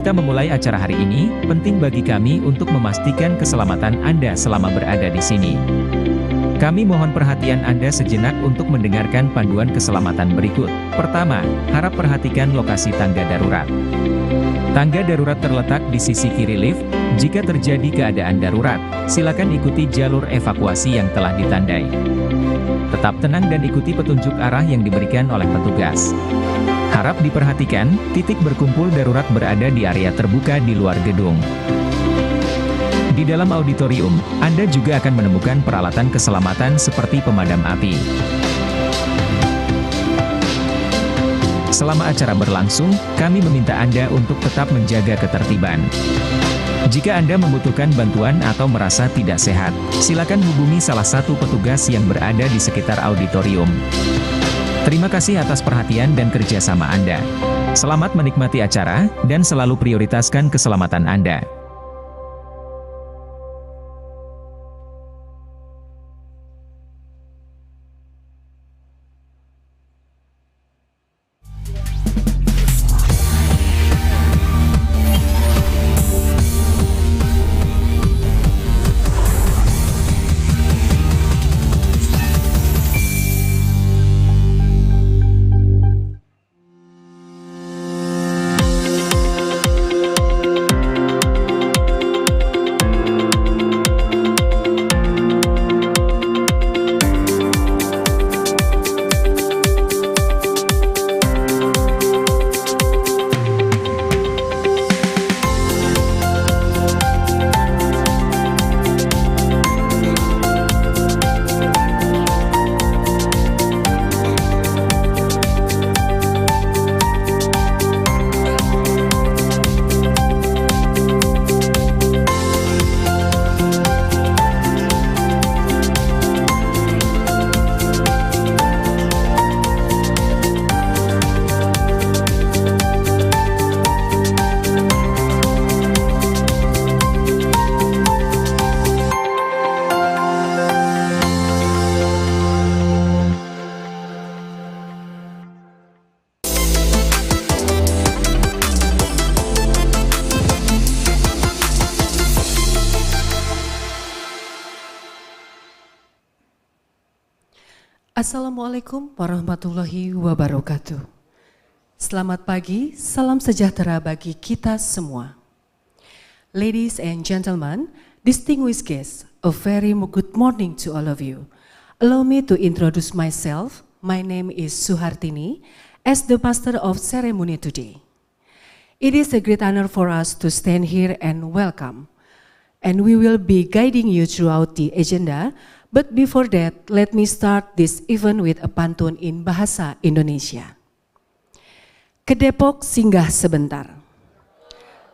Kita memulai acara hari ini, penting bagi kami untuk memastikan keselamatan Anda selama berada di sini. Kami mohon perhatian Anda sejenak untuk mendengarkan panduan keselamatan berikut. Pertama, harap perhatikan lokasi tangga darurat. Tangga darurat terletak di sisi kiri lift. Jika terjadi keadaan darurat, silakan ikuti jalur evakuasi yang telah ditandai. Tetap tenang dan ikuti petunjuk arah yang diberikan oleh petugas. Harap diperhatikan, titik berkumpul darurat berada di area terbuka di luar gedung. Di dalam auditorium, Anda juga akan menemukan peralatan keselamatan seperti pemadam api. Selama acara berlangsung, kami meminta Anda untuk tetap menjaga ketertiban. Jika Anda membutuhkan bantuan atau merasa tidak sehat, silakan hubungi salah satu petugas yang berada di sekitar auditorium. Terima kasih atas perhatian dan kerjasama Anda. Selamat menikmati acara, dan selalu prioritaskan keselamatan Anda. Assalamualaikum warahmatullahi wabarakatuh. Selamat pagi, salam sejahtera bagi kita semua. Ladies and gentlemen, distinguished guests, a very good morning to all of you. Allow me to introduce myself. My name is Suhartini, as the Master of Ceremony today. It is a great honor for us to stand here and welcome. And we will be guiding you throughout the agenda. But before that, let me start this event with a pantun in Bahasa Indonesia. Ke Depok singgah sebentar,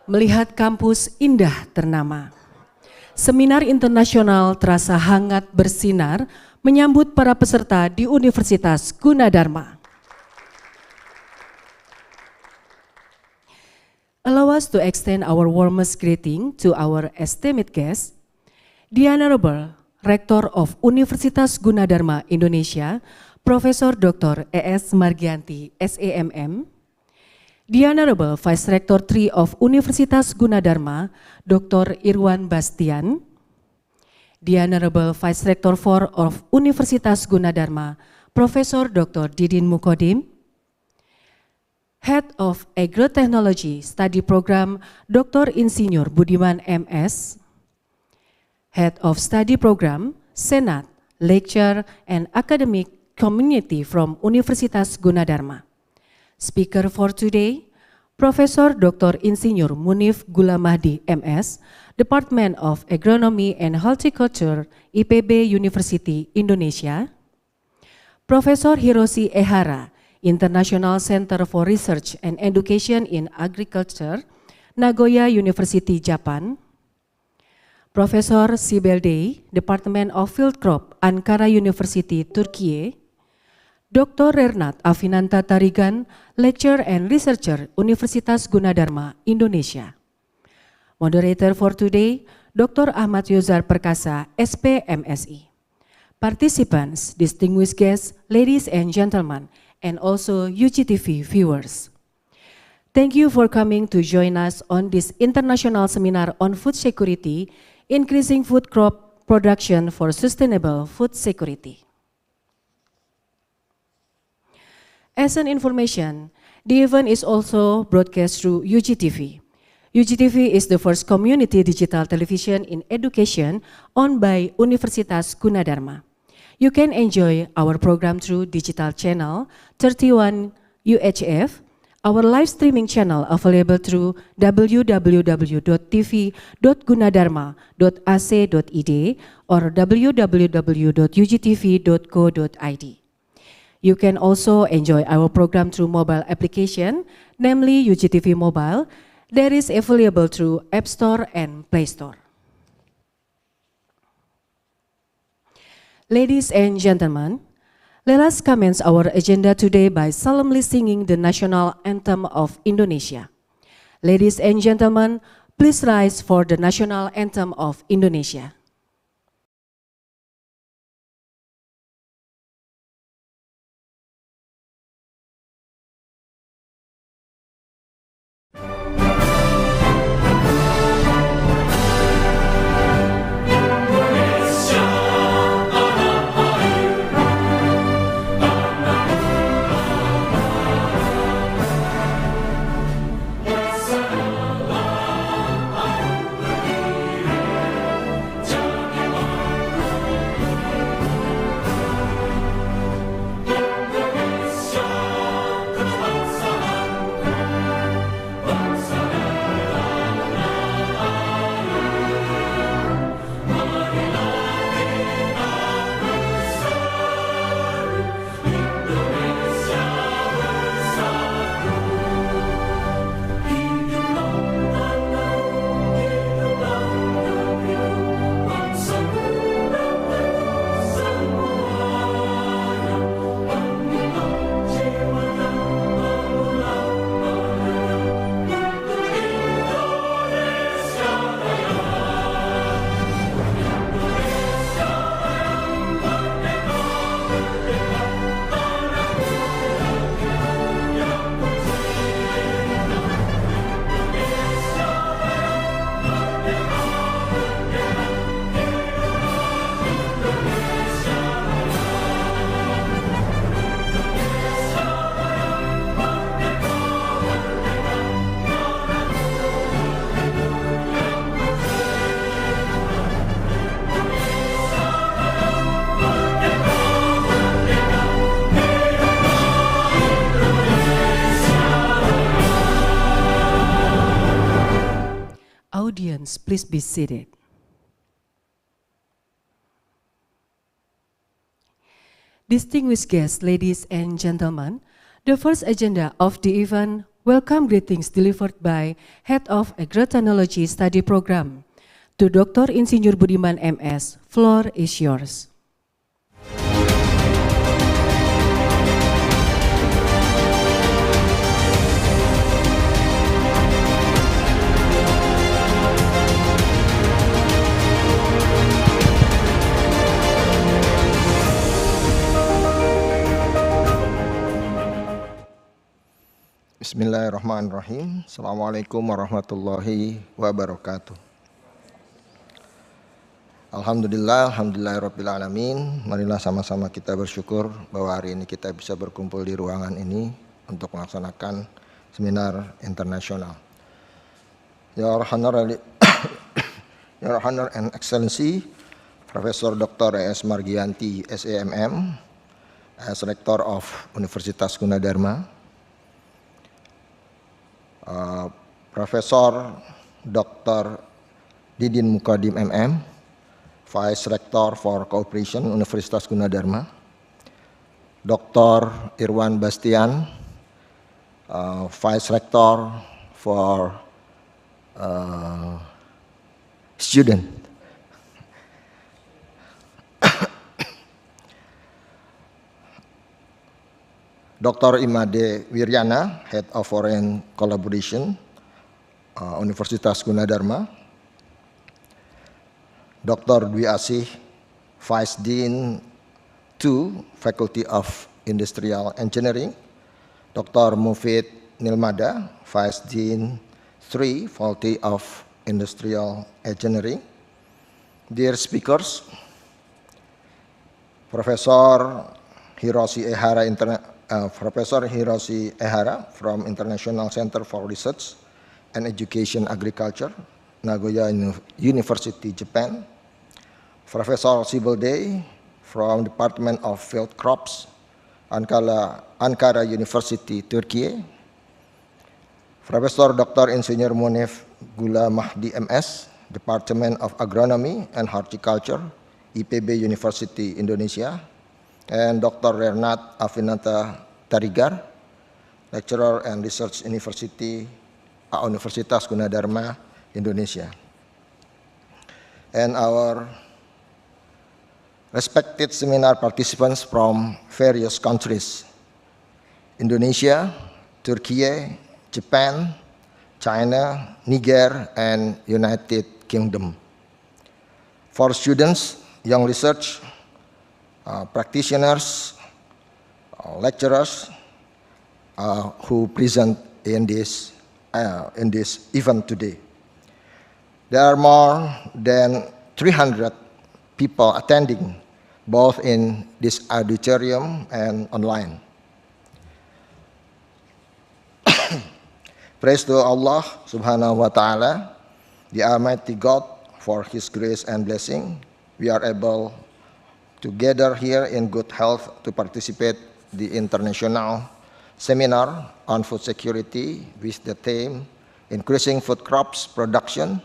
melihat kampus indah ternama. Seminar internasional terasa hangat bersinar, menyambut para peserta di Universitas Gunadarma. Allow us to extend our warmest greeting to our esteemed guests, the Honorable Rektor of Universitas Gunadarma Indonesia, Profesor Dr. E.S. Margianti, SEMM, the Honorable Vice Rector 3 of Universitas Gunadarma, Dr. Irwan Bastian, the Honorable Vice Rector 4 of Universitas Gunadarma, Profesor Dr. Didin Mukodim, Head of Agrotechnology Study Program, Dr. Insinyur Budiman MS, Head of Study Program, Senat, Lecture, and Academic Community from Universitas Gunadarma. Speaker for today, Profesor Dr. Insinyur Munif Ghulamahdi MS, Department of Agronomy and Horticulture, IPB University, Indonesia. Profesor Hiroshi Ehara, International Center for Research and Education in Agriculture, Nagoya University, Japan. Profesor Sibel, Department of Field Crop, Ankara University, Türkiye. Dr. rer.nat Avinanta Tarigan, Lecturer and Researcher, Universitas Gunadarma, Indonesia. Moderator for today, Dr. Ahmad Yozar Perkasa, SP M.Si. Participants, distinguished guests, ladies and gentlemen, and also UGTV viewers. Thank you for coming to join us on this international seminar on food security, increasing food crop production for sustainable food security. As an information, the event is also broadcast through UGTV. UGTV is the first community digital television in education owned by Universitas Gunadarma. You can enjoy our program through digital channel 31 UHF, our live streaming channel available through www.tv.gunadarma.ac.id or www.ugtv.co.id. You can also enjoy our program through mobile application, namely UGTV Mobile, that is available through App Store and Play Store. Ladies and gentlemen, let us commence our agenda today by solemnly singing the national anthem of Indonesia. Ladies and gentlemen, please rise for the national anthem of Indonesia. Audience, please be seated. Distinguished guests, ladies and gentlemen, the first agenda of the event, welcome greetings delivered by Head of Agrotechnology Study Program to Dr. Insinyur Budiman MS. Floor is yours. Bismillahirrahmanirrahim. Assalamualaikum warahmatullahi wabarakatuh. Alhamdulillahirabbil alamin. Marilah sama-sama kita bersyukur bahwa hari ini kita bisa berkumpul di ruangan ini untuk melaksanakan seminar internasional. Your Honor and Excellency, Profesor Dr. E.S. Margianti, SEMM, as Rector of Universitas Gunadarma, Profesor Dr. Didin Mukadim MM, Vice Rector for Cooperation Universitas Gunadarma, Dr. Irwan Bastian, Vice Rector for Student, Dr. Imade Wiryana, Head of Foreign Collaboration, Universitas Gunadarma, Dr. Dwi Asih, Vice Dean 2, Faculty of Industrial Engineering, Dr. Mufid Nilmada, Vice Dean 3, Faculty of Industrial Engineering. Dear speakers, Professor Hiroshi Ehara from International Center for Research and Education Agriculture, Nagoya University, Japan. Professor Sibel from Department of Field Crops, Ankara University, Türkiye. Professor Dr. Insinyur Munif Ghulamahdi, MS, Department of Agronomy and Horticulture, IPB University, Indonesia. And Dr. rer.nat Avinanta Tarigan, Lecturer and Research University, Universitas Gunadarma, Indonesia. And our respected seminar participants from various countries, Indonesia, Türkiye, Japan, China, Niger, and United Kingdom. For students, young research, practitioners, lecturers who present in this event today. There are more than 300 people attending, both in this auditorium and online. Praise to Allah subhanahu wa ta'ala, the Almighty God, for His grace and blessing. We are able to gather here in good health to participate the international seminar on food security with the theme Increasing Food Crops Production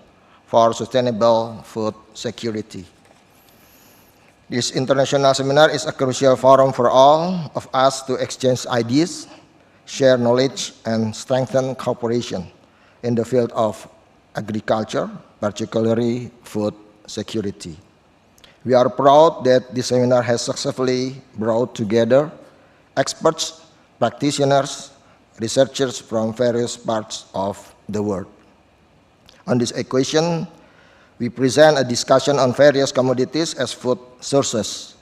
for Sustainable Food Security. This international seminar is a crucial forum for all of us to exchange ideas, share knowledge, and strengthen cooperation in the field of agriculture, particularly food security. We are proud that this seminar has successfully brought together experts, practitioners, researchers from various parts of the world. On this occasion, we present a discussion on various commodities as food sources,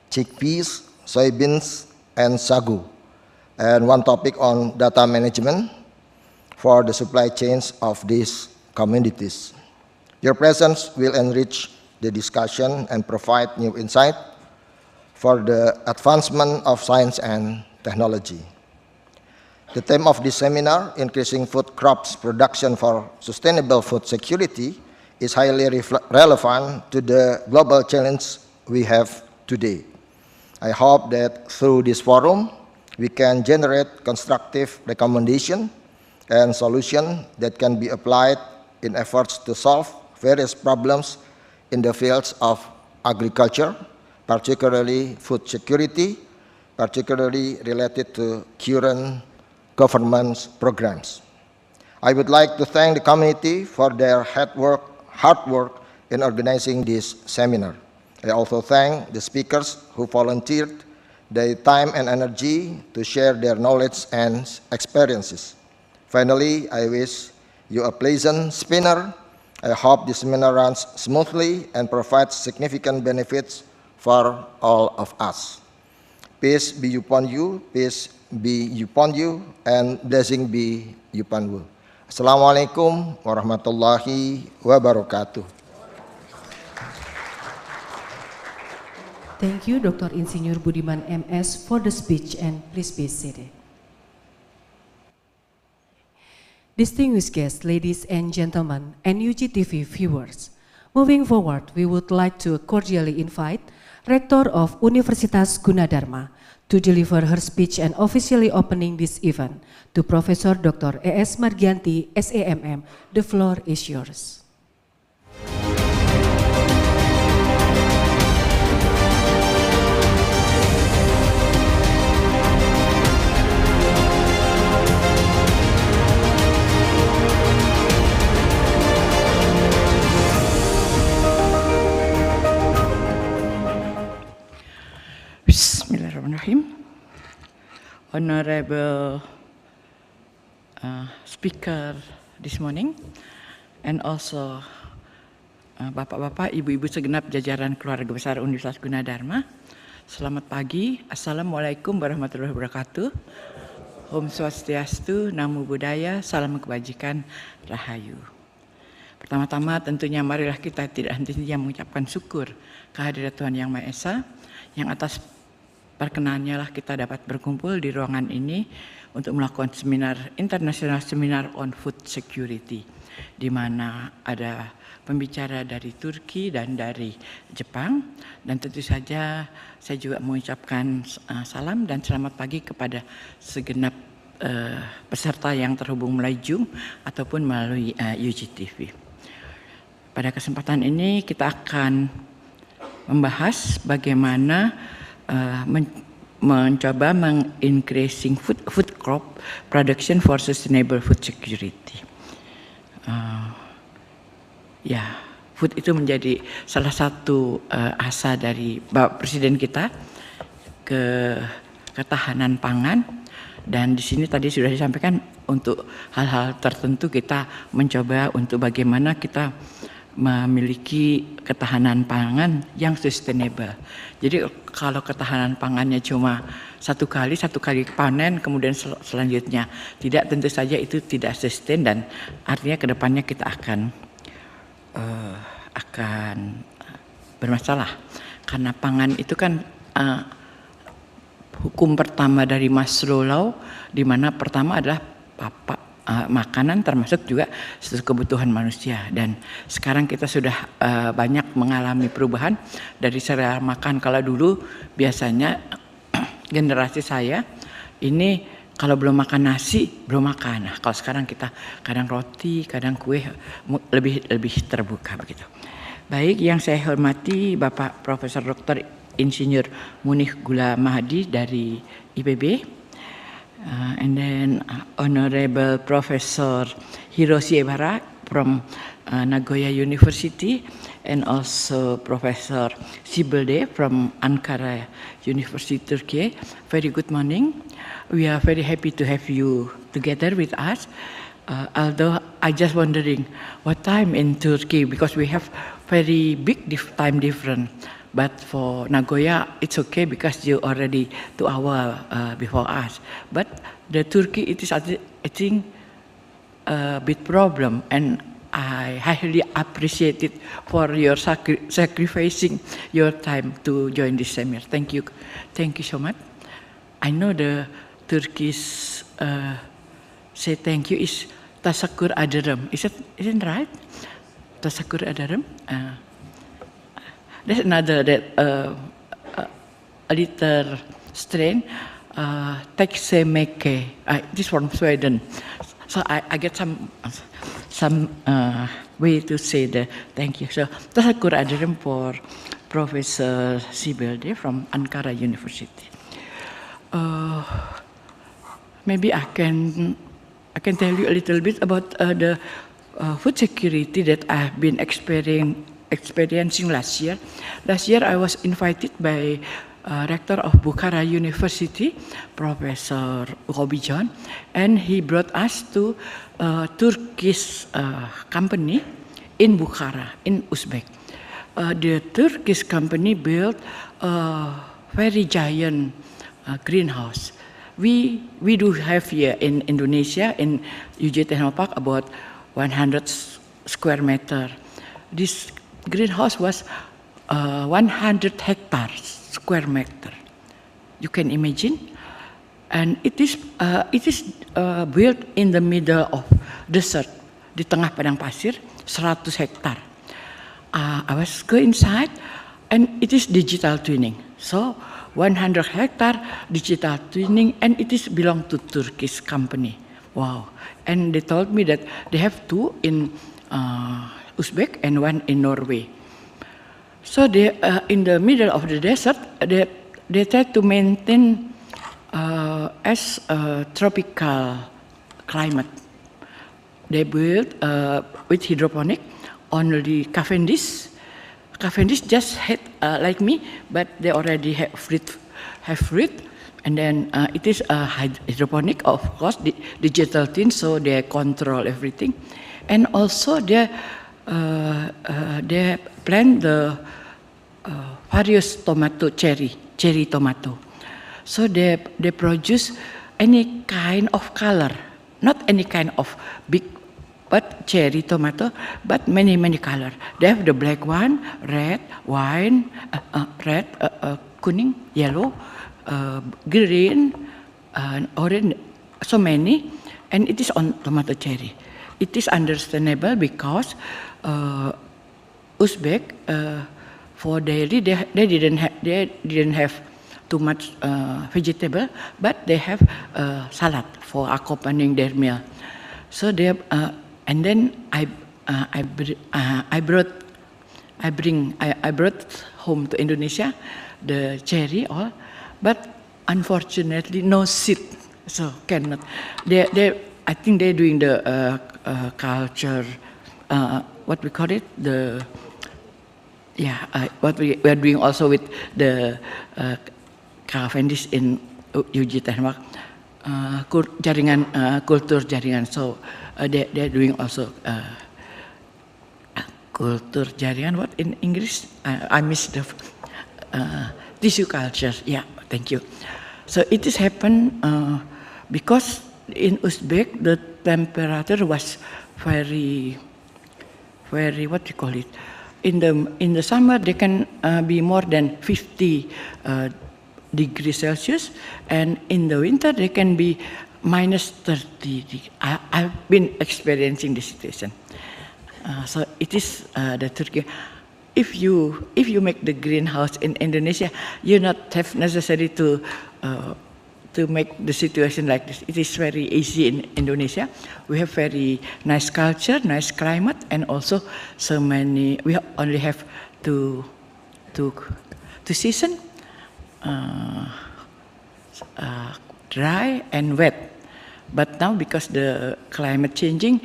chickpeas, soybeans, and sago, and one topic on data management for the supply chains of these commodities. Your presence will enrich the discussion and provide new insight for the advancement of science and technology. The theme of this seminar, Increasing Food Crops Production for Sustainable Food Security, is highly relevant to the global challenge we have today. I hope that through this forum, we can generate constructive recommendations and solutions that can be applied in efforts to solve various problems in the fields of agriculture, particularly food security, particularly related to current government programs. I would like to thank the community for their hard work in organizing this seminar. I also thank the speakers who volunteered their time and energy to share their knowledge and experiences. Finally, I wish you a pleasant seminar. I hope this seminar runs smoothly and provides significant benefits for all of us. Peace be upon you, peace be upon you, and blessing be upon you. Assalamualaikum warahmatullahi wabarakatuh. Thank you, Dr. Insinyur Budiman MS, for the speech, and please be seated. Distinguished guests, ladies and gentlemen, and UGTV viewers, moving forward, we would like to cordially invite Rector of Universitas Gunadarma to deliver her speech and officially opening this event to Professor Dr. E.S. Margianti, SAMM. The floor is yours. Bismillahirrahmanirrahim. Honorable speaker this morning, and also bapak-bapak, ibu-ibu segenap jajaran keluarga besar Universitas Gunadarma. Selamat pagi. Assalamualaikum warahmatullahi wabarakatuh. Om Swastiastu, Namo Buddhaya, Salam Kebajikan, Rahayu. Pertama-tama tentunya marilah kita tidak henti-hentinya mengucapkan syukur kehadirat Tuhan Yang Maha Esa, yang atas perkenannya lah kita dapat berkumpul di ruangan ini untuk melakukan international seminar on food security, di mana ada pembicara dari Turki dan dari Jepang, dan tentu saja saya juga mengucapkan salam dan selamat pagi kepada segenap peserta yang terhubung melalui Zoom ataupun melalui UGTV. Pada kesempatan ini kita akan membahas bagaimana mencoba increasing food crop production for sustainable food security. Food itu menjadi salah satu asa dari Bapak Presiden kita ke ketahanan pangan, dan di sini tadi sudah disampaikan untuk hal-hal tertentu kita mencoba untuk bagaimana kita memiliki ketahanan pangan yang sustainable. Jadi kalau ketahanan pangannya cuma satu kali panen kemudian selanjutnya tidak, tentu saja itu tidak sustain, dan artinya kedepannya kita akan bermasalah, karena pangan itu kan hukum pertama dari Maslow Law, di mana pertama adalah makanan, termasuk juga kebutuhan manusia. Dan sekarang kita sudah banyak mengalami perubahan dari selera makan. Kalau dulu biasanya generasi saya ini kalau belum makan nasi, belum makan. Nah, kalau sekarang kita kadang roti, kadang kue, lebih terbuka begitu. Baik, yang saya hormati Bapak Profesor Dr. Insinyur Munif Ghulamahdi dari IPB, and then Honorable Professor Hiroshi Ehara from Nagoya University, and also Professor Sibel from Ankara University, Türkiye. Very good morning. We are very happy to have you together with us. Although I just wondering what time in Turkey, because we have very big time difference. But for Nagoya, it's okay because you already 2 hours before us. But the Turkey, it is, I think, a big problem, and I highly appreciate it for your sacrificing your time to join this seminar. Thank you so much. I know the Turkish say thank you is Tasakkur Ederim. Isn't right? Tasakkur Ederim. There's another that a little strain. Teksemeke. This from Sweden. So I get some way to say the thank you. So Tasakkur Ederim for Professor Sibel from Ankara University. Maybe I can tell you a little bit about the food security that I've been experiencing last year. Last year I was invited by Rector of Bukhara University, Professor Robijan, and he brought us to a Turkish company in Bukhara, in Uzbek. The Turkish company built a very giant greenhouse. We do have here in Indonesia, in UJ Technopark, about 100 square meter. This greenhouse was 100 hectares square meter. You can imagine, and it is built in the middle of desert, di tengah padang pasir, 100 hektar. I was go inside, and it is digital twinning. So 100 hectare digital twinning, and it is belong to Turkish company. Wow! And they told me that they have 2 in Uzbek and 1 in Norway. So they in the middle of the desert, they try to maintain as a tropical climate. They build with hydroponic only Cavendish. Cavendish just had like me, but they already have fruit, and then it is hydroponic, of course, digital twin, so they control everything, and also they plant the various tomato cherry tomato, so they produce any kind of color, not any kind of big, but cherry tomato, but many color. They have the black one, red, wine, red, kuning, yellow, green, orange, so many, and it is on tomato cherry. It is understandable because Uzbek for daily they didn't have too much vegetable, but they have salad for accompanying their meal. So they and then I brought home to Indonesia the cherry all, but unfortunately no seed, so cannot. I think they're doing the culture, what we call it, what we are doing also with the Cavendish in UJ Teknik, kultur jaringan. So they're doing also kultur jaringan. What in English? I missed the tissue culture. Yeah, thank you. So it has happened because in Uzbek the temperature was very, what do you call it? In the summer they can be more than 50 degrees Celsius, and in the winter they can be minus 30. I've been experiencing this situation. So it is the Turkey. If you make the greenhouse in Indonesia, you not have necessary to make the situation like this. It is very easy in Indonesia. We have very nice culture, nice climate, and also so many. We only have two season, dry and wet. But now because the climate changing,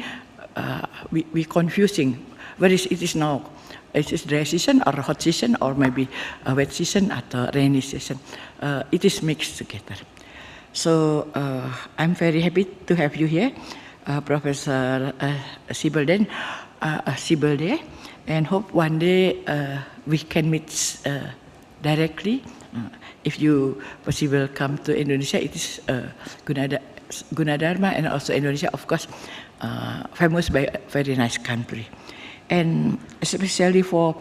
we confusing. Where is it is now? Is it dry season or hot season or maybe a wet season or rainy season? It is mixed together. So I'm very happy to have you here, Professor Sibel, and hope one day we can meet directly. If you possible come to Indonesia, it is Gunadarma, and also Indonesia, of course, famous by a very nice country. And especially for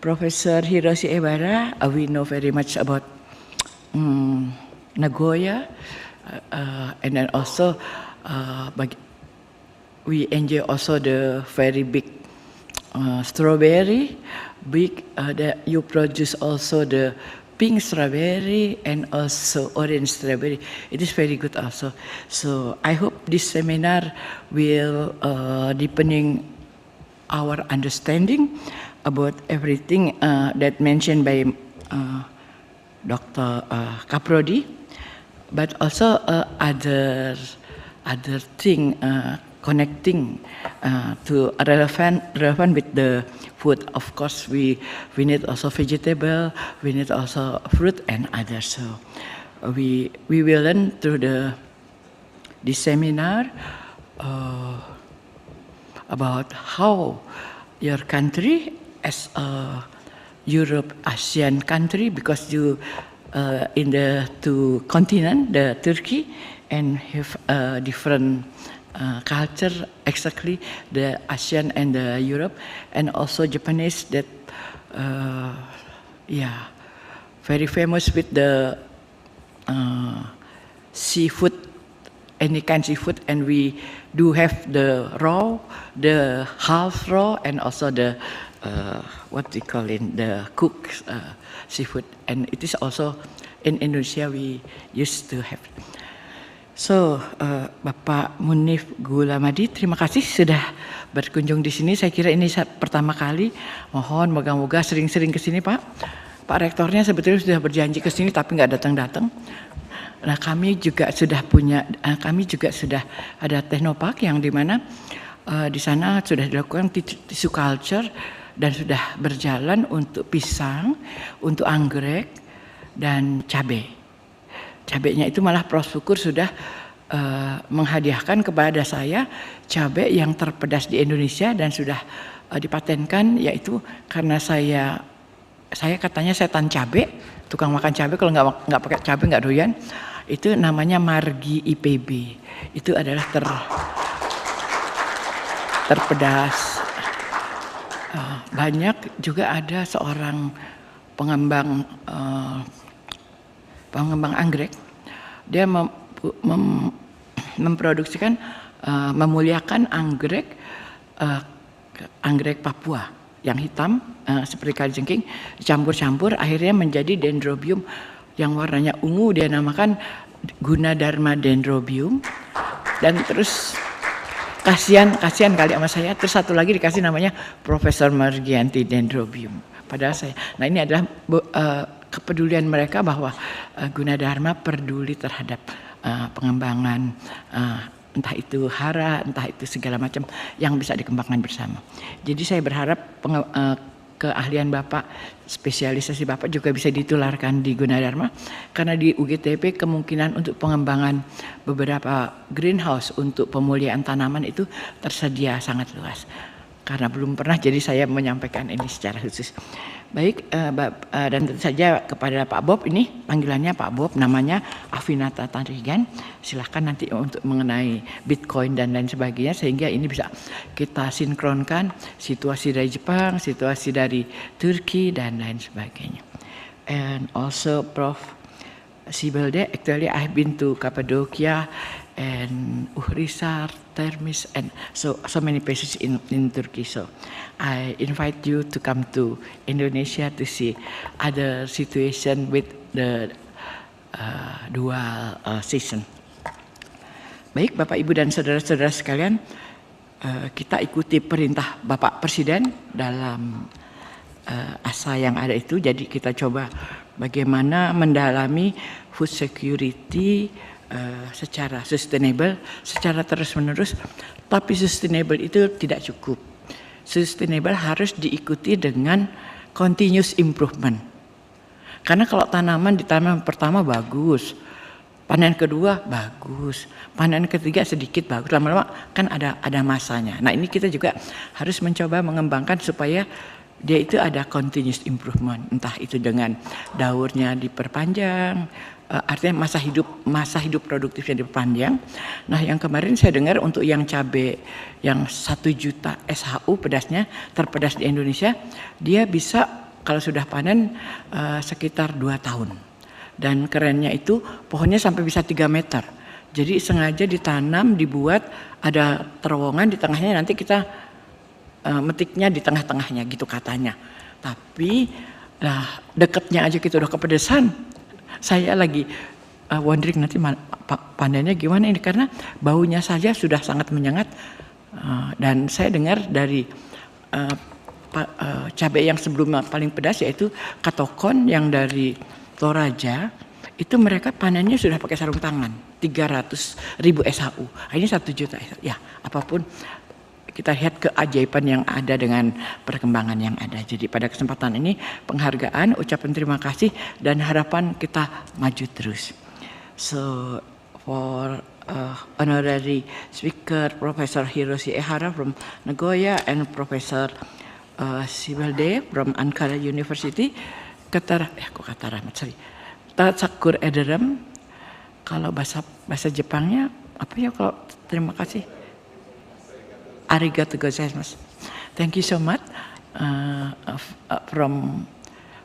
Professor Hiroshi Ehara, we know very much about Nagoya, and then also we enjoy also the very big strawberry, that you produce also the pink strawberry and also orange strawberry. It is very good also. So I hope this seminar will deepening our understanding about everything that mentioned by Dr. Kaprodi, but also other thing connecting to relevant with the food. Of course, we need also vegetable, we need also fruit and others. So we will learn through this seminar about how your country as a Europe ASEAN country, because you in the two continent, the Turkey, and have different culture, exactly the ASEAN and the Europe, and also Japanese that very famous with the seafood, any kind of seafood, and we do have the raw, the half raw, and also the what we call it, the cooked seafood, and it is also in Indonesia we used to have. So, Bapak Munif Ghulamahdi, terima kasih sudah berkunjung di sini. Saya kira ini pertama kali. Mohon moga-moga sering-sering ke sini, Pak. Pak Rektornya sebetulnya sudah berjanji ke sini tapi nggak datang-datang. Nah, kami juga sudah ada teknopark yang di mana di sana sudah dilakukan tisu culture dan sudah berjalan untuk pisang, untuk anggrek dan cabai. Cabainya itu malah Prof Syukur sudah menghadiahkan kepada saya cabai yang terpedas di Indonesia dan sudah dipatenkan, yaitu karena saya katanya setan cabai, tukang makan cabai, kalau nggak pakai cabai nggak doyan. Itu namanya margi IPB. Itu adalah terpedas. Banyak juga ada seorang pengembang anggrek. Dia memproduksikan, memuliakan anggrek Papua yang hitam seperti kalajengking, campur-campur akhirnya menjadi dendrobium yang warnanya ungu, dia namakan Gunadarma dendrobium. Dan terus kasihan kali sama saya, terus satu lagi dikasih namanya Profesor Margianti dendrobium. Padahal saya, nah ini adalah kepedulian mereka bahwa Gunadarma peduli terhadap pengembangan entah itu hara, entah itu segala macam yang bisa dikembangkan bersama. Jadi saya berharap keahlian Bapak, spesialisasi Bapak juga bisa ditularkan di Gunadarma, karena di UGTP kemungkinan untuk pengembangan beberapa greenhouse untuk pemuliaan tanaman itu tersedia sangat luas. Karena belum pernah, jadi saya menyampaikan ini secara khusus. Baik, dan tentu saja kepada Pak Bob, ini panggilannya Pak Bob, namanya Avinanta Tarigan. Silahkan nanti untuk mengenai Bitcoin dan lain sebagainya, sehingga ini bisa kita sinkronkan situasi dari Jepang, situasi dari Turki dan lain sebagainya. And also Prof. Sibel, actually I've been to Cappadocia and Uhrisar, Termis, and so many places in Turkey. So I invite you to come to Indonesia to see other situation with the dual season. Baik, Bapak, Ibu, dan saudara-saudara sekalian, kita ikuti perintah Bapak Presiden dalam asa yang ada itu. Jadi kita coba bagaimana mendalami food security secara sustainable, secara terus-menerus. Tapi sustainable itu tidak cukup. Sustainable harus diikuti dengan continuous improvement. Karena kalau tanaman ditanam pertama bagus, panen kedua bagus, panen ketiga sedikit bagus, lama-lama kan ada masanya. Nah, ini kita juga harus mencoba mengembangkan supaya dia itu ada continuous improvement, entah itu dengan daurnya diperpanjang, artinya masa hidup produktifnya diperpanjang. Nah, yang kemarin saya dengar untuk yang cabai yang 1 juta SHU pedasnya, terpedas di Indonesia, dia bisa kalau sudah panen sekitar 2 tahun. Dan kerennya itu pohonnya sampai bisa 3 meter. Jadi sengaja ditanam, dibuat ada terowongan di tengahnya, nanti kita metiknya di tengah-tengahnya gitu katanya. Tapi dekatnya aja kita udah kepedesan. Saya lagi wondering nanti panennya gimana ini, karena baunya saja sudah sangat menyengat. Dan saya dengar dari cabai yang sebelumnya paling pedas yaitu katokon yang dari Toraja, itu mereka panennya sudah pakai sarung tangan 300.000 SHU. Ini 1 juta. Ya, apapun kita lihat keajaiban yang ada dengan perkembangan yang ada. Jadi pada kesempatan ini penghargaan, ucapan terima kasih, dan harapan kita maju terus. So for honorary speaker Professor Hiroshi Ehara from Nagoya and Professor Sibel from Ankara University, Tatsakur ederem, kalau bahasa Jepangnya apa ya kalau terima kasih? Arigatou gozaimasu. Thank you so much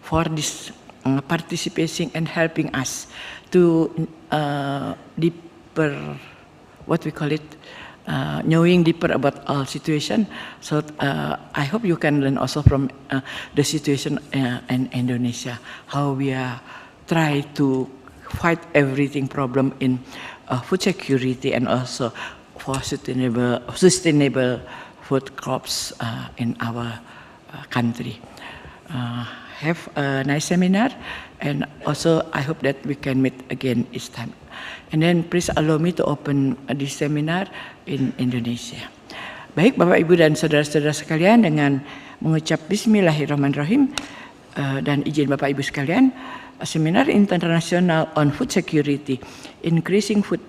for this participating and helping us to deeper, what we call it, knowing deeper about our situation. So I hope you can learn also from the situation in Indonesia, how we are try to fight everything problem in food security and also for sustainable food crops in our country. Have a nice seminar, and also I hope that we can meet again this time. And then please allow me to open this seminar in Indonesia. Baik, Bapak, Ibu, dan saudara-saudara sekalian, dengan mengucap Bismillahirrahmanirrahim dan izin Bapak Ibu sekalian, seminar internasional on food security, increasing food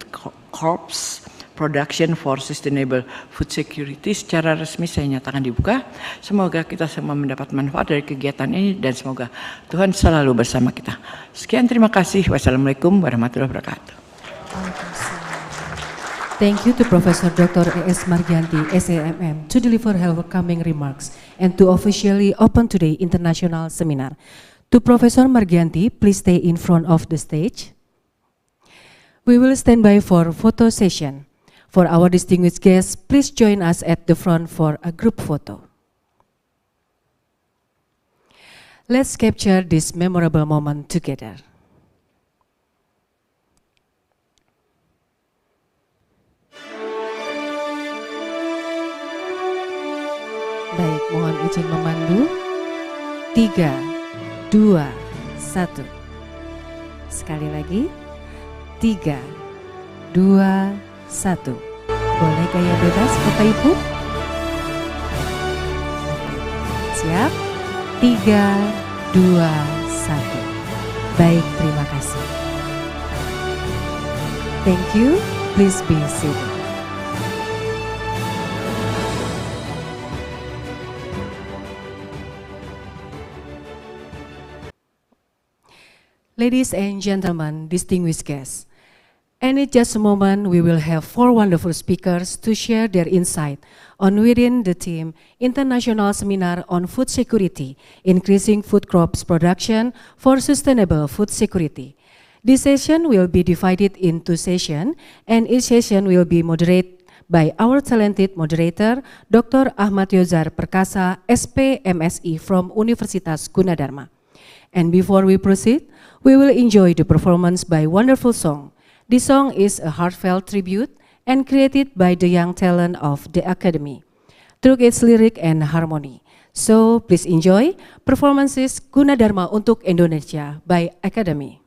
crops production for sustainable food security secara resmi saya nyatakan dibuka. Semoga kita semua mendapat manfaat dari kegiatan ini, dan semoga Tuhan selalu bersama kita. Sekian, terima kasih. Wassalamualaikum warahmatullahi wabarakatuh. Thank you to Professor Dr. E.S. Margianti, SAMM, to deliver her welcoming remarks and to officially open today's international seminar. To Professor Margianti, please stay in front of the stage. We will stand by for photo session. For our distinguished guests, please join us at the front for a group photo. Let's capture this memorable moment together. Baik, mohon izin memandu. 3, 2, 1. Sekali lagi. 3, 2, 1. Boleh gaya bebas Bapak Ibu? Siap? 3, 2, 1. Baik, terima kasih. Thank you. Please be seated. Ladies and gentlemen, distinguished guests, and in just a moment we will have 4 wonderful speakers to share their insight on within the theme International Seminar on Food Security, Increasing Food Crops Production for Sustainable Food Security. This session will be divided into 2 sessions, and each session will be moderated by our talented moderator, Dr. Ahmad Yozar Perkasa, SP M.Si from Universitas Gunadarma. And before we proceed, we will enjoy the performance by wonderful song. This song is a heartfelt tribute and created by the young talent of the Academy through its lyric and harmony. So please enjoy performances Gunadarma untuk Indonesia by Academy.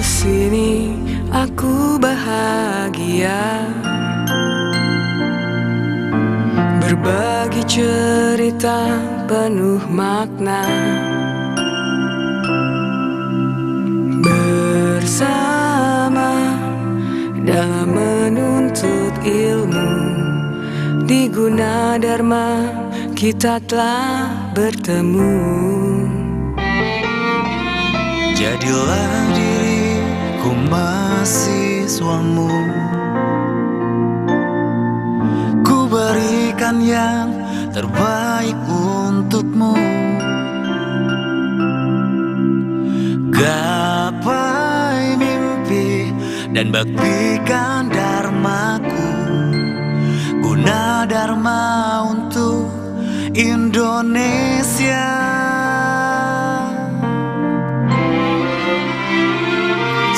Sini aku bahagia berbagi cerita penuh makna bersama dalam menuntut ilmu di Gunadarma kita telah bertemu. Jadilah diriku mahasiswamu, ku berikan yang terbaik untukmu. Gapai mimpi dan baktikan dharmaku, Gunadarma untuk Indonesia.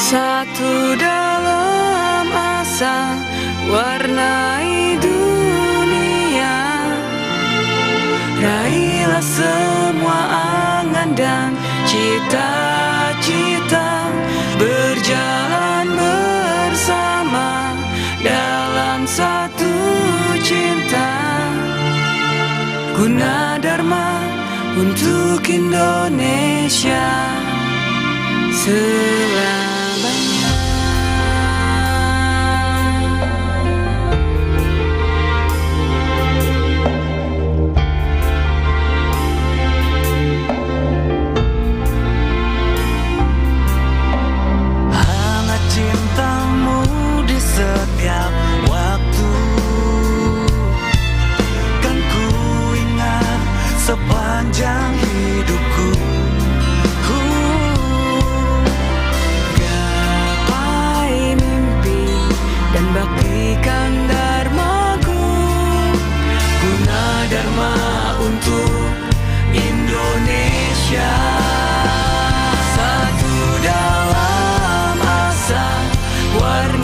Satu dalam asa warnai dunia, raihlah semua angan dan cita-cita, berjalan bersama dalam satu cinta. Gunadarma untuk Indonesia selamanya. Hangat cintamu di setiap waktu kan ku ingat sepanjang hidupku. Dan baktikan dharmaku, Gunadarma untuk Indonesia. Satu dalam asa warna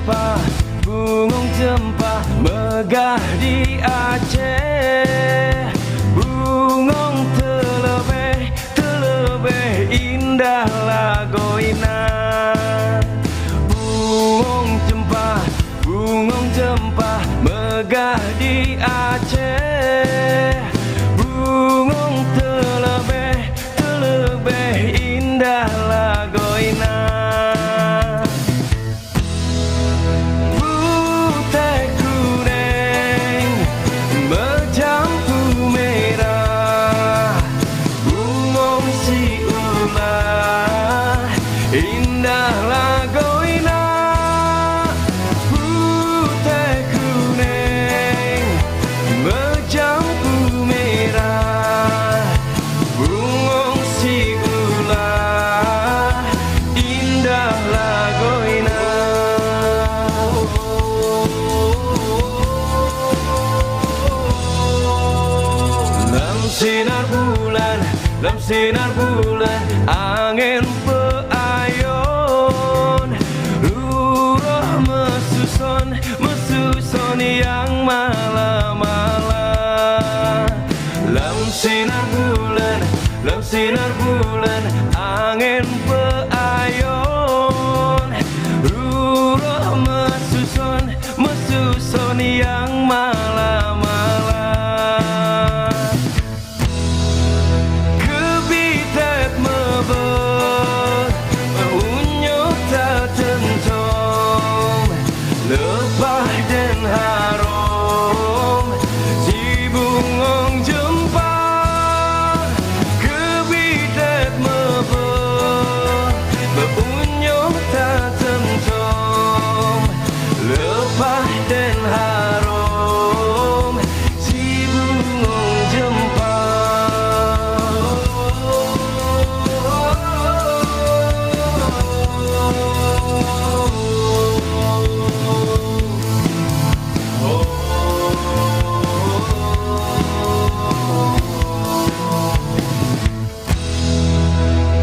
cempah, bungung cempah megah di Aceh. Bungung terlebih, terlebih indah lagoina. Bungung cempah megah di Aceh. Bungung terlebih, terlebih indah lagoina. Putih kuning bercampur merah, bungung si ulah indah lagoina. Putih kuning bercampur merah, bungung si ulah indah lagoina. Dalam sinar bulan, angin peayun, ruh mesusun, mesusun yang malam-malam. Dalam sinar bulan, angin peayun, ruh mesusun, mesusun yang malam-malam. Kebitet mebet, unyuk tak tentom, lepah dan harum, si bungung jempah. Kebitet mebet, unyuk tak tentom, lepah dan harum, si bungung jempah.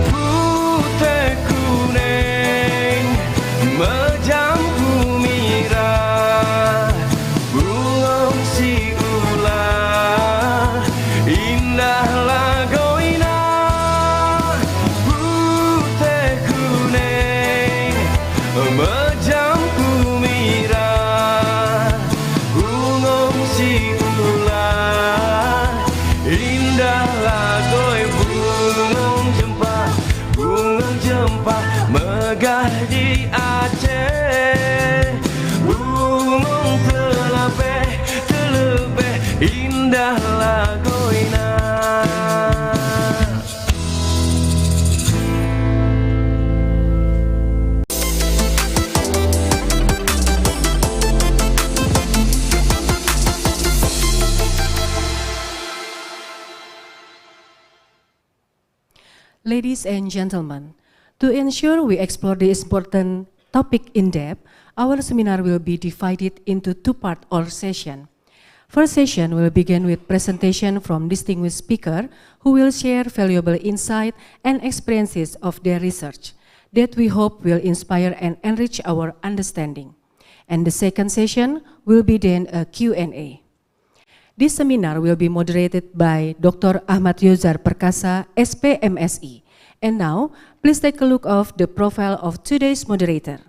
Putih kuning bercampur merah, bungung si ulah indah lagoina. Putih kuning bercampur merah, bungung si ulah indah lagoi. Bungung cempah megah di Aceh. Bungung terlebih, terlebih indah lagoina. Ladies and gentlemen, to ensure we explore this important topic in depth, our seminar will be divided into two-part or session. First session will begin with presentation from distinguished speaker who will share valuable insight and experiences of their research that we hope will inspire and enrich our understanding. And the second session will be then a Q&A. This seminar will be moderated by Dr. Ahmad Yozar Perkasa, SP M.Si. And now, please take a look of the profile of today's moderator.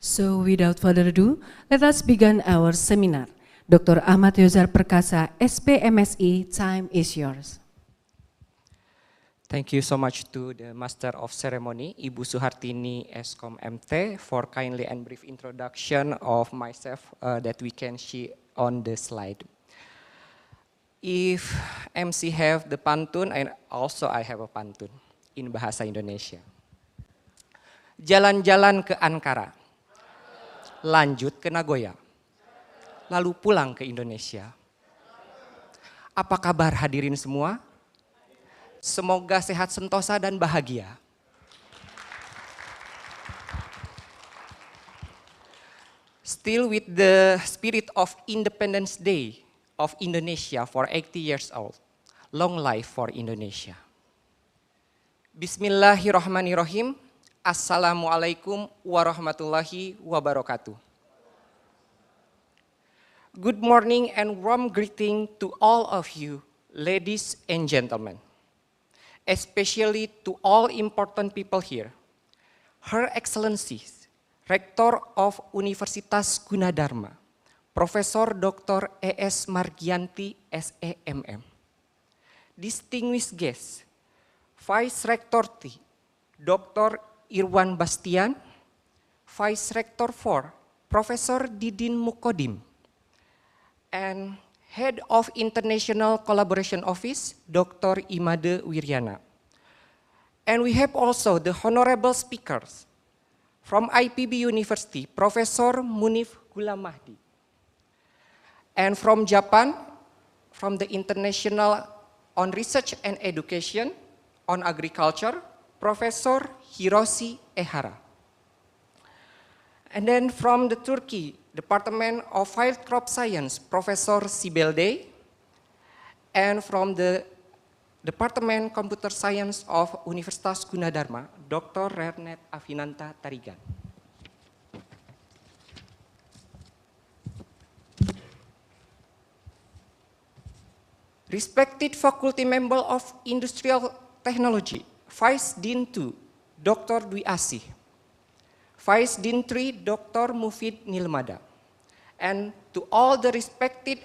So without further ado, let us begin our seminar. Dr. Ahmad Yozar Perkasa, SP M.Si, time is yours. Thank you so much to the Master of Ceremony, Ibu Suhartini Eskom MT, for kindly and brief introduction of myself that we can see on the slide. If MC have the pantun, and also I have a pantun in bahasa Indonesia. Jalan-jalan ke Ankara, lanjut ke Nagoya, lalu pulang ke Indonesia. Apa kabar hadirin semua? Semoga sehat sentosa dan bahagia. Still with the spirit of Independence Day of Indonesia for 80 years old. Long life for Indonesia. Bismillahirrahmanirrahim. Assalamualaikum warahmatullahi wabarakatuh. Good morning and warm greeting to all of you, ladies and gentlemen. Especially to all important people here. Her Excellencies, Rector of Universitas Gunadarma, Profesor Dr. E.S. Margianti, SEMM. Distinguished guests, Vice Rector T, Dr. Irwan Bastian, Vice Rector 4, Profesor Didin Mukodim, and Head of International Collaboration Office, Dr. Imade Wiryana. And we have also the honorable speakers from IPB University, Professor Munif Ghulamahdi. And from Japan, from the International on Research and Education on Agriculture, Professor Hiroshi Ehara. And then from the Turkey, Department of Field Crop Science, Professor Sibel. And from the Department Computer Science of Universitas Gunadarma, Dr. rer.nat Avinanta Tarigan. Respected faculty member of Industrial Technology, Vice Dean 2, Dr. Dwi Asih. Vice Dean 3, Dr. Mufid Nilmada, and to all the respected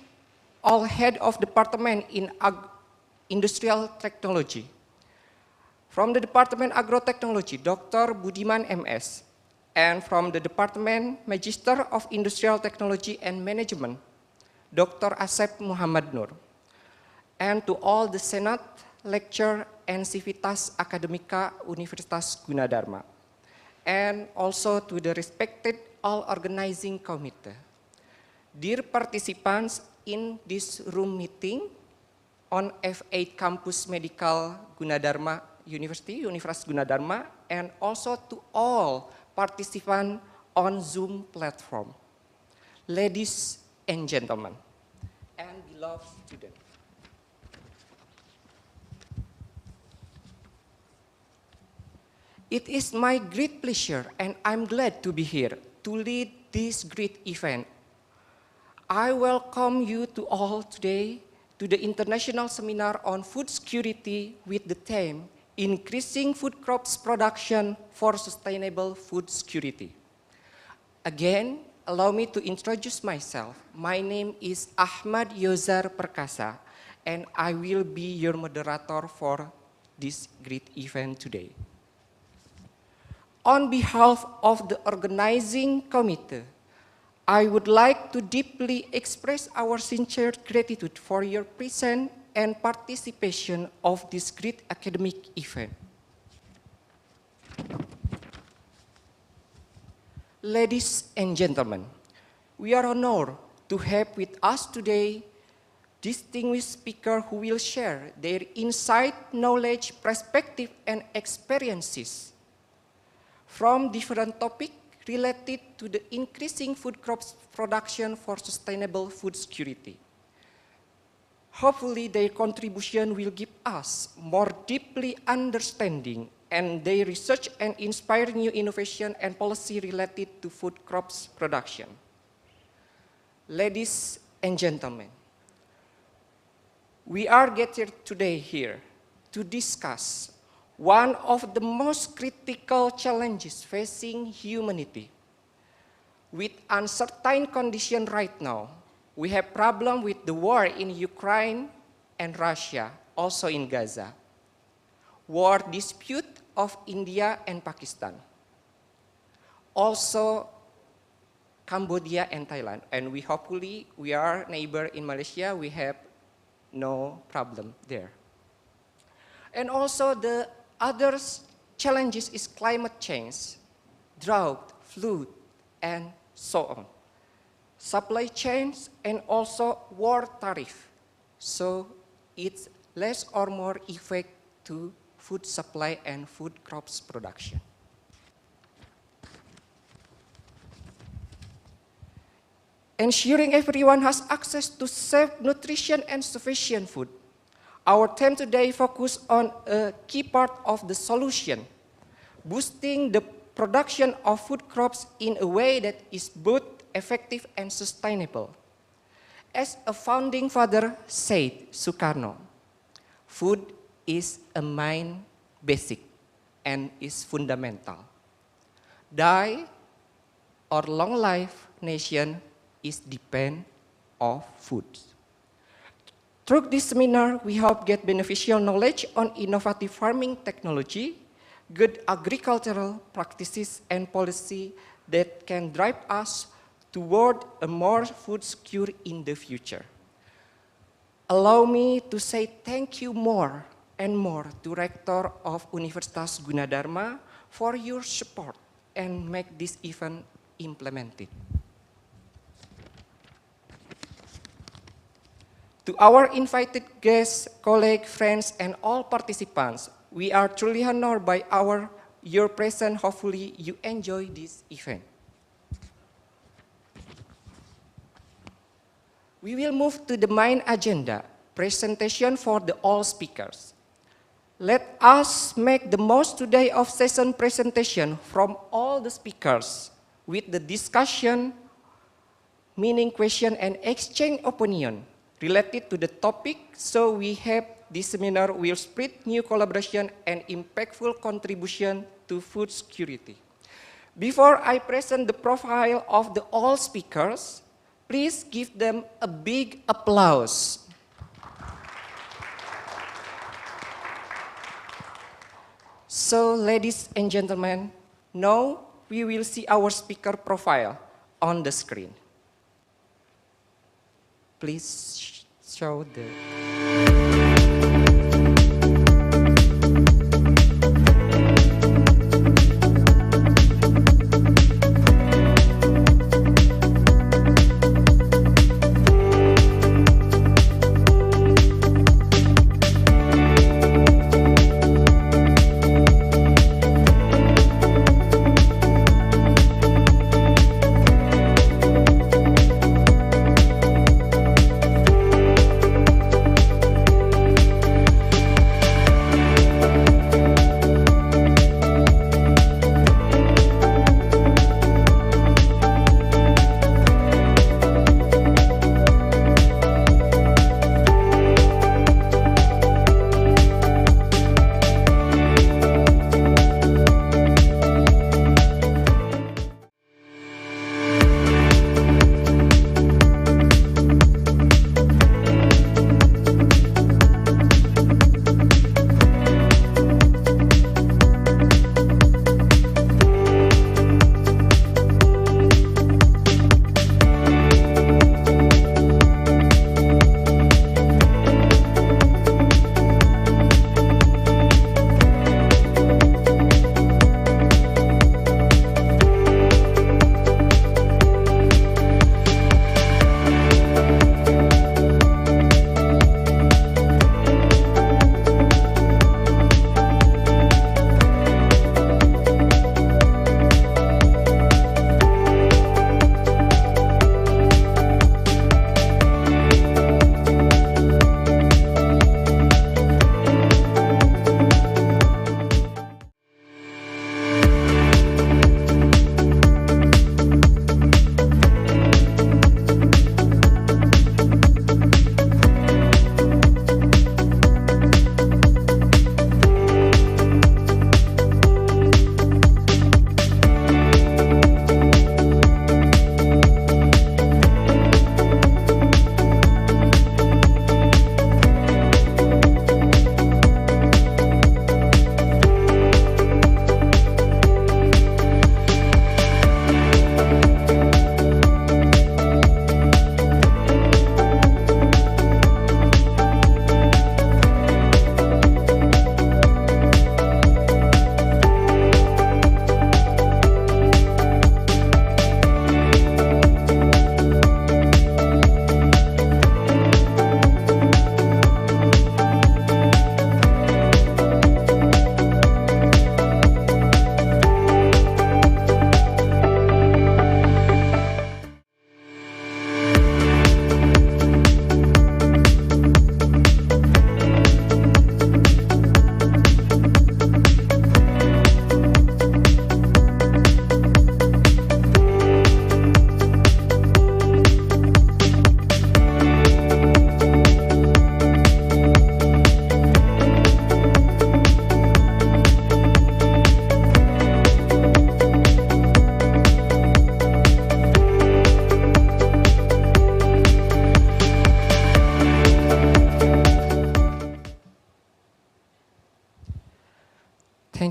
all head of department in Industrial Technology. From the Department Agrotechnology, Dr. Budiman MS, and from the Department Magister of Industrial Technology and Management, Dr. Asep Muhammad Nur, and to all the Senate, Lecture, and Civitas Academica Universitas Gunadarma, and also to the respected all organizing committee. Dear participants in this room meeting on F8 Campus Medical Gunadarma University, Universitas Gunadarma, and also to all participants on Zoom platform. Ladies and gentlemen, and beloved students. It is my great pleasure and I'm glad to be here to lead this great event. I welcome you to all today to the International Seminar on Food Security with the theme Increasing Food Crops Production for Sustainable Food Security. Again, allow me to introduce myself. My name is Achmad Yozar Perkasa and I will be your moderator for this great event today. On behalf of the organizing committee, I would like to deeply express our sincere gratitude for your presence and participation of this great academic event. Ladies and gentlemen, we are honored to have with us today distinguished speakers who will share their insight, knowledge, perspective, and experiences from different topics related to the increasing food crops production for sustainable food security. Hopefully their contribution will give us more deeply understanding and their research and inspire new innovation and policy related to food crops production. Ladies and gentlemen, we are gathered today here to discuss one of the most critical challenges facing humanity. With uncertain conditions right now, we have problem with the war in Ukraine and Russia, also in Gaza. war dispute of India and Pakistan. Also Cambodia and Thailand, and we are neighbor in Malaysia, we have no problem there. And also the other challenges is climate change, drought, flood, and so on. Supply chains and also war tariff. So it's less or more effect to food supply and food crops production. Ensuring everyone has access to safe nutrition and sufficient food. Our theme today focuses on a key part of the solution, boosting the production of food crops in a way that is both effective and sustainable. As a founding father said, Sukarno, food is a main basic and is fundamental. Die or long life nation is depend of food. Through this seminar, we hope get beneficial knowledge on innovative farming technology, good agricultural practices and policy that can drive us toward a more food secure in the future. Allow me to say thank you more and more to Rector of Universitas Gunadarma for your support and make this event implemented. To our invited guests, colleagues, friends, and all participants, we are truly honored by your presence. Hopefully you enjoy this event. We will move to the main agenda, presentation for the all speakers. Let us make the most today of session presentation from all the speakers with the discussion, meaning question and exchange opinion related to the topic, so we have this seminar will spread new collaboration and impactful contribution to food security. Before I present the profile of the all speakers, please give them a big applause. So, ladies and gentlemen, now we will see our speaker profile on the screen. Please show the...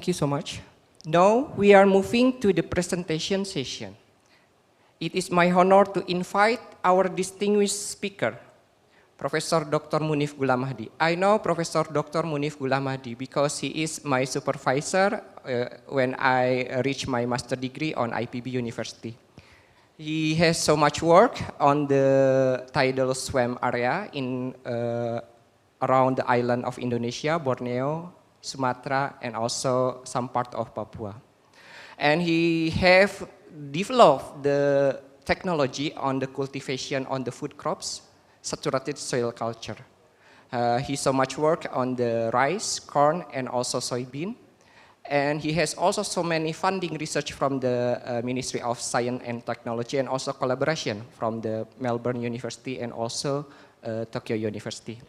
thank you so much. Now we are moving to the presentation session. It is my honor to invite our distinguished speaker, Professor Dr. Munif Ghulamahdi. I know Professor Dr. Munif Ghulamahdi because he is my supervisor when I reached my master degree on IPB University. He has so much work on the tidal swim area in around the island of Indonesia, Borneo, Sumatra, and also some part of Papua. And he have developed the technology on the cultivation on the food crops, saturated soil culture. He so much work on the rice, corn, and also soybean. And he has also so many funding research from the Ministry of Science and Technology, and also collaboration from the Melbourne University and also Tokyo University.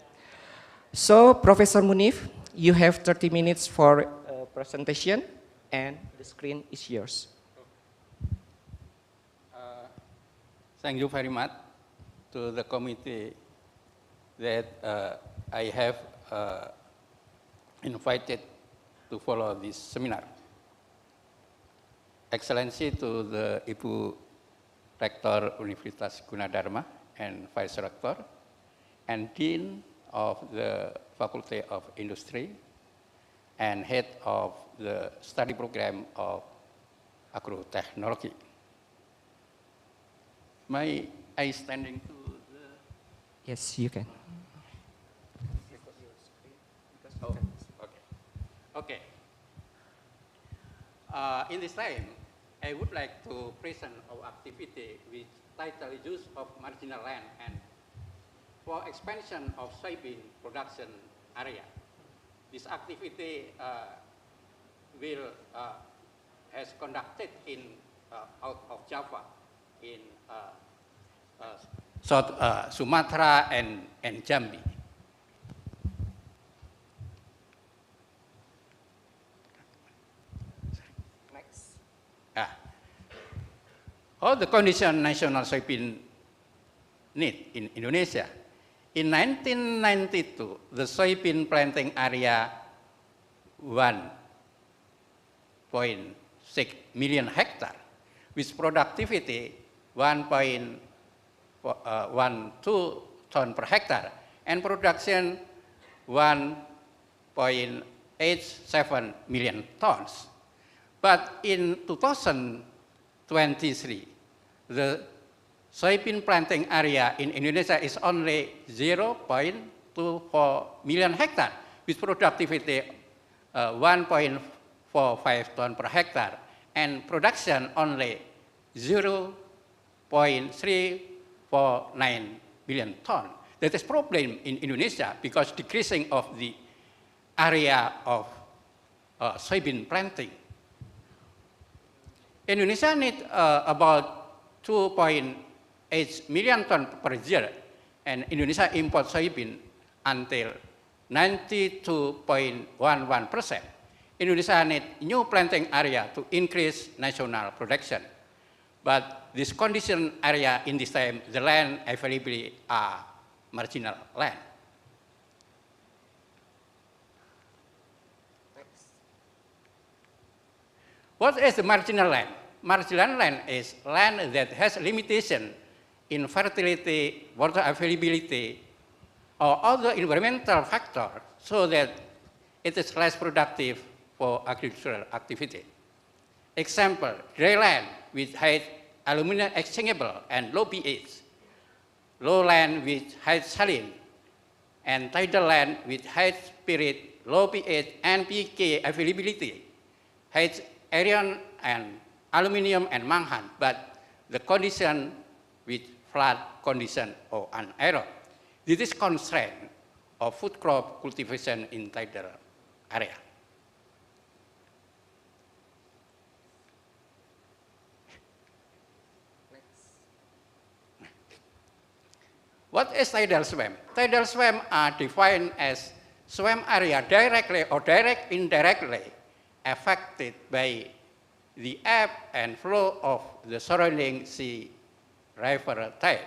So, Professor Munif, you have 30 minutes for presentation, and the screen is yours. Thank you very much to the committee that I have invited to follow this seminar. Excellency to the Ibu Rektor Universitas Gunadarma and Vice Rector and Dean of the Faculty of Industry and Head of the Study Program of Agrotechnology. May I standing to the... Yes, you can. Oh, okay. Okay. In this time, I would like to present our activity with title use of marginal land and for expansion of soybean production area. This activity has conducted in out of Java in South Sumatra and Jambi. Next. How the condition national soybean need in Indonesia. In 1992, the soybean planting area 1.6 million hectare, with productivity 1.12 ton per hectare, and production 1.87 million tons. But in 2023, the soybean planting area in Indonesia is only 0.24 million hectare, with productivity 1.45 ton per hectare, and production only 0.349 million ton. That is problem in Indonesia because decreasing of the area of soybean planting. Indonesia needs about 2.8 million ton per year, and Indonesia import soybean until 92.11%. Indonesia needs new planting area to increase national production. But this condition area in this time, the land availability are marginal land. What is the marginal land? Marginal land is land that has limitation in fertility, water availability, or other environmental factors so that it is less productive for agricultural activity. Example, dry land with high aluminum exchangeable and low pH, low land with high saline, and tidal land with high spirit, low pH, and pK availability, high iron and aluminum and mangan, but the condition with flat condition or anaerob. This is constraint of food crop cultivation in tidal area. What is tidal swamp? Tidal swamp are defined as swamp area directly or indirectly affected by the ebb and flow of the surrounding sea river tide.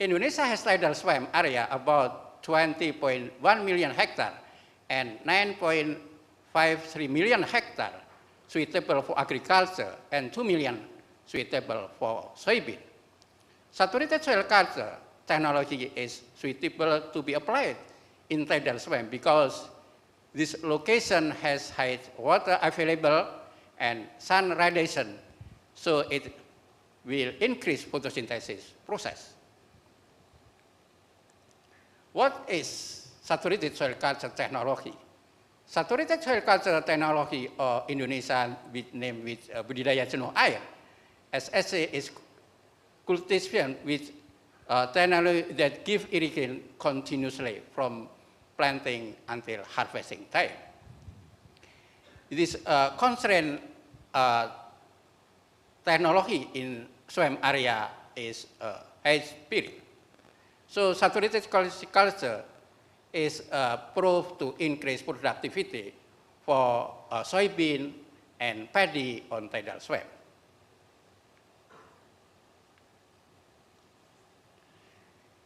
Indonesia has tidal swamp area about 20.1 million hectare and 9.5 3 million hectares suitable for agriculture and 2 million suitable for soybean. Saturated soil culture technology is suitable to be applied in tidal swamp because this location has high water available and sun radiation, so it will increase photosynthesis process. What is saturated soil culture technology? Saturated soil culture technology, or Indonesian with name with budidaya jenuh air, SSA, is cultivation with technology that give irrigation continuously from planting until harvesting time. This constraint technology in swamp area is high spirit. So saturated culture is proved to increase productivity for soybean and paddy on tidal swamp.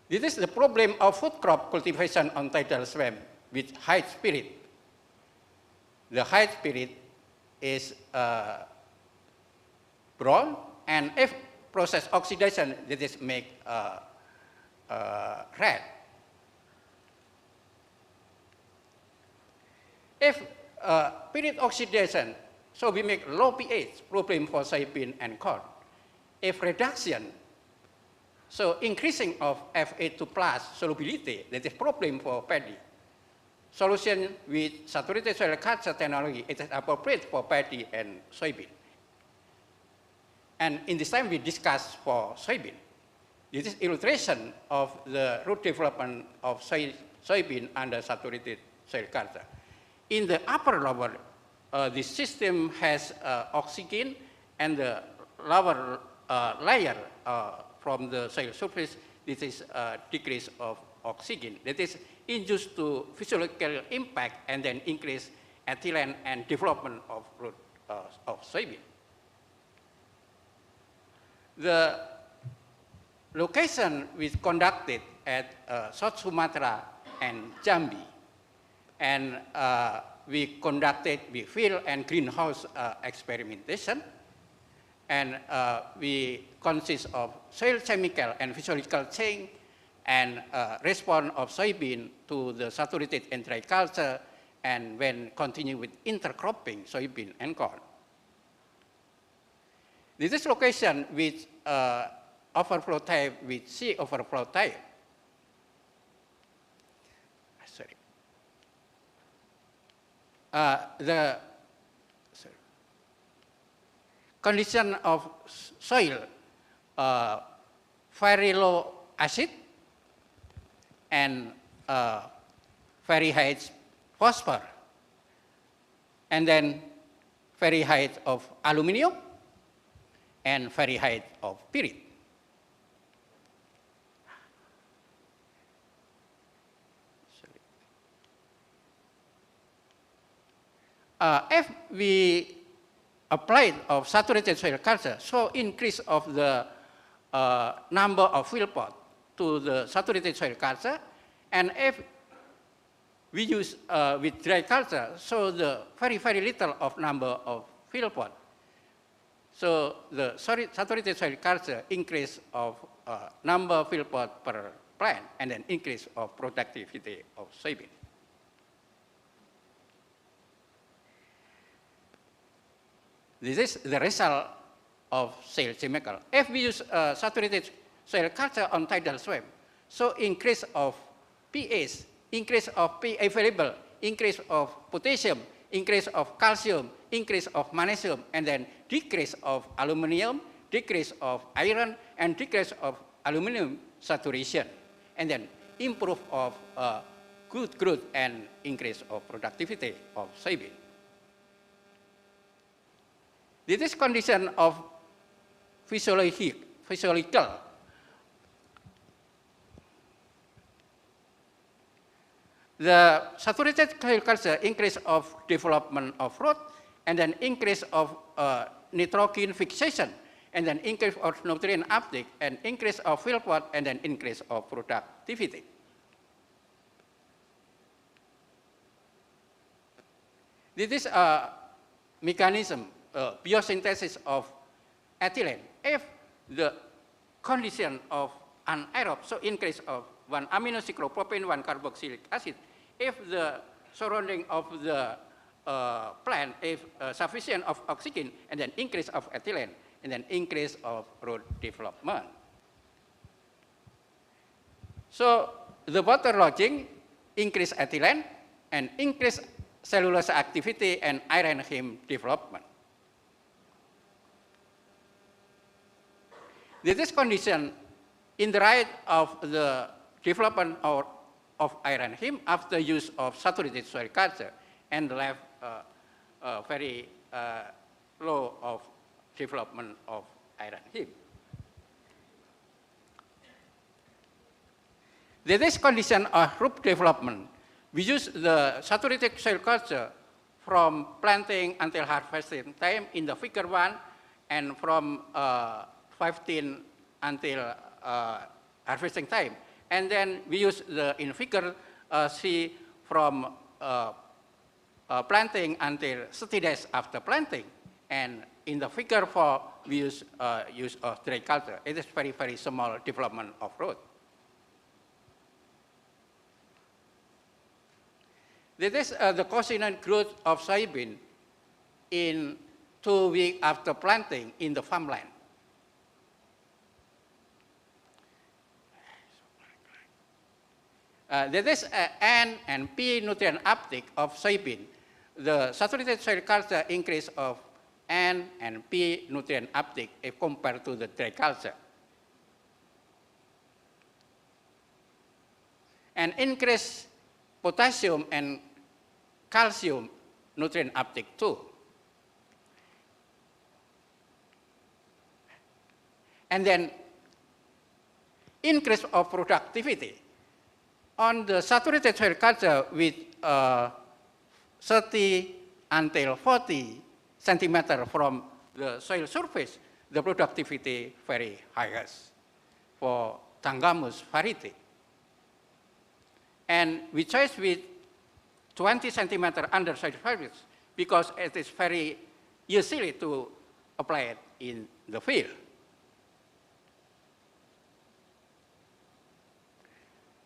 This is the problem of food crop cultivation on tidal swamp with high spirit. The high spirit is brown, and if process oxidation, that is make red. If spirit oxidation, so we make low pH, problem for soybean and corn. If reduction, so increasing of Fa2 plus solubility, that is problem for paddy. Solution with saturated soil culture technology, it is appropriate for paddy and soybean. And in this time we discuss for soybean. This is illustration of the root development of soybean under saturated soil culture. In the upper lower, the system has oxygen, and the lower layer from the soil surface, this is a decrease of oxygen. That is induced to physiological impact and then increase ethylene and development of root of soybean. The location was conducted at South Sumatra and Jambi, and we conducted with field and greenhouse experimentation, and we consist of soil chemical and physiological change and response of soybean to the saturated and dry culture, and when continue with intercropping soybean and corn. This is location with overflow type with sea overflow type. Sorry. The condition of soil, very low acid and very high phosphor, and then very high of aluminum and very high of pyrit. If we applied of saturated soil culture, so increase of the number of field pot to the saturated soil culture, and if we use with dry culture, so the very little of number of field pot. So the saturated soil culture increase of number of field pot per plant, and then increase of productivity of soybean. This is the result of soil chemical. If we use saturated soil culture on tidal swamp, so increase of pH, increase of P available, increase of potassium, increase of calcium, increase of magnesium, and then decrease of aluminum, decrease of iron, and decrease of aluminum saturation, and then improve of good growth and increase of productivity of soybean. This is condition of physiological. The saturated soil culture increase of development of root, and then increase of nitrogen fixation, and then increase of nutrient uptake, and increase of field pot, and then increase of productivity. This is a mechanism, biosynthesis of ethylene. If the condition of anaerobe, so increase of 1 aminocyclopropane, 1 carboxylic acid, if the surrounding of the plant is sufficient of oxygen, and then increase of ethylene, and then increase of root development. So the waterlogging increase ethylene and increase cellulose activity and iron heme development. This condition in the right of the development of iron heme after use of saturated soil culture, and left very low of development of iron heme. This condition of root development, we use the saturated soil culture from planting until harvesting time in the figure 1, and from 15 until harvesting time. And then we use the in figure C from planting until 30 days after planting. And in the figure 4, we use use of dry culture. It is very, very small development of root. This is the cosinant growth of soybean in 2 weeks after planting in the farmland. This is N and P nutrient uptake of soybean. The saturated soil culture increase of N and P nutrient uptake if compared to the dry culture. And increase potassium and calcium nutrient uptake too. And then increase of productivity. On the saturated soil culture with 30 until 40 centimeter from the soil surface, the productivity very highest for Tangamus variety. And we choose with 20 centimeter under soil surface because it is very easy to apply it in the field.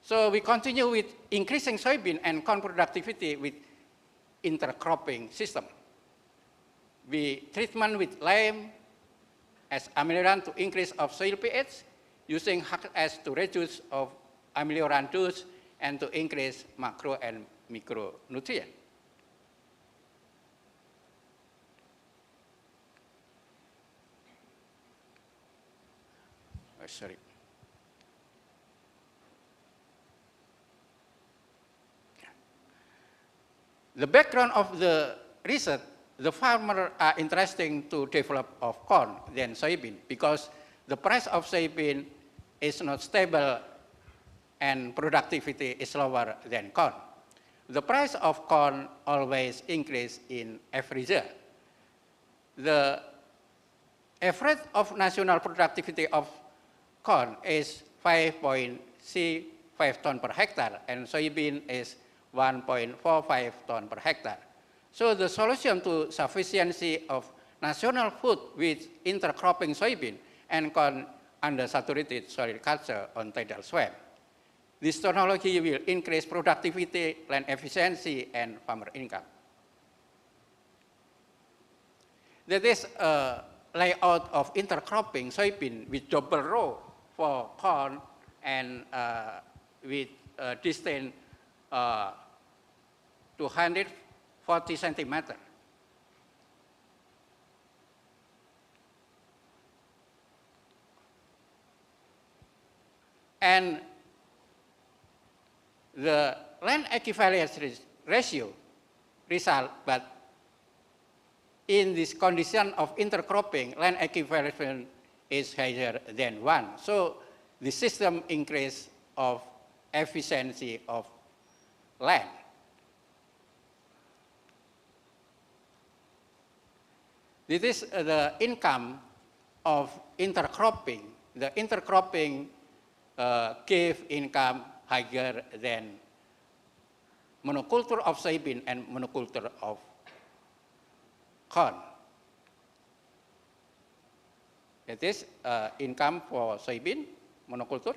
So we continue with increasing soybean and corn productivity with intercropping system. We treatment with lime as ameliorant to increase of soil pH, using HACS to reduce of ameliorant dose and to increase macro and micronutrient. Oh, sorry. The background of the research, the farmers are interested to develop of corn than soybean because the price of soybean is not stable and productivity is lower than corn. The price of corn always increase in every year. The average of national productivity of corn is 5.35 ton per hectare, and soybean is 1.45 ton per hectare. So the solution to sufficiency of national food with intercropping soybean and corn under saturated soil culture on tidal swamp. This technology will increase productivity, land efficiency, and farmer income. That is a layout of intercropping soybean with double row for corn and with distance 240 centimeter. And the land equivalence ratio result, but in this condition of intercropping, land equivalence is higher than 1. So the system increase of efficiency of land. This is the income of intercropping. The intercropping gave income higher than monoculture of soybean and monoculture of corn. That is income for soybean monoculture,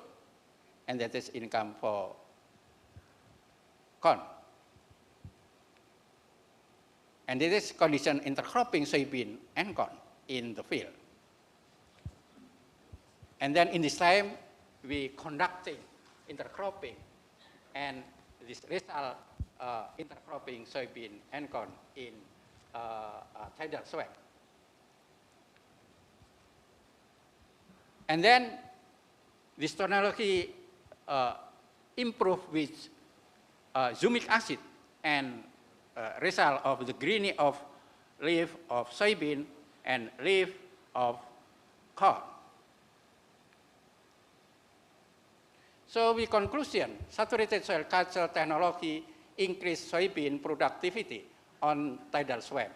and that is income for corn. And this is condition intercropping soybean and corn in the field. And then in this time, we conducting intercropping, and this result intercropping soybean and corn in tidal swamp. And then this technology improved with humic acid and result of the greening of leaf of soybean and leaf of corn. So we conclusion, saturated soil culture technology increased soybean productivity on tidal swamp.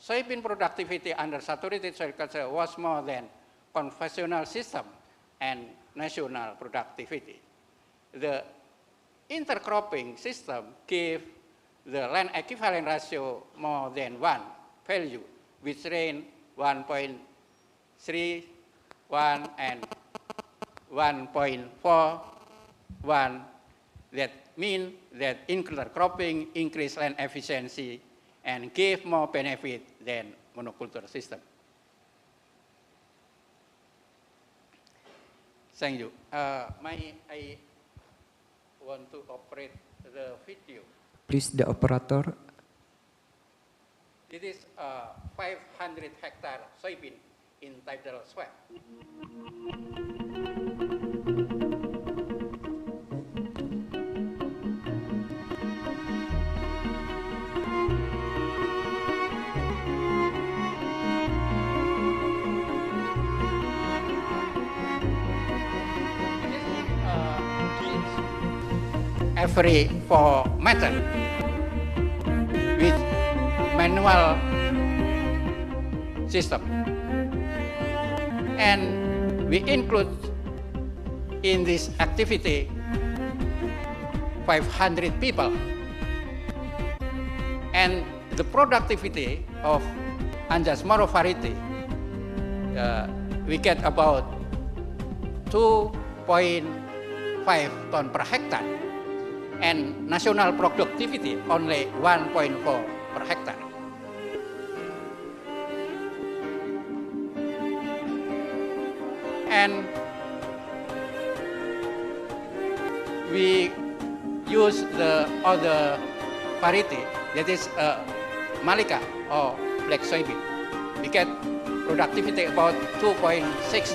Soybean productivity under saturated soil culture was more than conventional system and national productivity. The intercropping system gave the land equivalent ratio more than 1 value, which range 1.31 and 1.41. That means that intercropping increased land efficiency and gave more benefit than monoculture system. Thank you. I want to operate the video. Please, the operator. It is 500 hectare soybean in tidal swamp. Every 4 meter with manual system, and we include in this activity 500 people, and the productivity of Anjas Moro variety we get about 2.5 ton per hectare, and national productivity only 1.4 per hectare. And we use the other variety, that is Malika or black soybean. We get productivity about 2.6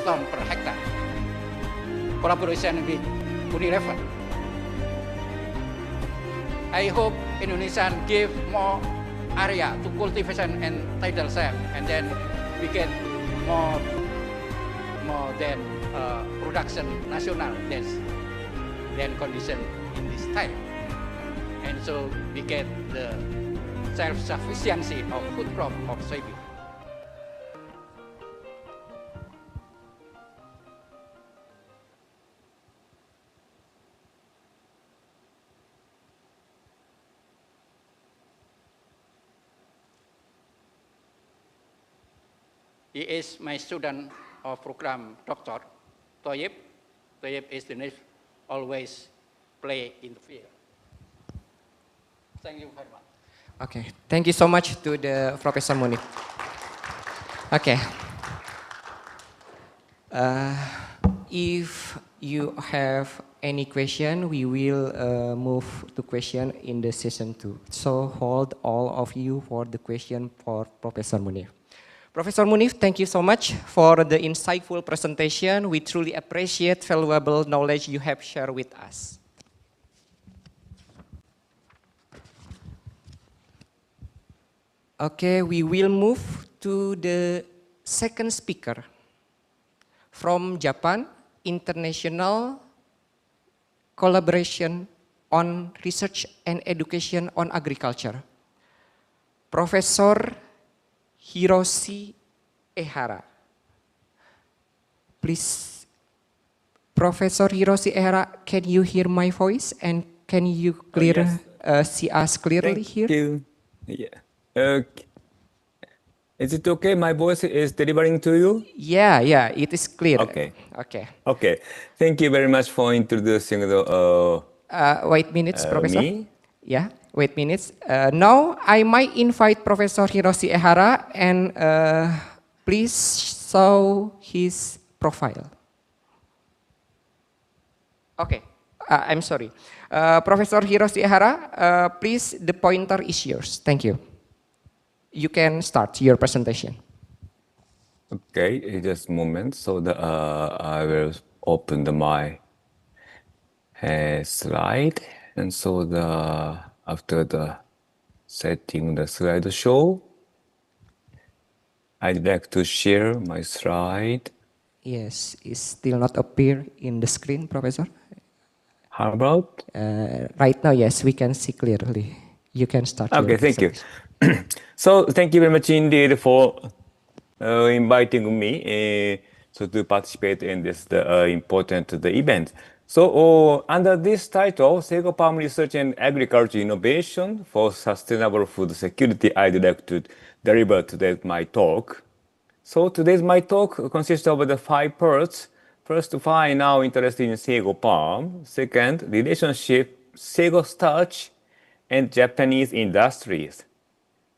ton per hectare. Collaboration with Unilever. I hope Indonesian give more area to cultivation and tidal swamp, and then we get more than production national than condition in this time, and so we get the self-sufficiency of food crop of soybean. He is my student of program Dr. Toyib. Toyib is the next always play in the field. Thank you very much. Okay, thank you so much to the Professor Munif. Okay. If you have any question, we will move to question in the session 2. So hold all of you for the question for Professor Munif. Professor Munif, thank you so much for the insightful presentation. We truly appreciate valuable knowledge you have shared with us. Okay, we will move to the second speaker from Japan, International Collaboration on Research and Education on Agriculture. Professor Hiroshi Ehara. Please, Professor Hiroshi Ehara, can you hear my voice and can you see us clearly here? Thank you. Yeah. Okay. Is it okay? My voice is delivering to you? Yeah, it is clear. Okay. Okay. Okay. Thank you very much for introducing the Wait minutes, Professor. me. Yeah, wait minutes. Now I might invite Professor Hiroshi Ehara and please show his profile. Okay, I'm sorry. Professor Hiroshi Ehara, please, the pointer is yours. Thank you. You can start your presentation. Okay, just a moment. So I will open my slide, and so after the setting the slideshow, I'd like to share my slide. Yes, it's still not appear in the screen, Professor. How about? Right now, yes, we can see clearly. You can start. Okay, thank you. So thank you very much indeed for inviting me to participate in this important event. So under this title, Sago Palm Research and Agriculture Innovation for Sustainable Food Security, I'd like to deliver today my talk. So today's my talk consists of the 5 parts. First, why now interested in sago palm. Second, relationship sago starch and Japanese industries.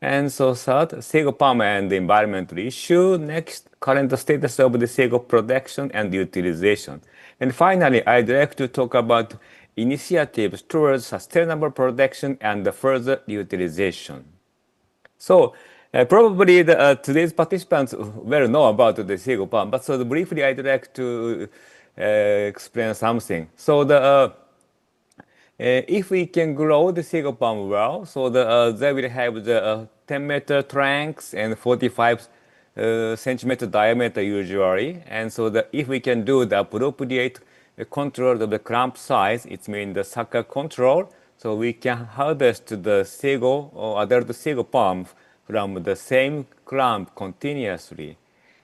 And so third, sago palm and the environmental issue. Next, current status of the sago production and utilization. And finally, I'd like to talk about initiatives towards sustainable production and the further utilization. So probably today's participants well know about the sago palm, but so briefly I'd like to explain something. So if we can grow the sago palm well, so they will have the 10-meter trunks and 45 centimeter diameter usually. And so if we can do the appropriate control of the clump size, it means the sucker control, so we can harvest the sago or adult sago palm from the same clump continuously.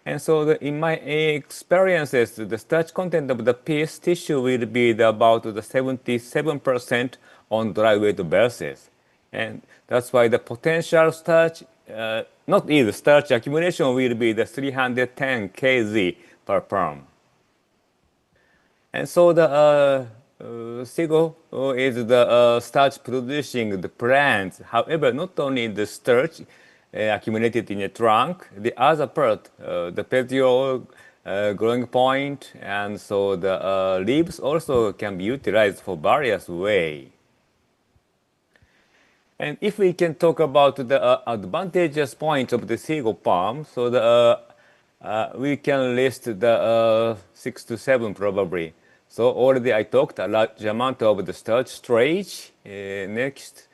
And so in my experiences, the starch content of the piece tissue will be about the 77% on dry weight basis. And that's why the potential starch, not either starch accumulation will be the 310 kg per palm. And so the sago is the starch producing the plants. However, not only the starch accumulated in a trunk, the other part, the petiole, growing point, and so the leaves also can be utilized for various ways. And if we can talk about the advantageous points of the sago palm, so we can list the 6 to 7 probably. So already I talked a large amount of the starch storage. Next,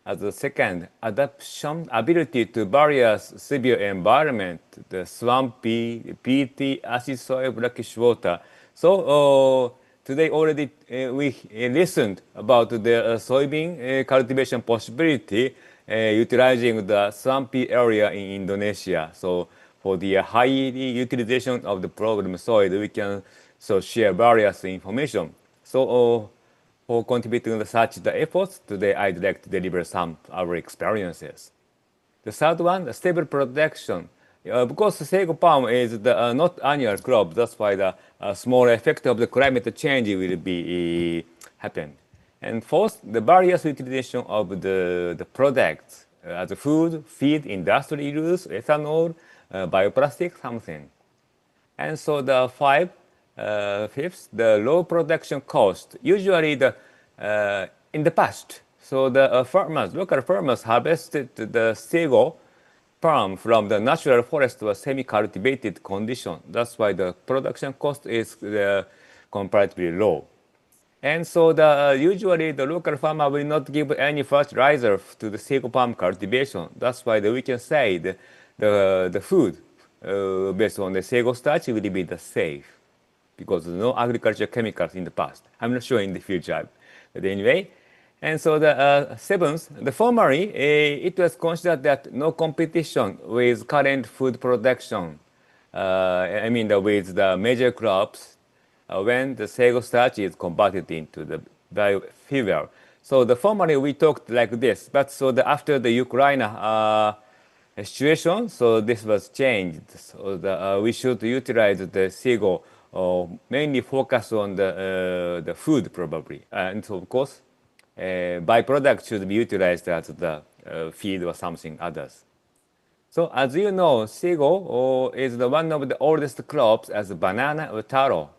as a second, adaptation ability to various severe environment, the swampy, peaty, acid soil, brackish water. So today already we listened about the soybean cultivation possibility utilizing the swampy area in Indonesia. So for the high utilization of the problem soil, we can share various information. So for contributing to such the efforts, today I'd like to deliver some of our experiences. The third one, the stable production. Because the sago palm is the not annual crop, that's why the small effect of the climate change will be happen. And fourth, the various utilization of the products as food, feed, industrial use, ethanol, bioplastic, something. And so the fifth, the low production cost. Usually in the past, so the local farmers harvested the sago palm from the natural forest to a semi-cultivated condition. That's why the production cost is comparatively low. And so usually the local farmer will not give any fertilizer to the sago palm cultivation. That's why we can say the food based on the sago starch will be the safe, because no agriculture chemicals in the past. I'm not sure in the future, but anyway. And so the seventh, the formerly, it was considered that no competition with current food production. With the major crops when the sago starch is converted into the biofuel. So the formerly we talked like this, but so after the Ukraine situation, so this was changed. So we should utilize the Sago, mainly focus on the food probably, and of course, byproduct should be utilized as the feed or something others. So as you know, Sago is one of the oldest crops as banana or taro.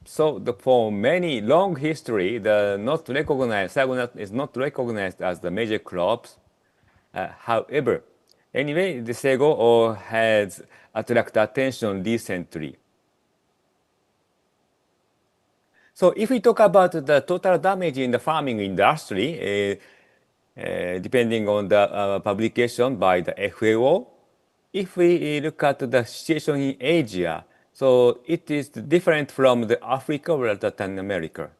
So for many long history, Sago nut is not recognized as the major crops. However, anyway, the Sago has attracted attention recently. So if we talk about the total damage in the farming industry, depending on the publication by the FAO, if we look at the situation in Asia, so it is different from the Africa or Latin America.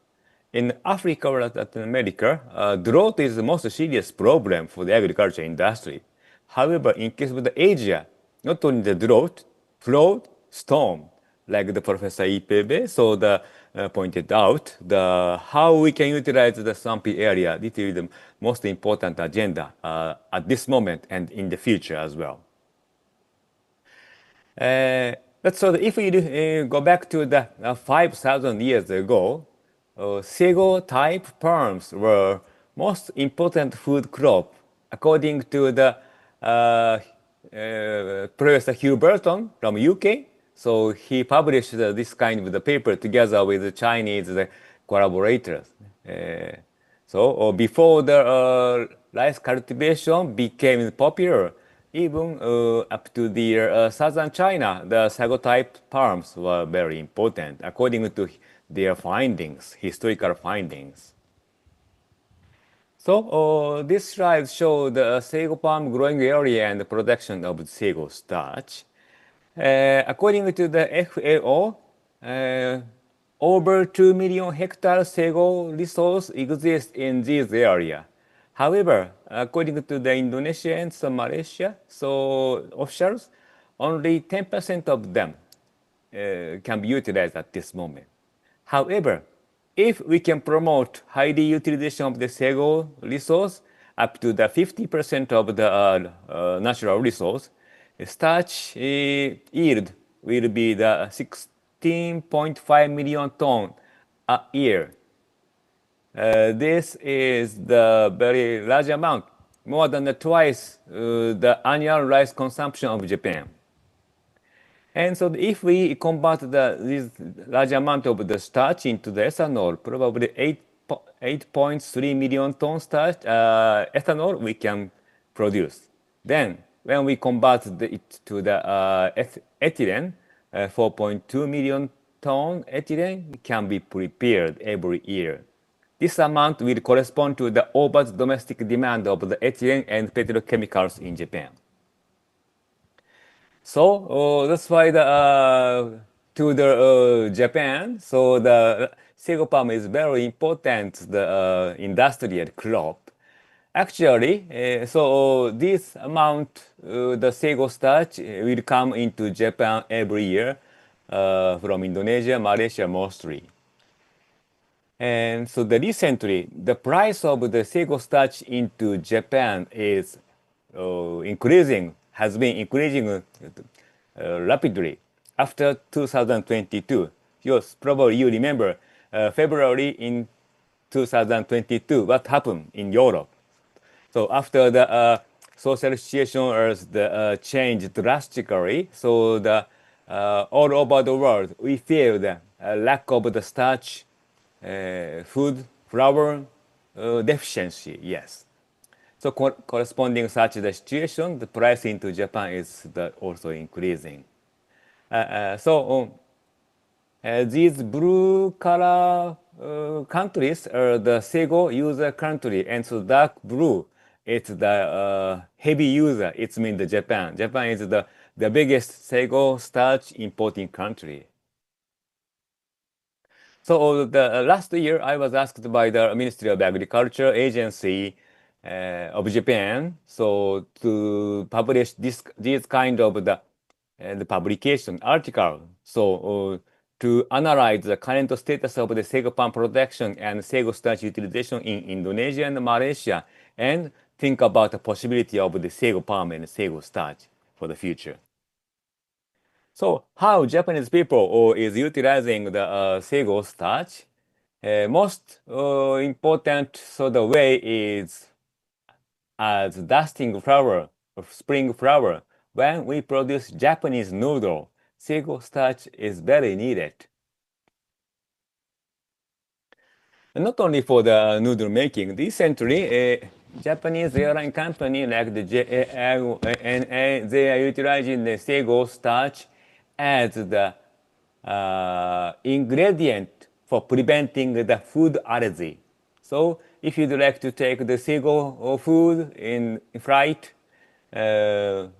In Africa or Latin America, drought is the most serious problem for the agriculture industry. However, in case of the Asia, not only the drought, flood, storm, like the Professor Ipebe pointed out, how we can utilize the swampy area. This is the most important agenda at this moment and in the future as well. So if we go back to the 5,000 years ago, Sago type palms were most important food crop according to the Professor Hugh Burton from UK. So he published this kind of the paper together with the Chinese collaborators. So before the rice cultivation became popular, even up to the southern China, the Sago type palms were very important according to their findings, historical findings. So this slide shows the Sago palm growing area and the production of Sago starch. According to the FAO, over 2 million hectare Sago resource exists in this area. However, according to the Indonesian and Malaysia, so officials, only 10% of them can be utilized at this moment. However, if we can promote highly utilization of the Sago resource up to the 50% of the natural resource, starch yield will be the 16.5 million ton a year. This is the very large amount, more than twice the annual rice consumption of Japan. And so if we convert this large amount of the starch into the ethanol, probably 8.3 million ton starch ethanol we can produce. Then when we convert it to the ethylene, 4.2 million ton ethylene can be prepared every year. This amount will correspond to the over domestic demand of the ethylene and petrochemicals in Japan. So that's why to the Japan, so the Sago palm is very important, the industrial crop. Actually, so this amount, the Sago starch will come into Japan every year from Indonesia, Malaysia mostly. And so recently, the price of the Sago starch into Japan is has been increasing rapidly after 2022. Yes, probably you remember February in 2022, what happened in Europe. So after the social situation changed drastically, so all over the world, we feel the lack of the starch, food, flour deficiency, yes. So corresponding such the situation, the price into Japan is also increasing. These blue color countries are the Sago user country, and so dark blue, it's the heavy user. It means the Japan. Japan is the biggest Sago starch importing country. So the last year, I was asked by the Ministry of Agriculture Agency of Japan, so to publish this kind of the publication article, so to analyze the current status of the Sago palm production and Sago starch utilization in Indonesia and Malaysia, and think about the possibility of the sago palm and sago starch for the future. So how Japanese people is utilizing the sago starch? Most important the way is as dusting flour of spring flour. When we produce Japanese noodle, sago starch is very needed. And not only for the noodle making, recently Japanese airline company like the JANA, they are utilizing the sago starch as the ingredient for preventing the food allergy. So if you'd like to take the sago food in flight, 1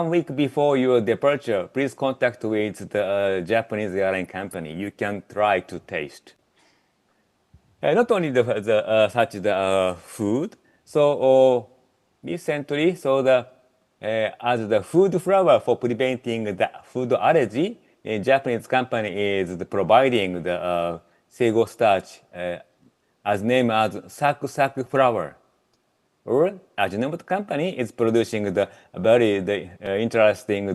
week before your departure, please contact with the Japanese airline company. You can try to taste. Not only such the food, so recently, so the as the food flour for preventing the food allergy, a Japanese company is providing the sago starch as named as saku flour. Or Ajinomoto company is producing the very interesting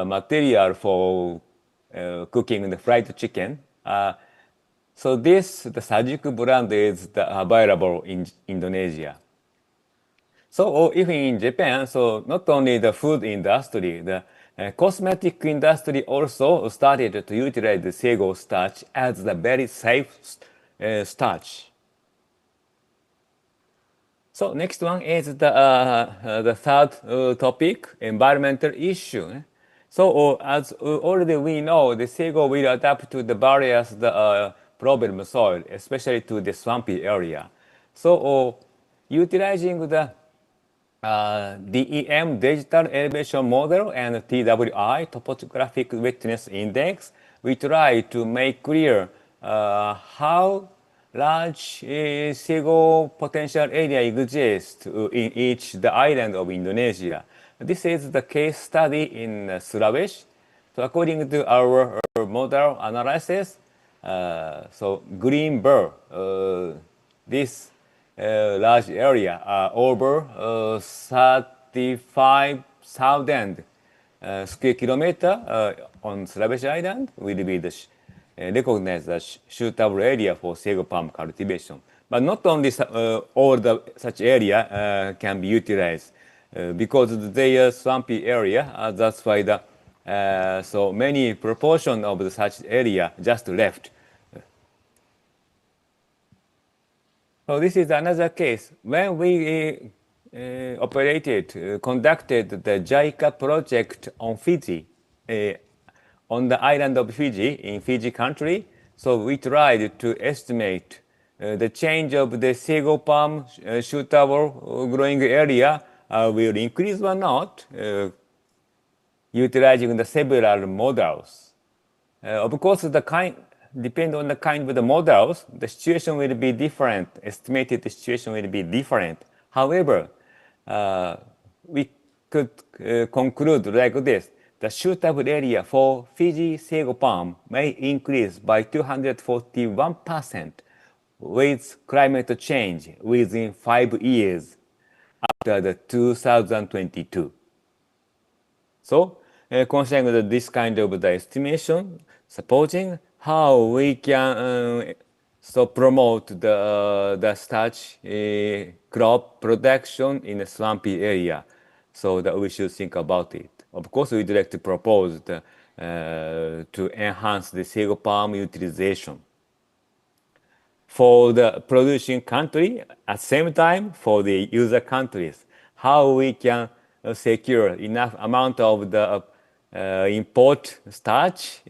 material for cooking the fried chicken. So the Sajiku brand is available in Indonesia. So even in Japan, so not only the food industry, the cosmetic industry also started to utilize the sago starch as the very safe starch. So next one is the third topic, environmental issue. So as already we know, the sago will adapt to the various problem soil, especially to the swampy area. So utilizing the DEM digital elevation model and TWI topographic wetness index, we try to make clear how large sago potential area exists in each the island of Indonesia. This is the case study in Sulawesi. So according to our model analysis, so green bar, this large area, over 35,000 square kilometer on Sulawesi Island will be the recognized as suitable area for sago palm cultivation. But not only all such area can be utilized because they are swampy area. That's why so many proportion of such area just left. So this is another case. When we conducted the JICA project on Fiji, on the island of Fiji, in Fiji country, so we tried to estimate the change of the sago palm suitable growing area will increase or not, utilizing the several models. Of course, depend on the kind of the models, the situation will be different, estimated situation will be different. However, we could conclude like this. The suitable area for Fiji sago palm may increase by 241% with climate change within 5 years after the 2022. So, considering this kind of the estimation, supposing how we can promote the starch crop production in a swampy area, so that we should think about it. Of course, we'd like to propose to enhance the sago palm utilization for the producing country, at the same time for the user countries. How we can secure enough amount of the import starch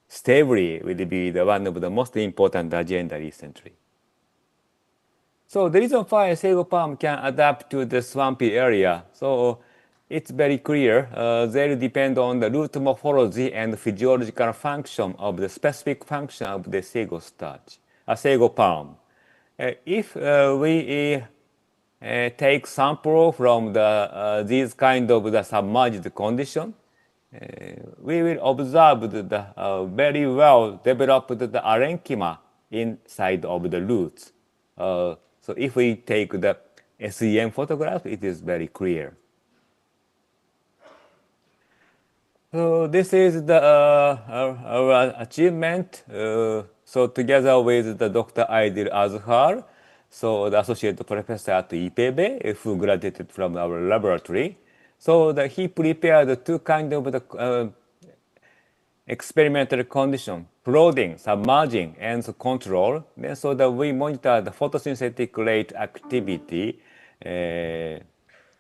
stably will be one of the most important agenda recently. So the reason why sago palm can adapt to the swampy area, so it's very clear. They depend on the root morphology and physiological function of the specific function of the sago starch, sago palm. If we take sample from these kind of the submerged condition, we will observe the very well developed the parenchyma inside of the roots. So if we take the SEM photograph, it is very clear. So this is the our achievement. So together with the Dr. Aidil Azhar, so the associate professor at IPB, who graduated from our laboratory. So he prepared two kinds of the experimental condition: flooding, submerging, and control. Then so that we monitor the photosynthetic rate activity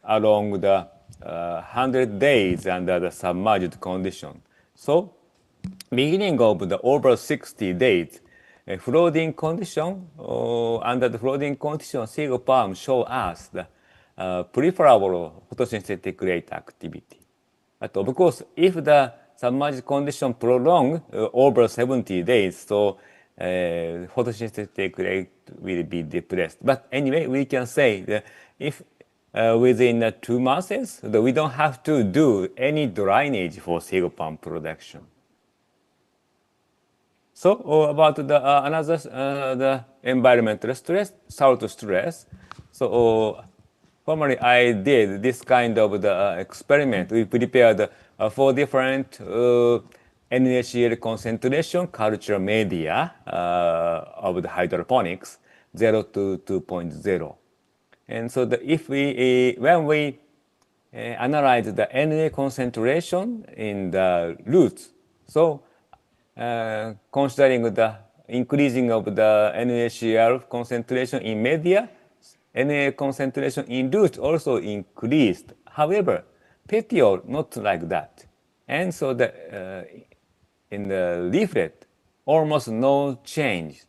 along the 100 days under the submerged condition. So, beginning of the over 60 days, flooding condition, under the flooding condition, Sago palm show us the preferable photosynthetic rate activity. But of course, if the submerged condition prolong over 70 days, so photosynthetic rate will be depressed. But anyway, we can say that if within 2 months, we don't have to do any drainage for Sago palm production. So about the another the environmental stress, salt stress. So formerly I did this kind of the experiment. We prepared 4 different NaCl concentration culture media of the hydroponics, 0 to 2.0. And so if we, when we analyze the Na concentration in the roots, so considering the increasing of the NaCl concentration in media, Na concentration in roots also increased. However, petiole not like that. And so in the leaflet, almost no change.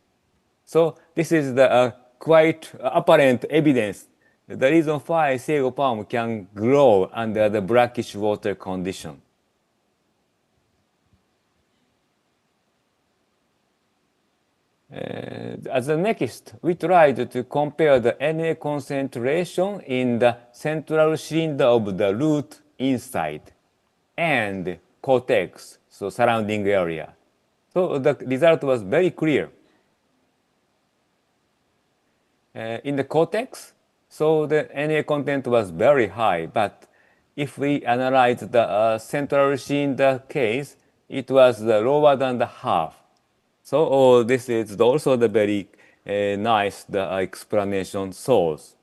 So this is the quite apparent evidence. The reason why Sago palm can grow under the brackish water condition. As the next, we tried to compare the Na concentration in the central cylinder of the root inside and cortex, so surrounding area. So the result was very clear. In the cortex, so the Na content was very high, but if we analyze the central cylinder case, it was lower than the half. So this is also the very nice explanation source.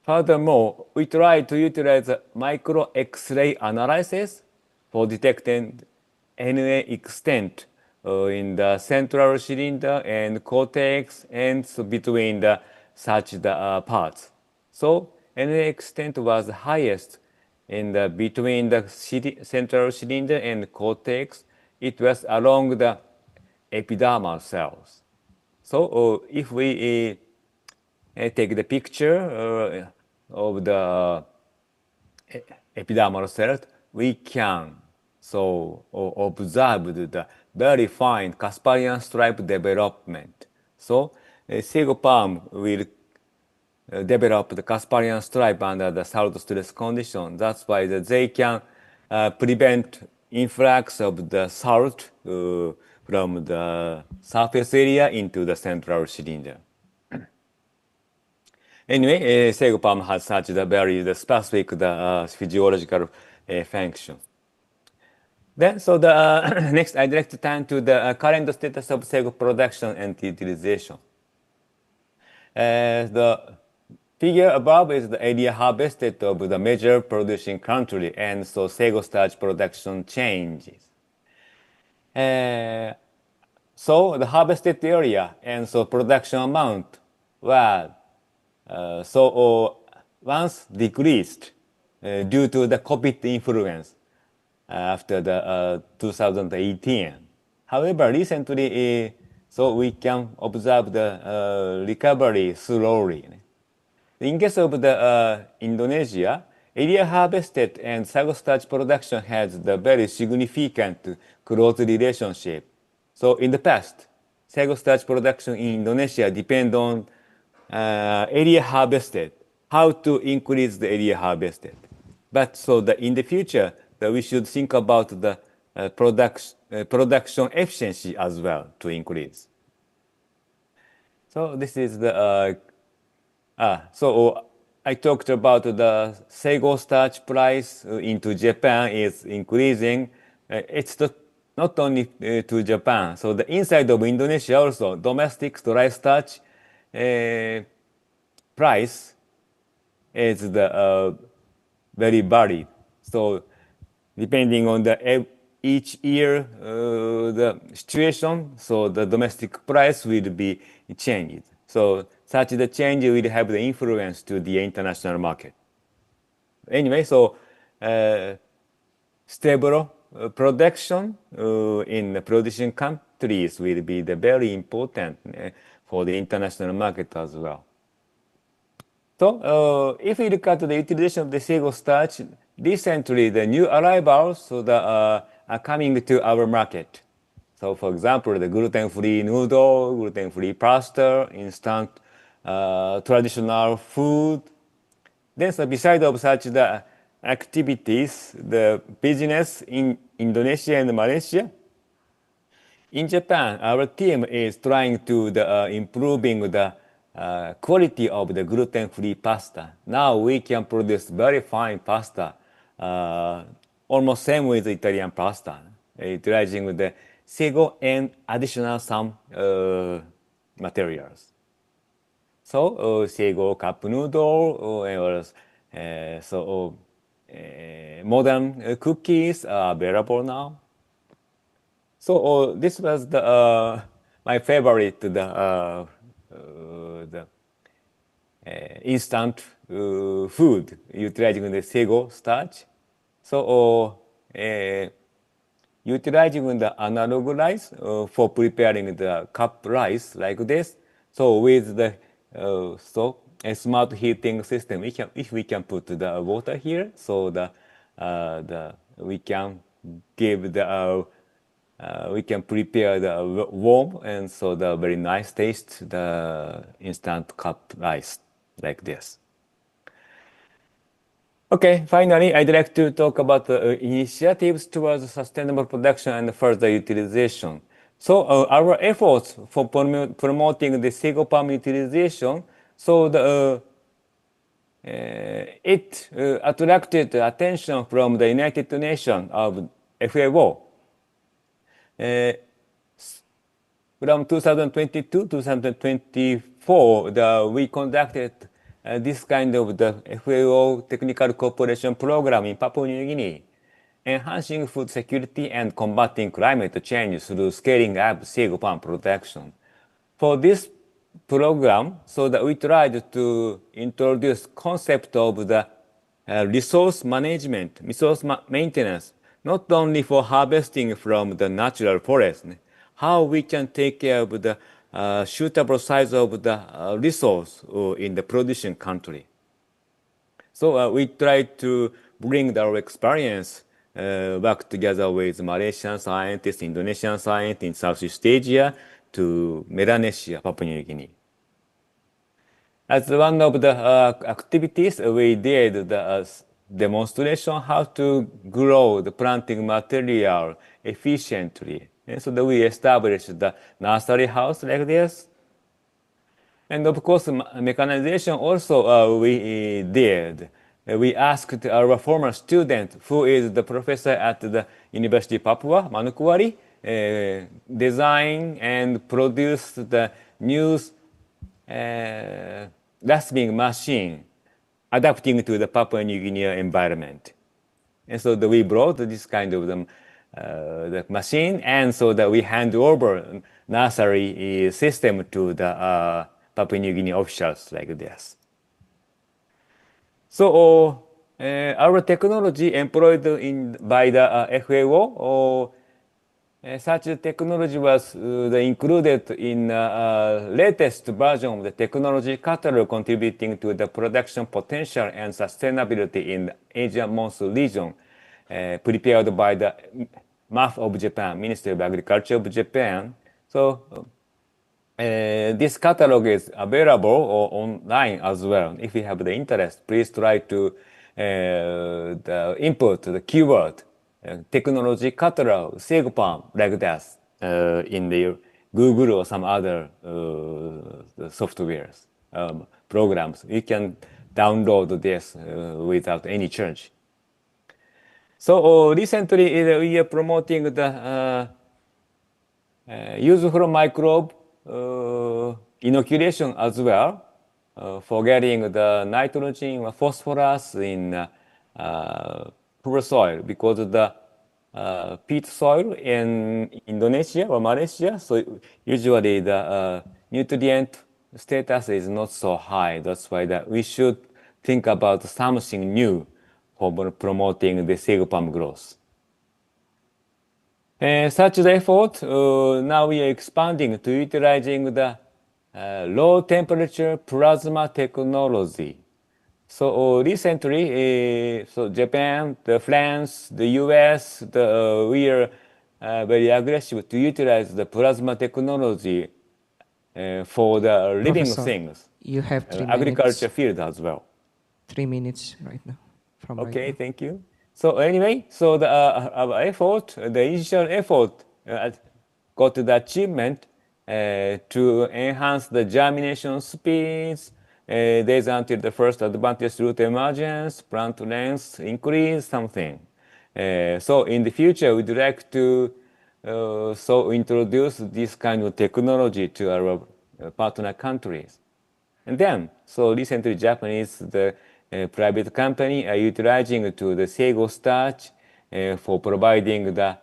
Furthermore, we try to utilize micro X-ray analysis for detecting Na extent in the central cylinder and cortex and so between the such parts. So Na extent was highest in the between the central cylinder and cortex. It was along the epidermal cells. So if we take the picture of the epidermal cells, we can observe the very fine Casparian stripe development. So Sago palm will develop the Casparian stripe under the salt stress condition. That's why they can prevent influx of the salt from the surface area into the central cylinder. Anyway, Sago palm has such a very specific physiological function. Then, so the next, I'd like to turn to the current status of Sago production and utilization. The figure above is the area harvested of the major producing country, and so Sago starch production changes. So the harvested area and so production amount were once decreased due to the COVID influence after the 2018. However, recently, so we can observe the recovery slowly. In case of the Indonesia, area harvested and Sago starch production has the very significant close relationship. So in the past, Sago starch production in Indonesia depend on area harvested, how to increase the area harvested. But so in the future, we should think about the production efficiency as well to increase. So this is the so I talked about the Sago starch price into Japan is increasing. It's not only to Japan. So the inside of Indonesia also, domestic dry starch price is the very varied. So depending on the each year the situation, so the domestic price will be changed. So such the change will have the influence to the international market. Anyway, so stable production in the producing countries will be the very important for the international market as well. So if we look at the utilization of the Sago starch, recently the new arrivals so are coming to our market. So for example, the gluten-free noodle, gluten-free pasta, instant traditional food. Then so beside of such the activities, the business in Indonesia and Malaysia, in Japan, our team is trying to improving the quality of the gluten-free pasta. Now we can produce very fine pasta, almost same with Italian pasta, utilizing the Sago and additional some materials. So Sago cup noodle, modern cookies are available now. So this was the my favorite the instant food utilizing the Sago starch. So utilizing the analog rice for preparing the cup rice like this. So with the a smart heating system, if we can put the water here, so we can give the we can prepare the warm and so the very nice taste the instant cup rice like this. Okay, finally, I'd like to talk about the initiatives towards sustainable production and further utilization. So our efforts for promoting the Sago palm utilization, so it attracted attention from the United Nations of FAO. From 2022 to 2024, we conducted this kind of the FAO Technical Cooperation Program in Papua New Guinea, enhancing food security and combating climate change through scaling up Sago palm production. For this program, so that we tried to introduce concept of the resource management, resource maintenance, not only for harvesting from the natural forest, how we can take care of the suitable size of the resource in the producing country. So we try to bring our experience back together with Malaysian scientists, Indonesian scientists in Southeast Asia to Melanesia, Papua New Guinea. As one of the activities, we did the demonstration how to grow the planting material efficiently. And so that we established the nursery house like this. And of course, mechanization also we did. We asked our former student, who is the professor at the University of Papua, Manokwari, design and produce the new rasping machine adapting to the Papua New Guinea environment. And so that we brought this kind of the machine, and so that we hand over nursery system to the Papua New Guinea officials like this. So our technology employed by the FAO, such technology was included in latest version of the technology catalog contributing to the production potential and sustainability in the Asian Monsoon region, prepared by the MAF of Japan, Ministry of Agriculture of Japan. So this catalog is available online as well. If you have the interest, please try to input the keyword technology catalog, Sago palm, like that, in the Google or some other softwares, programs. You can download this without any charge. So recently we are promoting the use from microbe inoculation as well, for getting the nitrogen or phosphorus in poor soil, because of the peat soil in Indonesia or Malaysia, so usually the nutrient status is not so high. That's why that we should think about something new for promoting the sago palm growth. Such the effort, now we are expanding to utilizing the low temperature plasma technology. So recently, so Japan, France, the US, we are very aggressive to utilize the plasma technology for the living Professor, things. You have 3 agriculture minutes. field as well. 3 minutes right now. From Okay, right now. thank you. So anyway, so the our effort, the initial effort, got the achievement to enhance the germination speeds, days until the first advantage root emergence, plant length increase, something. So in the future, we'd like to so introduce this kind of technology to our partner countries. And then, so recently Japanese, private company are utilizing to the sago starch for providing the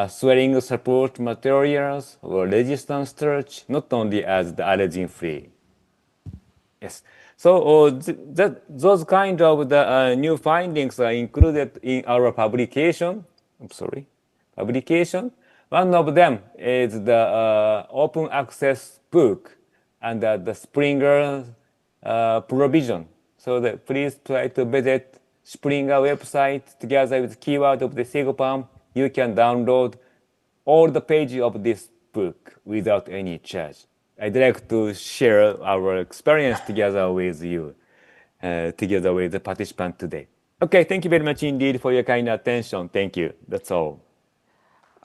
swelling support materials or resistant starch, not only as the allergen free. Yes. So those kind of the new findings are included in our publication. I'm sorry, publication. One of them is the open access book under the Springer provision. So that please try to visit Springer website together with keyword of the sago palm. You can download all the pages of this book without any charge. I'd like to share our experience together with you, together with the participant today. Okay, thank you very much indeed for your kind attention. Thank you. That's all.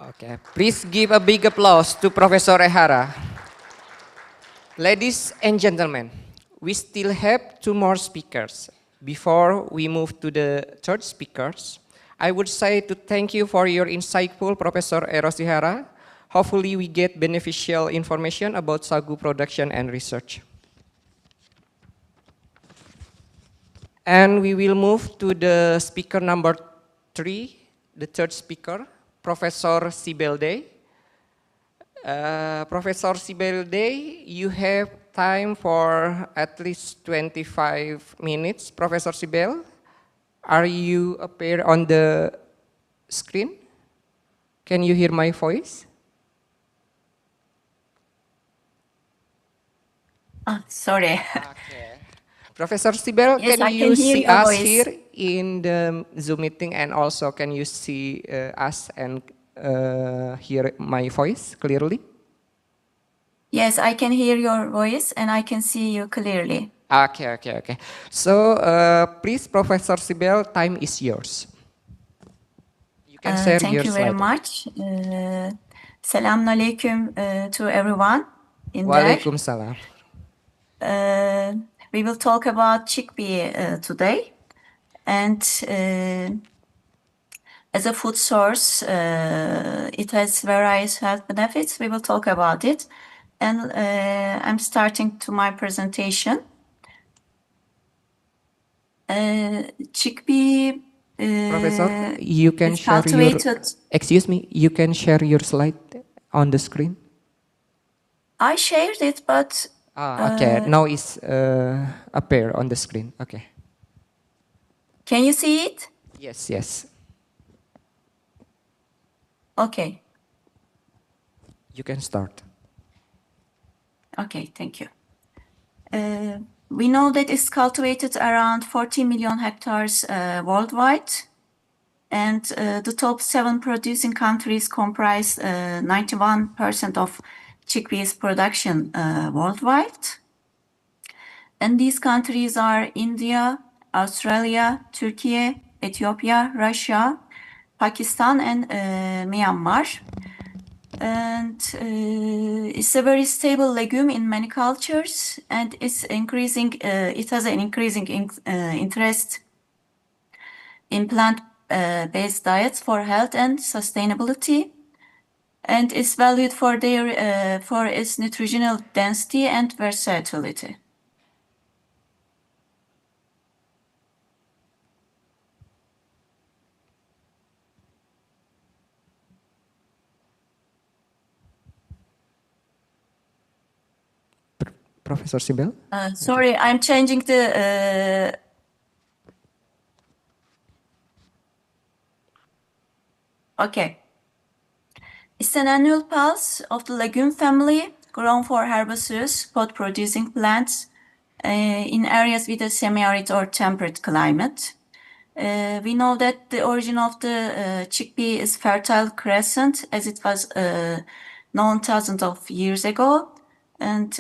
Okay, please give a big applause to Professor Ehara. Ladies and gentlemen, we still have 2 more speakers. Before we move to the third speakers, I would say to thank you for your insightful, Professor Hiroshi Ehara. Hopefully we get beneficial information about sagu production and research. And we will move to the speaker number 3, the third speaker, Professor Sibel. Professor Sibel, you have time for at least 25 minutes. Professor Sibel, are you appear on the screen? Can you hear my voice? Sorry. Okay. Professor Sibel, Yes, can I you can hear see your us voice. here in the Zoom meeting, and also can you see us and hear my voice clearly? Yes, I can hear your voice and I can see you clearly. Okay. So please, Professor Sibel, time is yours. You can share Thank your you very slide. much. Selamun Aleyküm to everyone in there. Walaikum salam. We will talk about chickpea today. And as a food source, it has various health benefits. We will talk about it. And I'm starting to my presentation. Chickpea Professor, you can is share cultivated. Excuse me, you can share your slide on the screen. I shared it, but Okay, now it's appear on the screen. Okay. can you see it? Yes. Okay. You can start. Okay, thank you. We know that it's cultivated around 40 million hectares worldwide, and the top 7 producing countries comprise 91% of chickpeas production worldwide. And these countries are India, Australia, And it's a very stable legume in many cultures, and it's increasing. It has an increasing interest in plant-based diets for health and sustainability, and is valued for their for its nutritional density and versatility. Professor Sibel? Sorry, I'm changing the. Okay. It's an annual pulse of the legume family, grown for herbaceous, pod-producing plants in areas with a semi-arid or temperate climate. We know that the origin of the chickpea is Fertile Crescent, as it was known thousands of years ago. And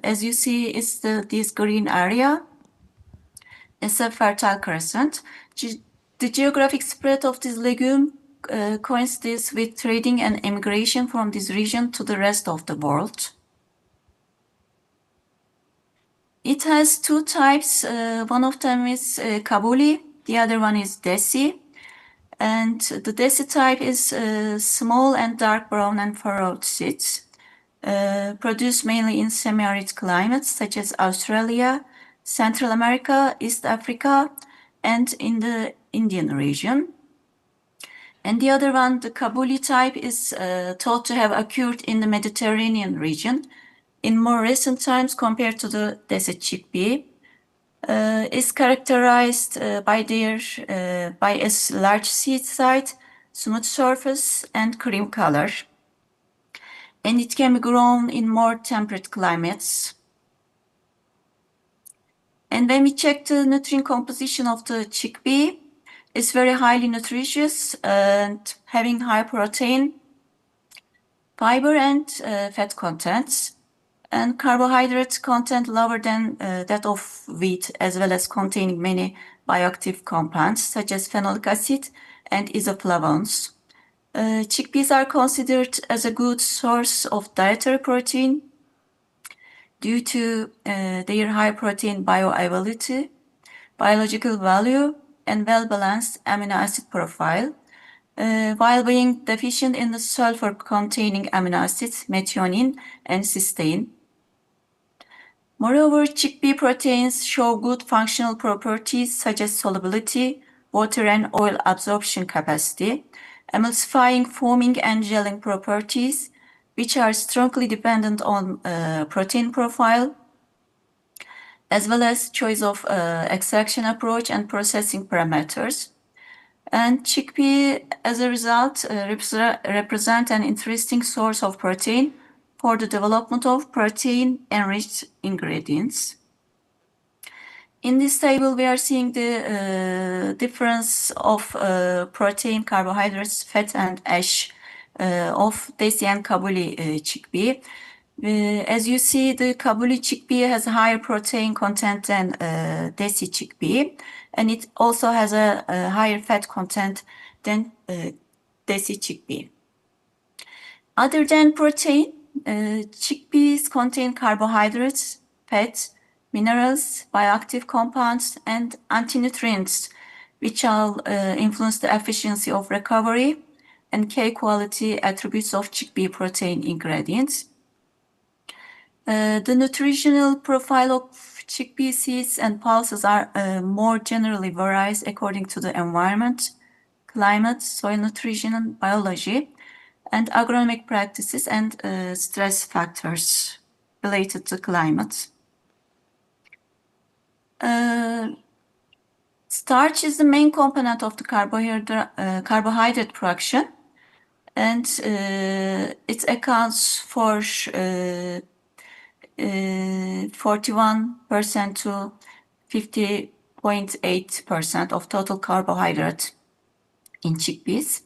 as you see, it's this green area. It's a Fertile Crescent. The geographic spread of this legume coincides with trading and immigration from this region to the rest of the world. It has two types. One of them is Kabuli, the other one is Desi. And the Desi type is small and dark brown and furrowed seeds, produced mainly in semi-arid climates such as Australia, Central America, East Africa, and in the Indian region. And the other one, the Kabuli type, is thought to have occurred in the Mediterranean region in more recent times compared to the desert chickpea. Is characterized by a large seed size, smooth surface, and cream color. And it can be grown in more temperate climates. And when we check the nutrient composition of the chickpea, it's very highly nutritious and having high protein, fiber, and fat contents, and carbohydrate content lower than that of wheat, as well as containing many bioactive compounds such as phenolic acid and isoflavones. Chickpeas are considered as a good source of dietary protein due to their high protein bioavailability, biological value, and well-balanced amino acid profile, while being deficient in the sulfur-containing amino acids methionine and cysteine. Moreover, chickpea proteins show good functional properties such as solubility, water and oil absorption capacity, emulsifying, foaming, and gelling properties, which are strongly dependent on protein profile, as well as choice of extraction approach and processing parameters. And chickpea, as a result, represent an interesting source of protein for the development of protein-enriched ingredients. In this table, we are seeing the difference of protein, carbohydrates, fat, and ash of Desi and Kabuli chickpea. As you see, the Kabuli chickpea has a higher protein content than Desi chickpea, and it also has a higher fat content than Desi chickpea. Other than protein, chickpeas contain carbohydrates, fat, minerals, bioactive compounds, and antinutrients, which all influence the efficiency of recovery and key quality attributes of chickpea protein ingredients. The nutritional profile of chickpea seeds and pulses are more generally varies according to the environment, climate, soil nutrition and biology, and agronomic practices and stress factors related to climate. Starch is the main component of the carbohydrate production, and it accounts for 41% to 50.8% of total carbohydrate in chickpeas,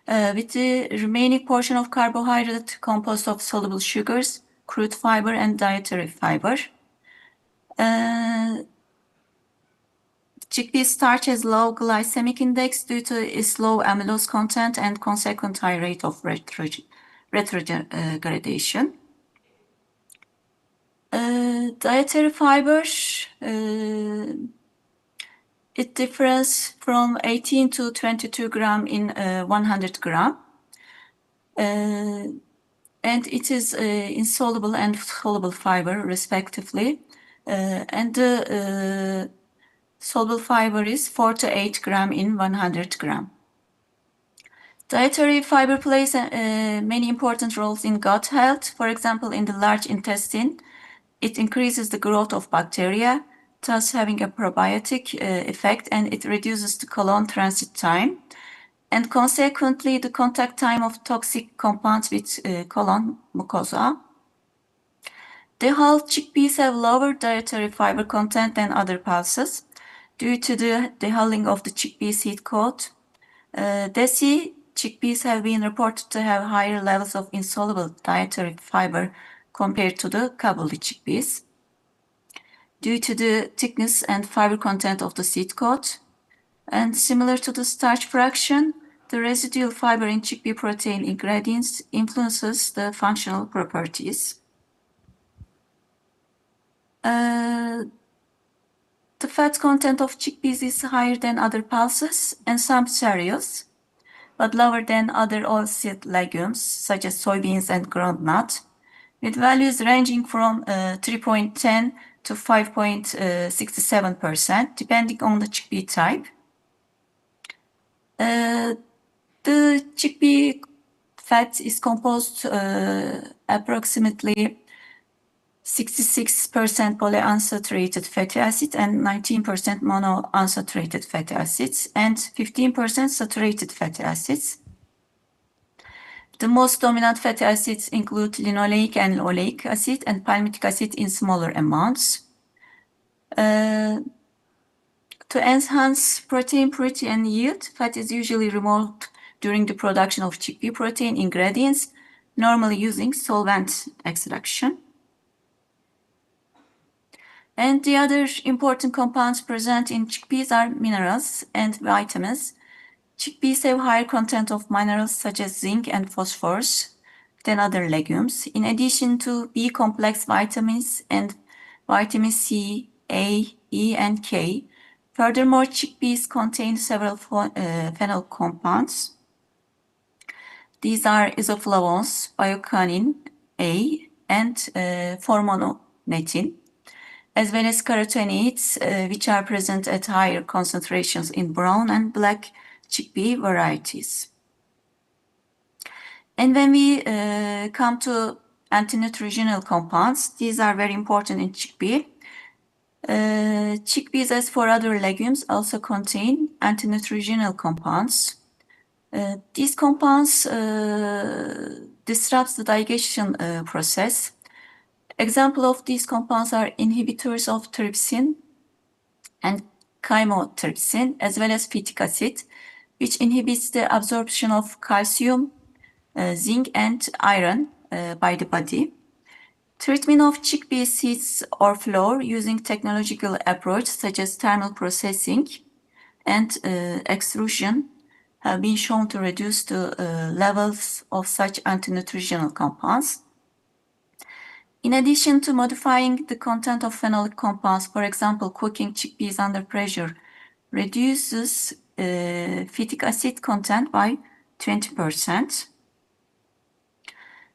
with the remaining portion of carbohydrate composed of soluble sugars, crude fiber, and dietary fiber. Chickpea starch has low glycemic index due to its low amylose content and consequent high rate of retrogradation. Dietary fiber, it differs from 18 to 22 gram in 100 gram. And it is insoluble and soluble fiber, respectively. And the soluble fiber is 4 to 8 gram in 100 gram. Dietary fiber plays many important roles in gut health. For example, in the large intestine, it increases the growth of bacteria, thus having a probiotic effect, and it reduces the colon transit time, and consequently the contact time of toxic compounds with colon mucosa. The whole chickpeas have lower dietary fiber content than other pulses due to the dehulling of the chickpea seed coat. Desi chickpeas have been reported to have higher levels of insoluble dietary fiber compared to the kabuli chickpeas due to the thickness and fiber content of the seed coat. And similar to the starch fraction, the residual fiber in chickpea protein ingredients influences the functional properties. The fat content of chickpeas is higher than other pulses and some cereals, but lower than other oilseed legumes such as soybeans and groundnut, with values ranging from 3.10 to 5.67%, depending on the chickpea type. The chickpea fat is composed approximately 66% polyunsaturated fatty acid and 19% monounsaturated fatty acids and 15% saturated fatty acids. The most dominant fatty acids include linoleic and oleic acid and palmitic acid in smaller amounts. To enhance protein purity and yield, fat is usually removed during the production of chickpea protein ingredients, normally using solvent extraction. And the other important compounds present in chickpeas are minerals and vitamins. Chickpeas have higher content of minerals such as zinc and phosphorus than other legumes, in addition to B-complex vitamins and vitamin C, A, E, and K. Furthermore, chickpeas contain several phenol compounds. These are isoflavones, biocanin A, and formononetin, as well as carotenoids, which are present at higher concentrations in brown and black chickpea varieties. And when we come to antinutritional compounds, these are very important in chickpea. Chickpeas, as for other legumes, also contain antinutritional compounds. These compounds disrupt the digestion process. Examples of these compounds are inhibitors of trypsin and chymotrypsin, as well as phytic acid, which inhibits the absorption of calcium, zinc, and iron by the body. Treatment of chickpea seeds or flour using technological approach such as thermal processing and extrusion have been shown to reduce the levels of such antinutritional compounds. In addition to modifying the content of phenolic compounds, for example, cooking chickpeas under pressure reduces phytic acid content by 20%.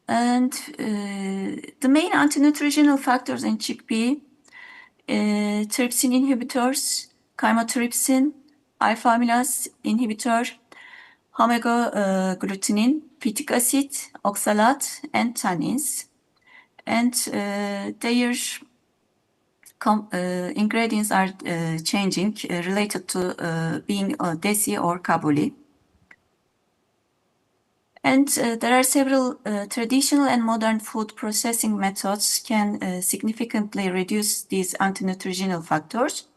And the main antinutritional factors in chickpea, trypsin inhibitors, chymotrypsin, alpha-amylase inhibitor, omega-glutenin, phytic acid, oxalate, and tannins. And their ingredients are changing related to being desi or kabuli. And there are several traditional and modern food processing methods can significantly reduce these antinutritional factors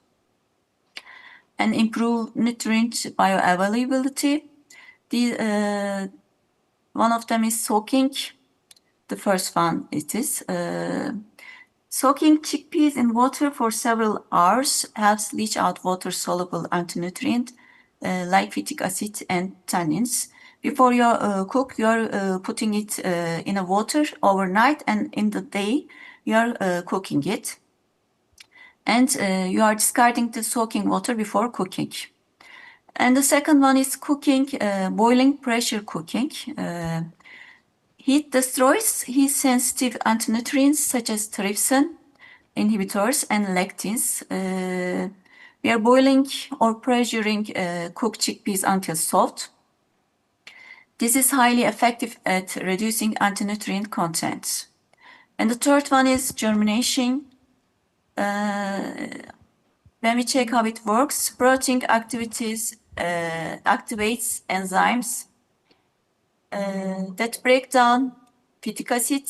and improve nutrient bioavailability. One of them is soaking. The first one it is. Soaking chickpeas in water for several hours helps leach out water-soluble antinutrient like phytic acid and tannins, Before you cook, you are putting it in a water overnight, and in the day you are cooking it. And you are discarding the soaking water before cooking. And the second one is cooking, boiling pressure cooking. Heat destroys heat-sensitive antinutrients such as trypsin inhibitors and lectins. We are boiling or pressuring cooked chickpeas until soft. This is highly effective at reducing antinutrient content. And the third one is germination. When we check how it works, sprouting activities activates enzymes that break down phytic acid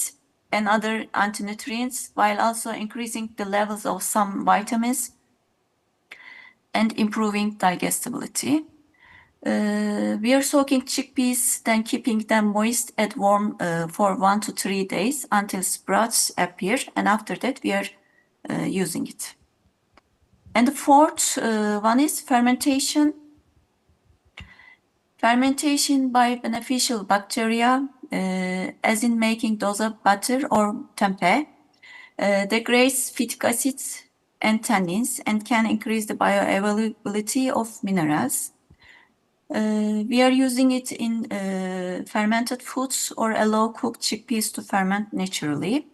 and other antinutrients while also increasing the levels of some vitamins and improving digestibility. We are soaking chickpeas, then keeping them moist at warm for 1 to 3 days until sprouts appear, and after that we are using it. And the fourth one is fermentation. Fermentation by beneficial bacteria, as in making dosa butter or tempeh, degrades phytic acids and tannins and can increase the bioavailability of minerals. We are using it in fermented foods or allow cooked chickpeas to ferment naturally.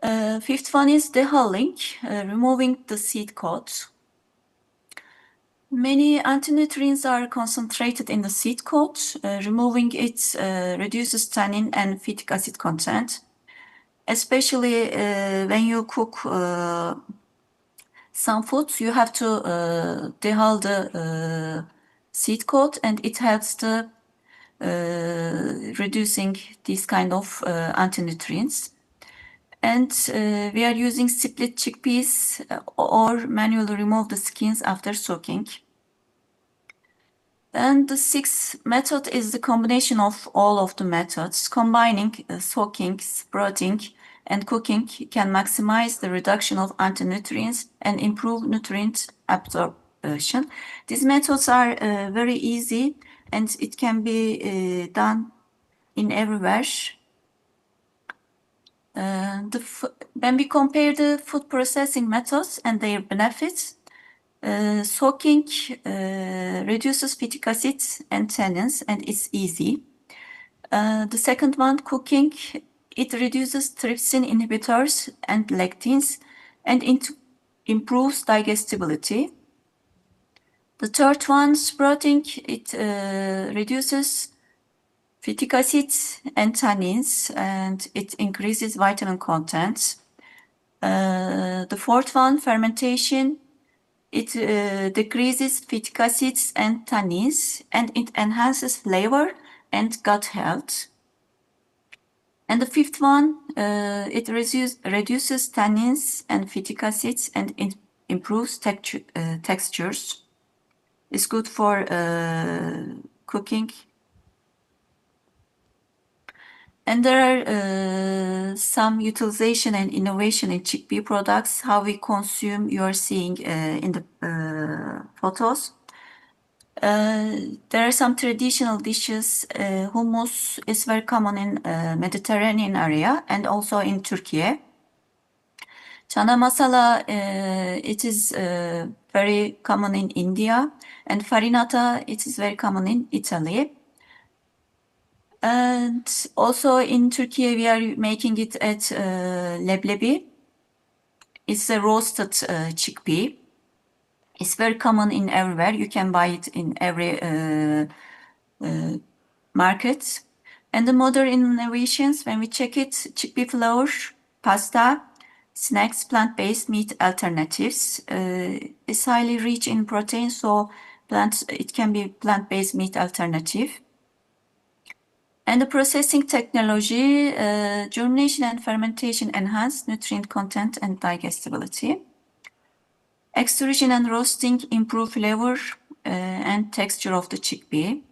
Fifth one is dehulling, removing the seed coat. Many antinutrients are concentrated in the seed coat. Removing it reduces tannin and phytic acid content, especially when you cook some foods. You have to dehull the seed coat, and it helps to reducing these kind of antinutrients. And we are using split chickpeas or manually remove the skins after soaking. And the sixth method is the combination of all of the methods. Combining soaking, sprouting, and cooking can maximize the reduction of antinutrients and improve nutrient absorption. These methods are very easy, and it can be done in everywhere. When we compare the food processing methods and their benefits, soaking reduces phytic acids and tannins, and it's easy. The second one, cooking, it reduces trypsin inhibitors and lectins, and it improves digestibility. The third one, sprouting, it reduces phytic acids and tannins, and it increases vitamin content. The fourth one, fermentation, it decreases phytic acids and tannins, and it enhances flavor and gut health. And the fifth one, it reduces tannins and phytic acids, and it improves textures. It's good for cooking. And there are some utilization and innovation in chickpea products, how we consume, you are seeing in the photos. There are some traditional dishes. Hummus is very common in Mediterranean area and also in Türkiye. Chana masala, it is very common in India, and farinata, it is very common in Italy. And also in Türkiye, we are making it at leblebi. It's a roasted chickpea. It's very common in everywhere. You can buy it in every market. And the modern innovations, when we check it, chickpea flour, pasta, snacks, plant-based meat alternatives. It's highly rich in protein, so it can be plant-based meat alternative. And the processing technology, germination and fermentation enhance nutrient content and digestibility. Extrusion and roasting improve flavor and texture of the chickpea.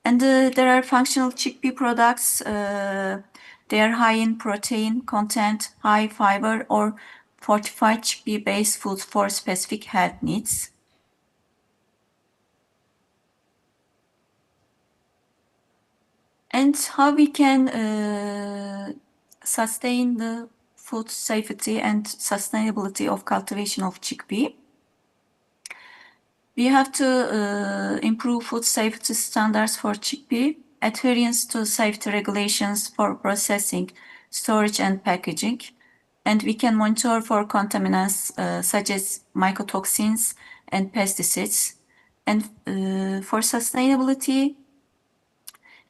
And there are functional chickpea products. They are high in protein content, high fiber, or fortified chickpea-based foods for specific health needs. And how we can sustain the food safety and sustainability of cultivation of chickpea. We have to improve food safety standards for chickpea, adherence to safety regulations for processing, storage and packaging, and we can monitor for contaminants such as mycotoxins and pesticides. And for sustainability,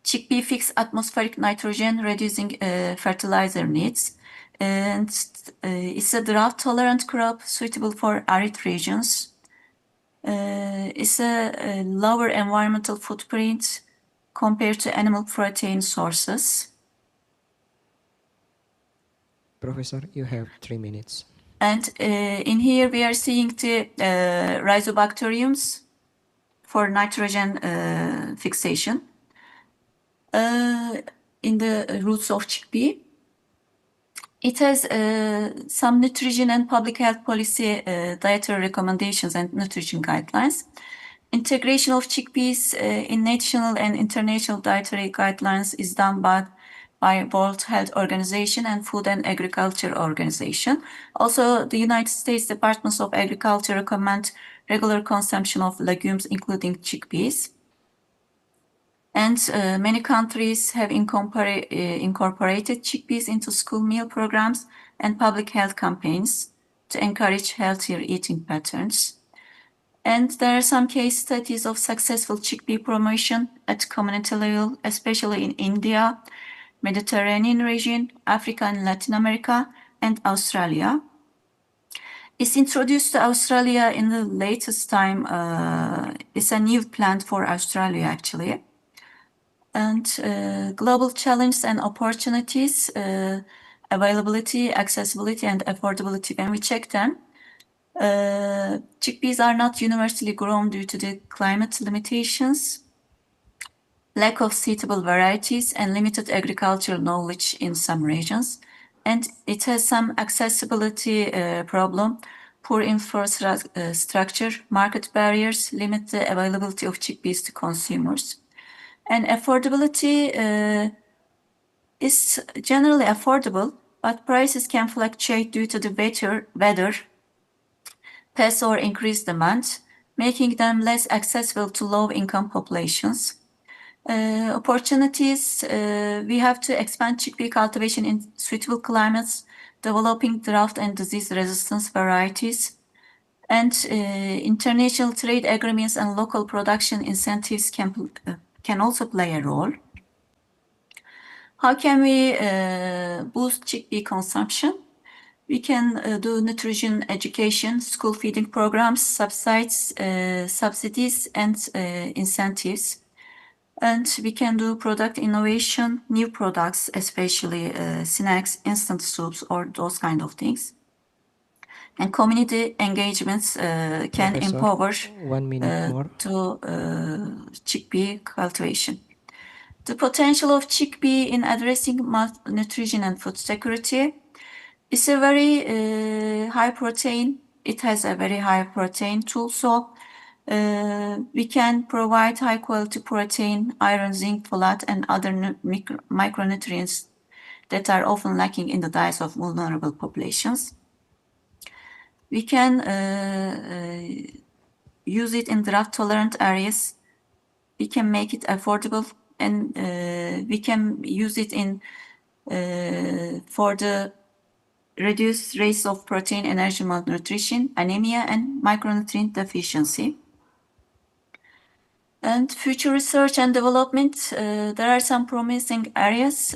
chickpea fixes atmospheric nitrogen, reducing fertilizer needs, and it's a drought-tolerant crop suitable for arid regions. It's a lower environmental footprint compared to animal protein sources. Professor, you have 3 minutes. And in here we are seeing the rhizobacteriums for nitrogen fixation in the roots of chickpea. It has some nutrition and public health policy dietary recommendations and nutrition guidelines. Integration of chickpeas in national and international dietary guidelines is done by World Health Organization and Food and Agriculture Organization. Also, the United States Departments of Agriculture recommend regular consumption of legumes, including chickpeas. And many countries have incorporated chickpeas into school meal programs and public health campaigns to encourage healthier eating patterns. And there are some case studies of successful chickpea promotion at community level, especially in India, Mediterranean region, Africa and Latin America, and Australia. It's introduced to Australia in the latest time. It's a new plant for Australia, actually. And global challenges and opportunities, availability, accessibility, and affordability. When we check them, chickpeas are not universally grown due to the climate limitations, lack of suitable varieties, and limited agricultural knowledge in some regions. And it has some accessibility problem, poor infrastructure, market barriers, limit the availability of chickpeas to consumers. And affordability is generally affordable, but prices can fluctuate due to the weather, pests or increased demand, making them less accessible to low-income populations. Opportunities, we have to expand chickpea cultivation in suitable climates, developing drought and disease resistance varieties, and international trade agreements and local production incentives can also play a role. How can we boost chickpea consumption? We can do nutrition education, school feeding programs, subsidies, and incentives. And we can do product innovation, new products, especially snacks, instant soups, or those kind of things. And community engagements can Professor, empower 1 minute more to chickpea cultivation. The potential of chickpea in addressing malnutrition and food security is a very high protein. It has a very high protein tool, so we can provide high quality protein, iron, zinc, folate, and other micronutrients that are often lacking in the diets of vulnerable populations. We can use it in drought-tolerant areas. We can make it affordable, and we can use it in for the reduced rates of protein, energy malnutrition, anemia, and micronutrient deficiency. And future research and development, there are some promising areas,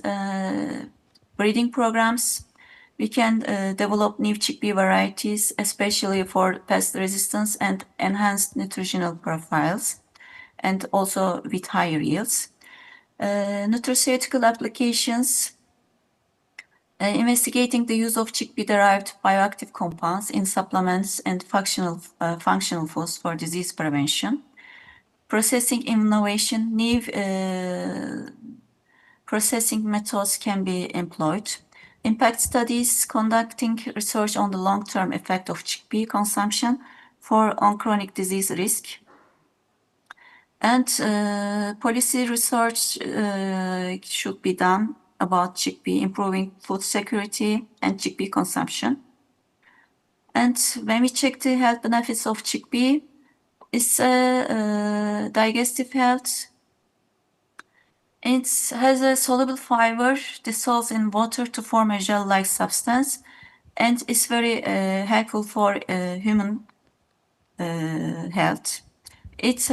breeding programs. We can develop new chickpea varieties, especially for pest resistance and enhanced nutritional profiles, and also with higher yields. Nutraceutical applications, investigating the use of chickpea-derived bioactive compounds in supplements and functional foods for disease prevention. Processing innovation, new processing methods can be employed. Impact studies, conducting research on the long-term effect of chickpea consumption on chronic disease risk. And policy research should be done about chickpea, improving food security and chickpea consumption. And when we check the health benefits of chickpea, it's digestive health. It has a soluble fiber dissolves in water to form a gel-like substance, and it's very helpful for human health. It's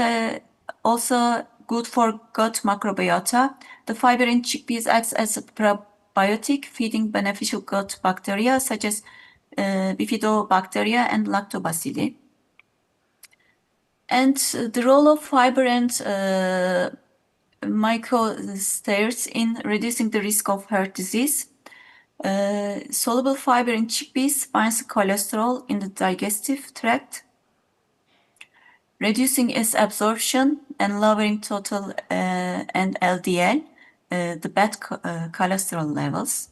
also good for gut microbiota. The fiber in chickpeas acts as a probiotic, feeding beneficial gut bacteria such as bifidobacteria and lactobacilli. And the role of fiber and mycosteroids in reducing the risk of heart disease. Soluble fiber in chickpeas binds cholesterol in the digestive tract, reducing its absorption and lowering total and LDL, the bad cholesterol levels.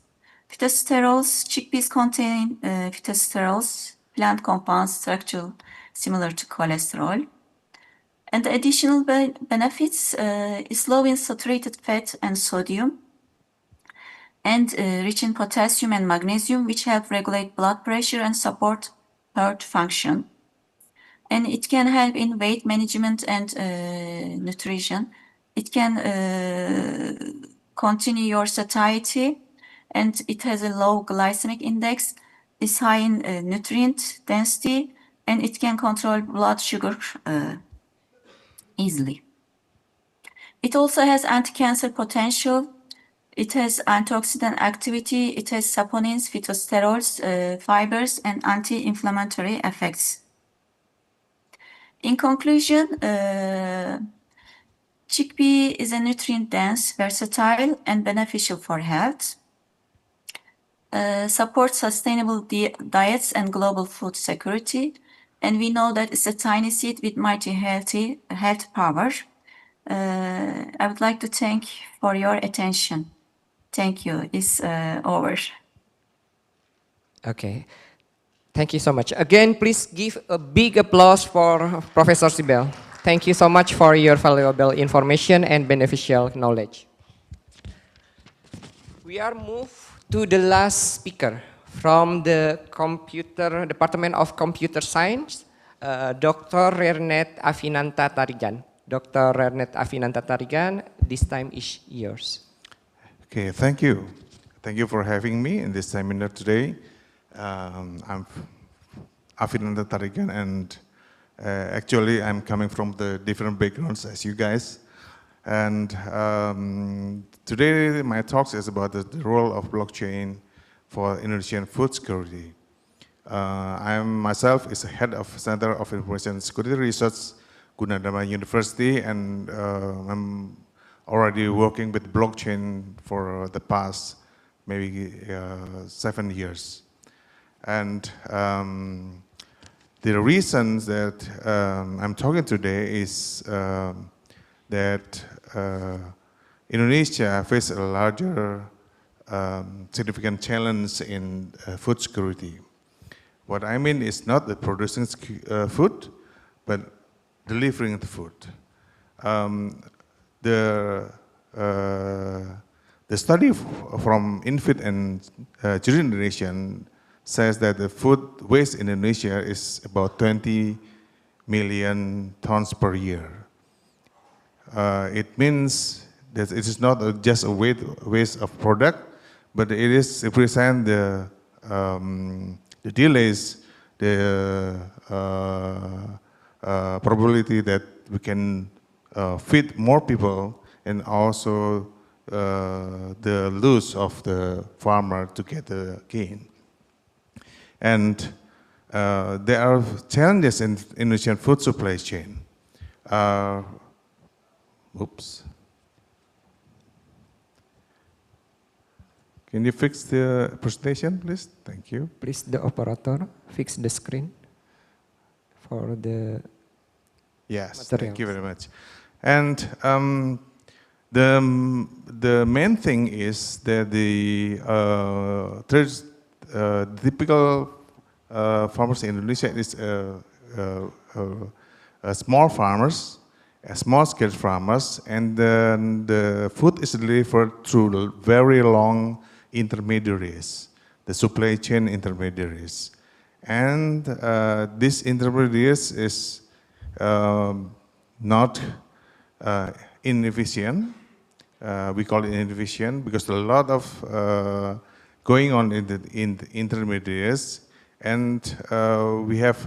Phytosterols, chickpeas contain phytosterols, plant compounds structural similar to cholesterol. And the additional benefits is low in saturated fat and sodium, and rich in potassium and magnesium, which help regulate blood pressure and support heart function. And it can help in weight management and nutrition. It can continue your satiety, and it has a low glycemic index, is high in nutrient density, and it can control blood sugar easily. It also has anti-cancer potential. It has antioxidant activity. It has saponins, phytosterols, fibers, and anti-inflammatory effects. In conclusion, chickpea is a nutrient-dense, versatile, and beneficial for health. Supports sustainable diets and global food security. And we know that it's a tiny seed with mighty health power. I would like to thank for your attention. Thank you. It's over. Okay. Thank you so much. Again, please give a big applause for Professor Sibel. Thank you so much for your valuable information and beneficial knowledge. We are moved to the last speaker from the Department of Computer Science, Dr. rer.nat Avinanta Tarigan. Dr. rer.nat Avinanta Tarigan, this time is yours. Okay, thank you. Thank you for having me in this seminar today. I'm Avinanta Tarigan, and actually I'm coming from the different backgrounds as you guys. And today my talk is about the role of blockchain for Indonesian food security. I myself is the head of Center of Information Security Research, Gunadarma University, and I'm already working with blockchain for the past maybe 7 years. And the reasons that I'm talking today is that Indonesia faces a larger significant challenge in food security. What I mean is not the producing food, but delivering the food. The study from infant and children Indonesian says that the food waste in Indonesia is about 20 million tons per year. It means that it is not just a waste of product, but it represents the delays, the probability that we can feed more people, and also the loss of the farmer to get the gain. And there are challenges in Indonesian food supply chain. Oops. Can you fix the presentation, please? Thank you. Please, the operator, fix the screen for the Yes, materials. Thank you very much. And the main thing is that the typical farmers in Indonesia is small farmers, small-scale farmers, and then the food is delivered through very long intermediaries, the supply chain intermediaries. And these intermediaries is not inefficient. We call it inefficient because a lot of going on in the intermediaries, and we have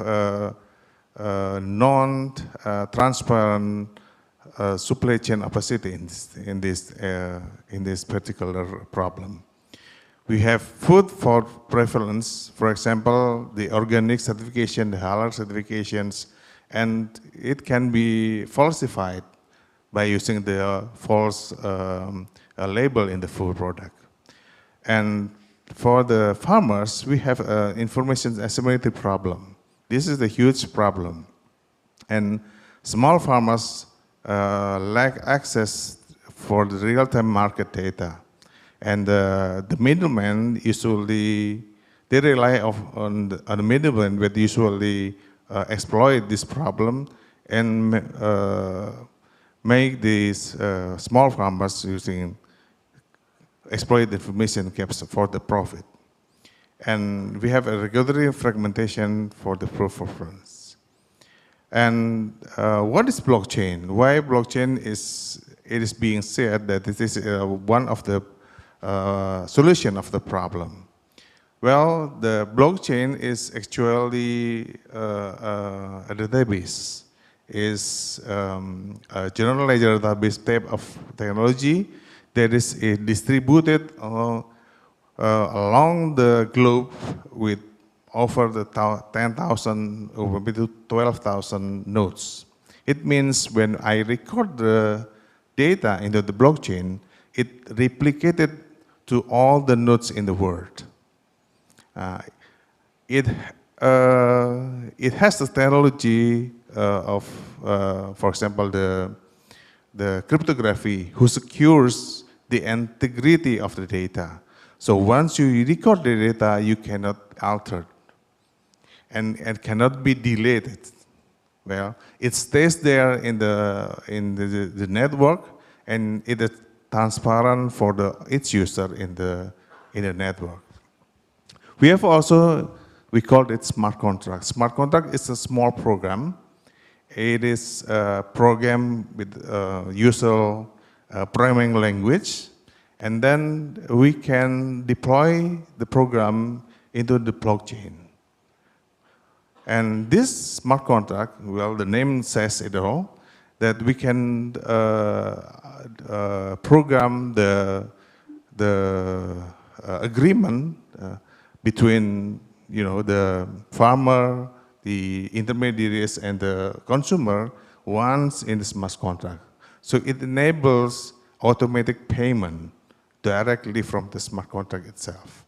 non-transparent supply chain opacity in this particular problem. We have food for prevalence, for example, the organic certification, the halal certifications, and it can be falsified by using the false label in the food product. And for the farmers, we have information asymmetry problem. This is a huge problem. And small farmers lack access for the real-time market data. And the middlemen usually, they rely on the middlemen, but usually exploit this problem and make these small farmers exploit the information gaps for the profit. And we have a regulatory fragmentation for the proof of funds. And what is blockchain? Why blockchain it is being said that this is one of the solution of the problem. Well, the blockchain is actually a database, is a general ledger database type of technology that is distributed along the globe with over the 10,000 or maybe 12,000 nodes. It means when I record the data into the blockchain, it replicated to all the nodes in the world. It has the technology of, for example, the cryptography, who secures the integrity of the data. So once you record the data, you cannot alter and it cannot be deleted. Well, it stays there in the network, and it is transparent for its user in the network. We have also, we call it smart contract. Smart contract is a small program. It is a program with usual programming language, and then we can deploy the program into the blockchain. And this smart contract, well, the name says it all, that we can program the agreement between the farmer, the intermediaries, and the consumer once in the smart contract. So it enables automatic payment directly from the smart contract itself.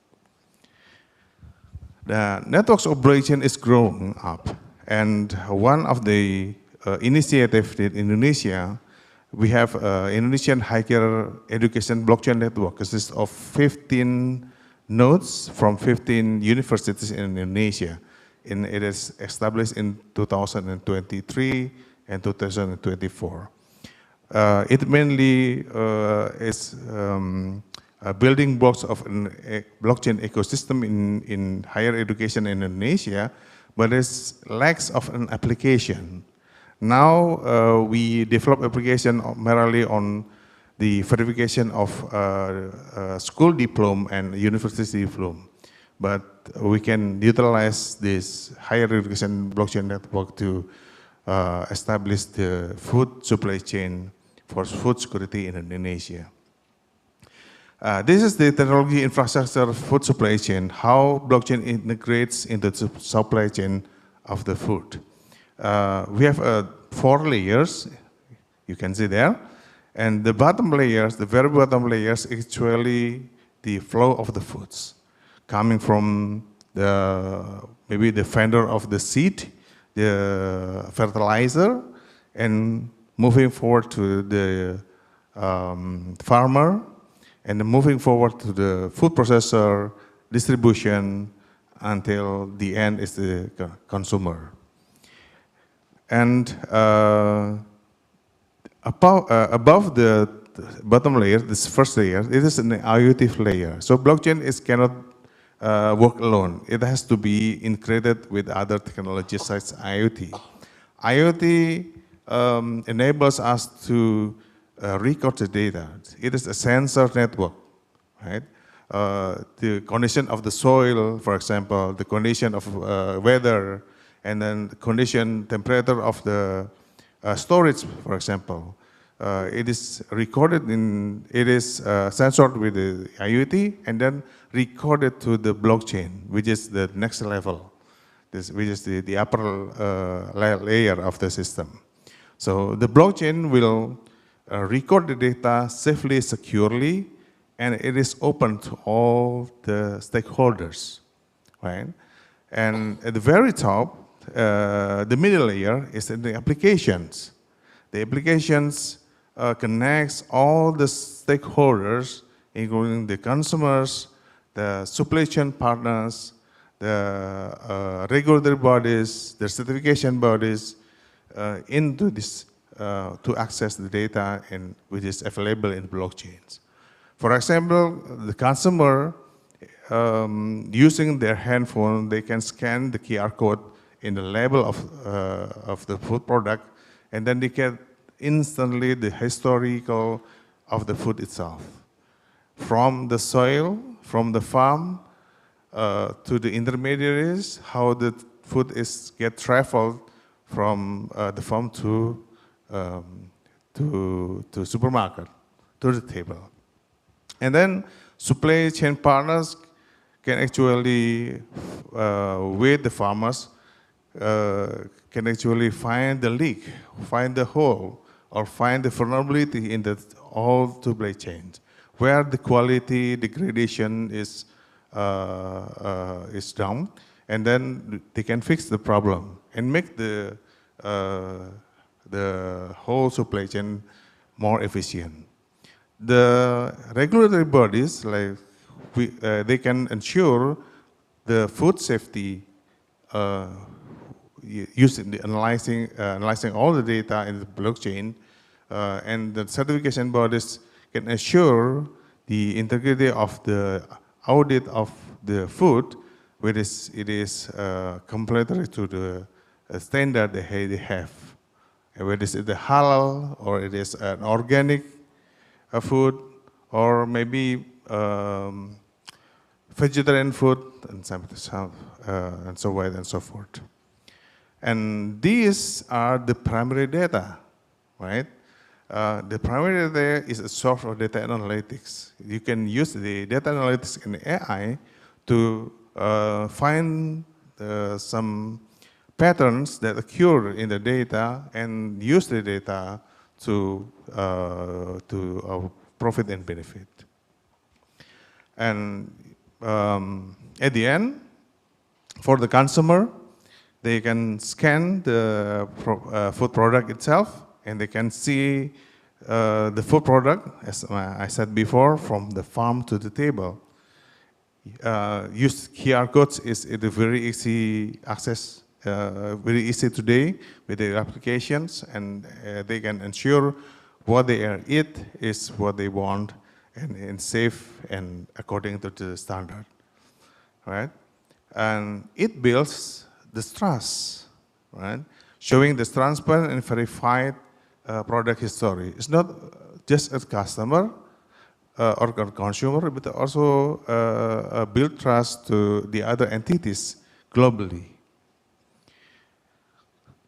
The network's operation is growing up, and one of the initiatives in Indonesia, we have Indonesian higher education blockchain network. Consists of 15 nodes from 15 universities in Indonesia. And it is established in 2023 and 2024. It mainly is building blocks of a blockchain ecosystem in higher education in Indonesia, but it lacks of an application. Now we develop application merely on the verification of school diploma and university diploma. But we can utilize this higher education blockchain network to establish the food supply chain for food security in Indonesia. This is the technology infrastructure food supply chain, how blockchain integrates into the supply chain of the food. We have 4 layers, you can see there. And the bottom layers, the very bottom layers, actually the flow of the foods coming from maybe the vendor of the seed, the fertilizer, and moving forward to the farmer, and moving forward to the food processor, distribution, until the end is the consumer. And above the bottom layer, this first layer, it is an IoT layer. So blockchain cannot work alone. It has to be integrated with other technologies such as IoT. IoT enables us to record the data. It is a sensor network, right? The condition of the soil, for example, the condition of weather, and then the condition, temperature of the storage, for example. It is recorded it is censored with the IoT and then recorded to the blockchain, which is the next level, which is the upper layer of the system. So the blockchain will record the data safely, securely, and it is open to all the stakeholders, right? And at the very top, the middle layer is the applications. The applications connects all the stakeholders, including the consumers, the supply chain partners, the regulatory bodies, the certification bodies, into this to access the data which is available in blockchains. For example, the consumer using their handphone, they can scan the QR code in the label of the food product, and then they get instantly the historical of the food itself. From the soil, from the farm, to the intermediaries, how the food get traveled from the farm to supermarket, to the table. And then supply chain partners can actually, with the farmers, can actually find the leak, find the hole, or find the vulnerability in the whole supply chains, where the quality degradation is down, and then they can fix the problem and make the whole supply chain more efficient. The regulatory bodies, like they can ensure the food safety using the analyzing all the data in the blockchain, and the certification bodies can assure the integrity of the audit of the food, whether it is complementary to the standard they have, whether it is the halal or it is an organic food, or maybe vegetarian food, and so on and so forth. And these are the primary data, right? The primary data is a source of data analytics. You can use the data analytics in AI to find some patterns that occur in the data and use the data to profit and benefit. And at the end, for the consumer, they can scan the food product itself, and they can see the food product, as I said before, from the farm to the table. Use QR codes is a very easy access, very easy today with the applications, and they can ensure what they eat is what they want, and safe and according to the standard, right? And it builds this trust, right? Showing this transparent and verified product history. It's not just a customer or a consumer, but also build trust to the other entities globally.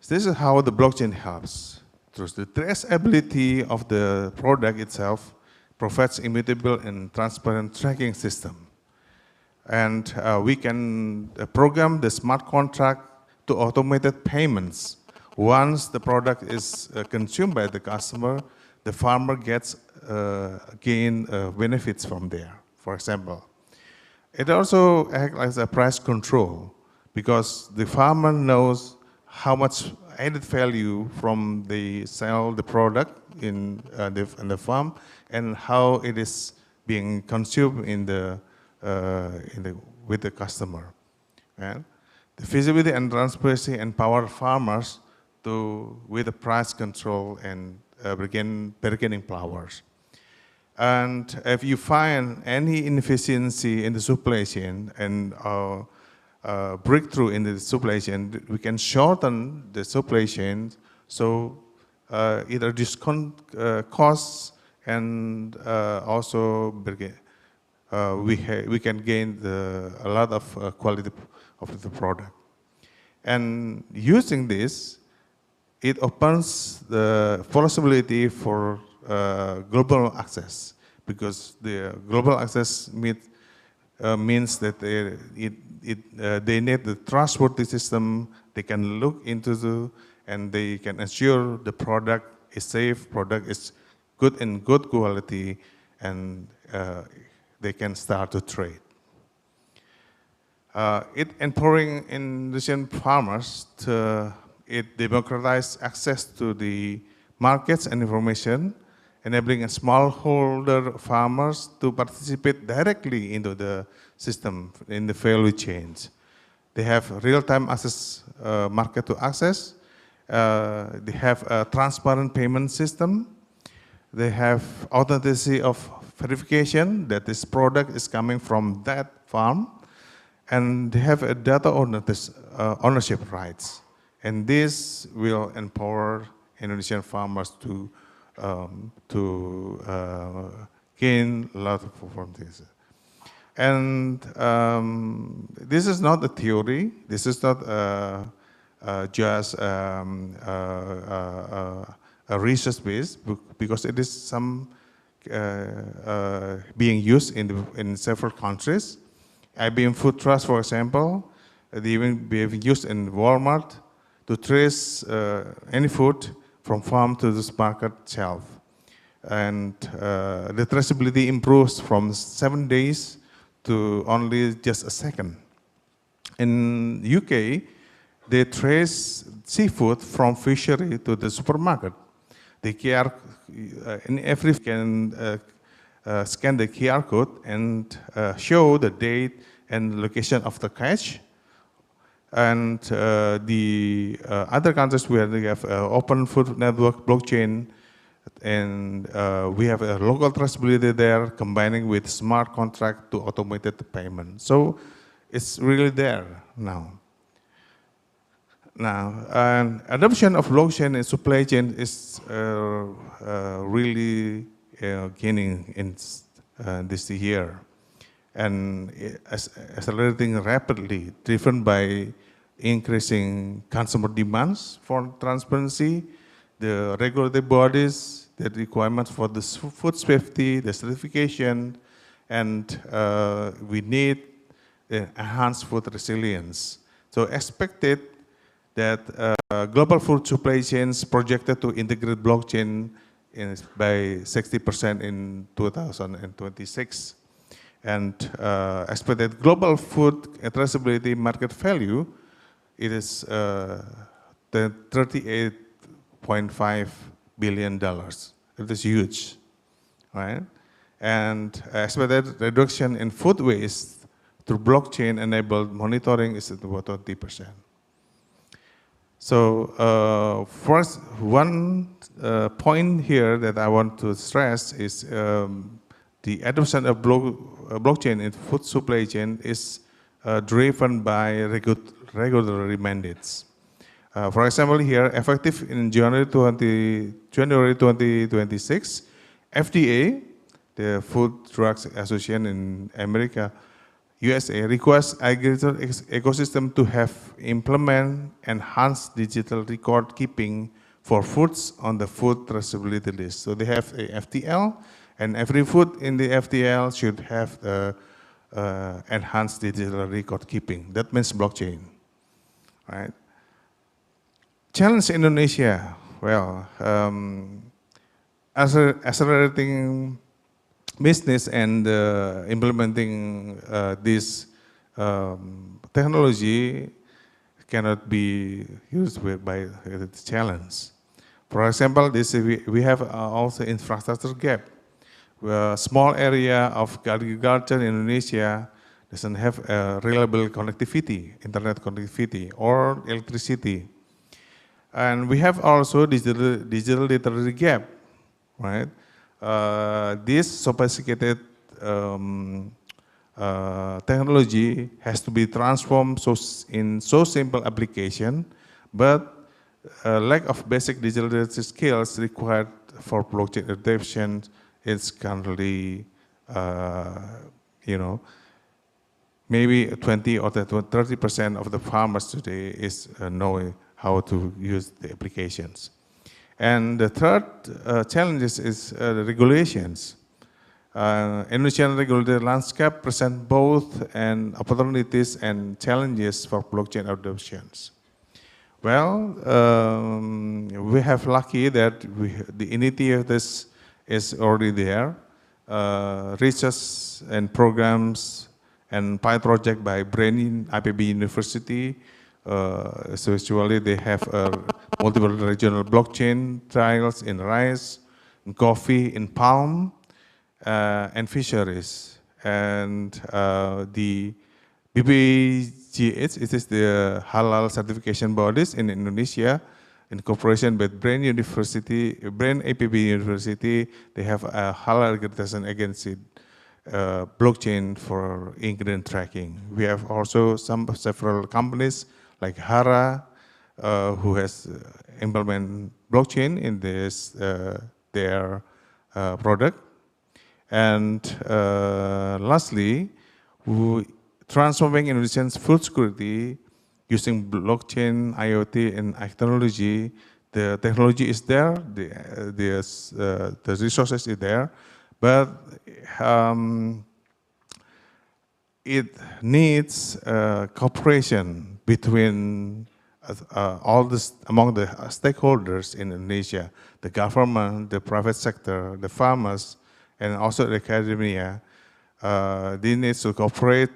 So this is how the blockchain helps. Through the traceability of the product itself, provides immutable and transparent tracking system. And we can program the smart contract to automated payments. Once the product is consumed by the customer, the farmer gets gain benefits from there, for example. It also acts as a price control, because the farmer knows how much added value from the sell the product in the farm, and how it is being consumed with the customer. Right? The feasibility and transparency empower farmers with the price control and bargaining powers. And if you find any inefficiency in the supply chain and breakthrough in the supply chain, we can shorten the supply chain so it reduces costs and also we can gain a lot of quality of the product. And using this, it opens the possibility for global access, because the global access means that they need the trustworthy system they can look into and they can ensure the product is safe, product is good and good quality, and they can start to trade. It empowering Indonesian farmers it democratizes access to the markets and information, enabling smallholder farmers to participate directly into the system in the value chains. They have real-time access, market to access. They have a transparent payment system. They have authenticity of verification that this product is coming from that farm. And they have a data ownership rights. And this will empower Indonesian farmers to gain a lot from this. And this is not a theory. This is not just a research base, because it is some being used in several countries. IBM Food Trust, for example, they even being used in Walmart to trace any food from farm to this market shelf. And the traceability improves from 7 days to only just a second. In UK, they trace seafood from fishery to the supermarket. The QR, in every can scan the QR code and show the date and location of the catch. And the other countries where they have open food network blockchain, and we have a local traceability there, combining with smart contract to automated payment. So it's really there now. Now, adoption of blockchain in supply chain is really gaining in this year, and accelerating rapidly, driven by increasing consumer demands for transparency, the regulatory bodies, the requirements for the food safety, the certification, and we need enhanced food resilience. So expected that global food supply chains projected to integrate blockchain by 60% in 2026. And expected global food traceability market value, it is $38.5 billion. It is huge, right? And expected reduction in food waste through blockchain-enabled monitoring is about 20%. So first, one point here that I want to stress is the adoption of blockchain in food supply chain is driven by regulatory mandates. For example, here, effective in January 2026, FDA, the Food Drugs Association in America, USA, requires agriculture ecosystem to have implement enhanced digital record keeping for foods on the food traceability list. So they have a FTL, and every food in the FTL should have the enhanced digital record keeping. That means blockchain, right? Challenge Indonesia, well, accelerating business and implementing this technology cannot be used by the challenge. For example, we have also infrastructure gap. A small area of agriculture in Indonesia doesn't have reliable connectivity, internet connectivity, or electricity. And we have also digital literacy gap, right? This sophisticated technology has to be transformed in so simple application, but lack of basic digital literacy skills required for blockchain adoption is currently, maybe 20 or 30% of the farmers today is knowing how to use the applications. And the third challenge is the regulations. Indonesian regulatory landscape present both opportunities and challenges for blockchain adoptions. Well, we have lucky that the initiatives is already there. Research and programs and pilot project by Brain IPB University. So actually they have multiple regional blockchain trials in rice, in coffee, in palm, and fisheries. And the BPGH, it is the halal certification bodies in Indonesia, in cooperation with Brain IPB University, they have a halal accreditation agency blockchain for ingredient tracking. We have also several companies like Ehara, who has implemented blockchain in this their product. And lastly, transforming Indonesian food security using blockchain, IoT, and technology. The technology is there, the resources is there, but it needs cooperation between among the stakeholders in Indonesia, the government, the private sector, the farmers, and also the academia. They need to cooperate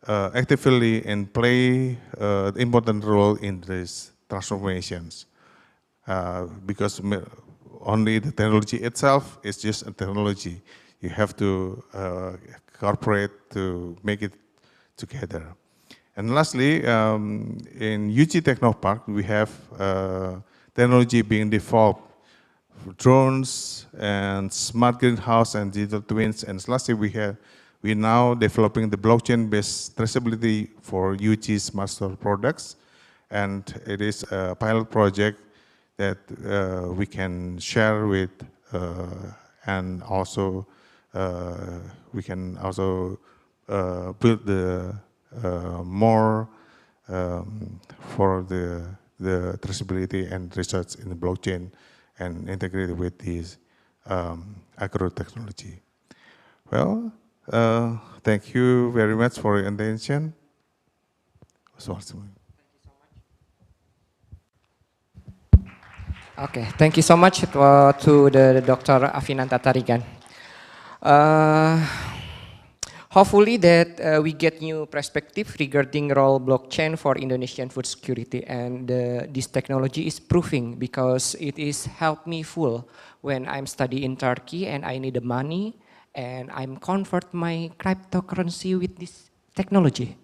actively and play an important role in these transformations. Because only the technology itself is just a technology. You have to cooperate to make it together. And lastly, in UG Technopark, we have technology being developed for drones and smart greenhouse and digital twins. And lastly, we're now developing the blockchain-based traceability for UG Smart Store products. And it is a pilot project that we can share with, and also we can also build the more for the traceability and research in the blockchain and integrate it with these agro technology. Well, thank you very much for your attention. Okay, thank you so much to the Dr. Avinanta Tarigan. Hopefully that we get new perspective regarding role blockchain for Indonesian food security, and this technology is proving because it is helped me full when I'm studying in Turkey and I need the money and I'm convert my cryptocurrency with this technology,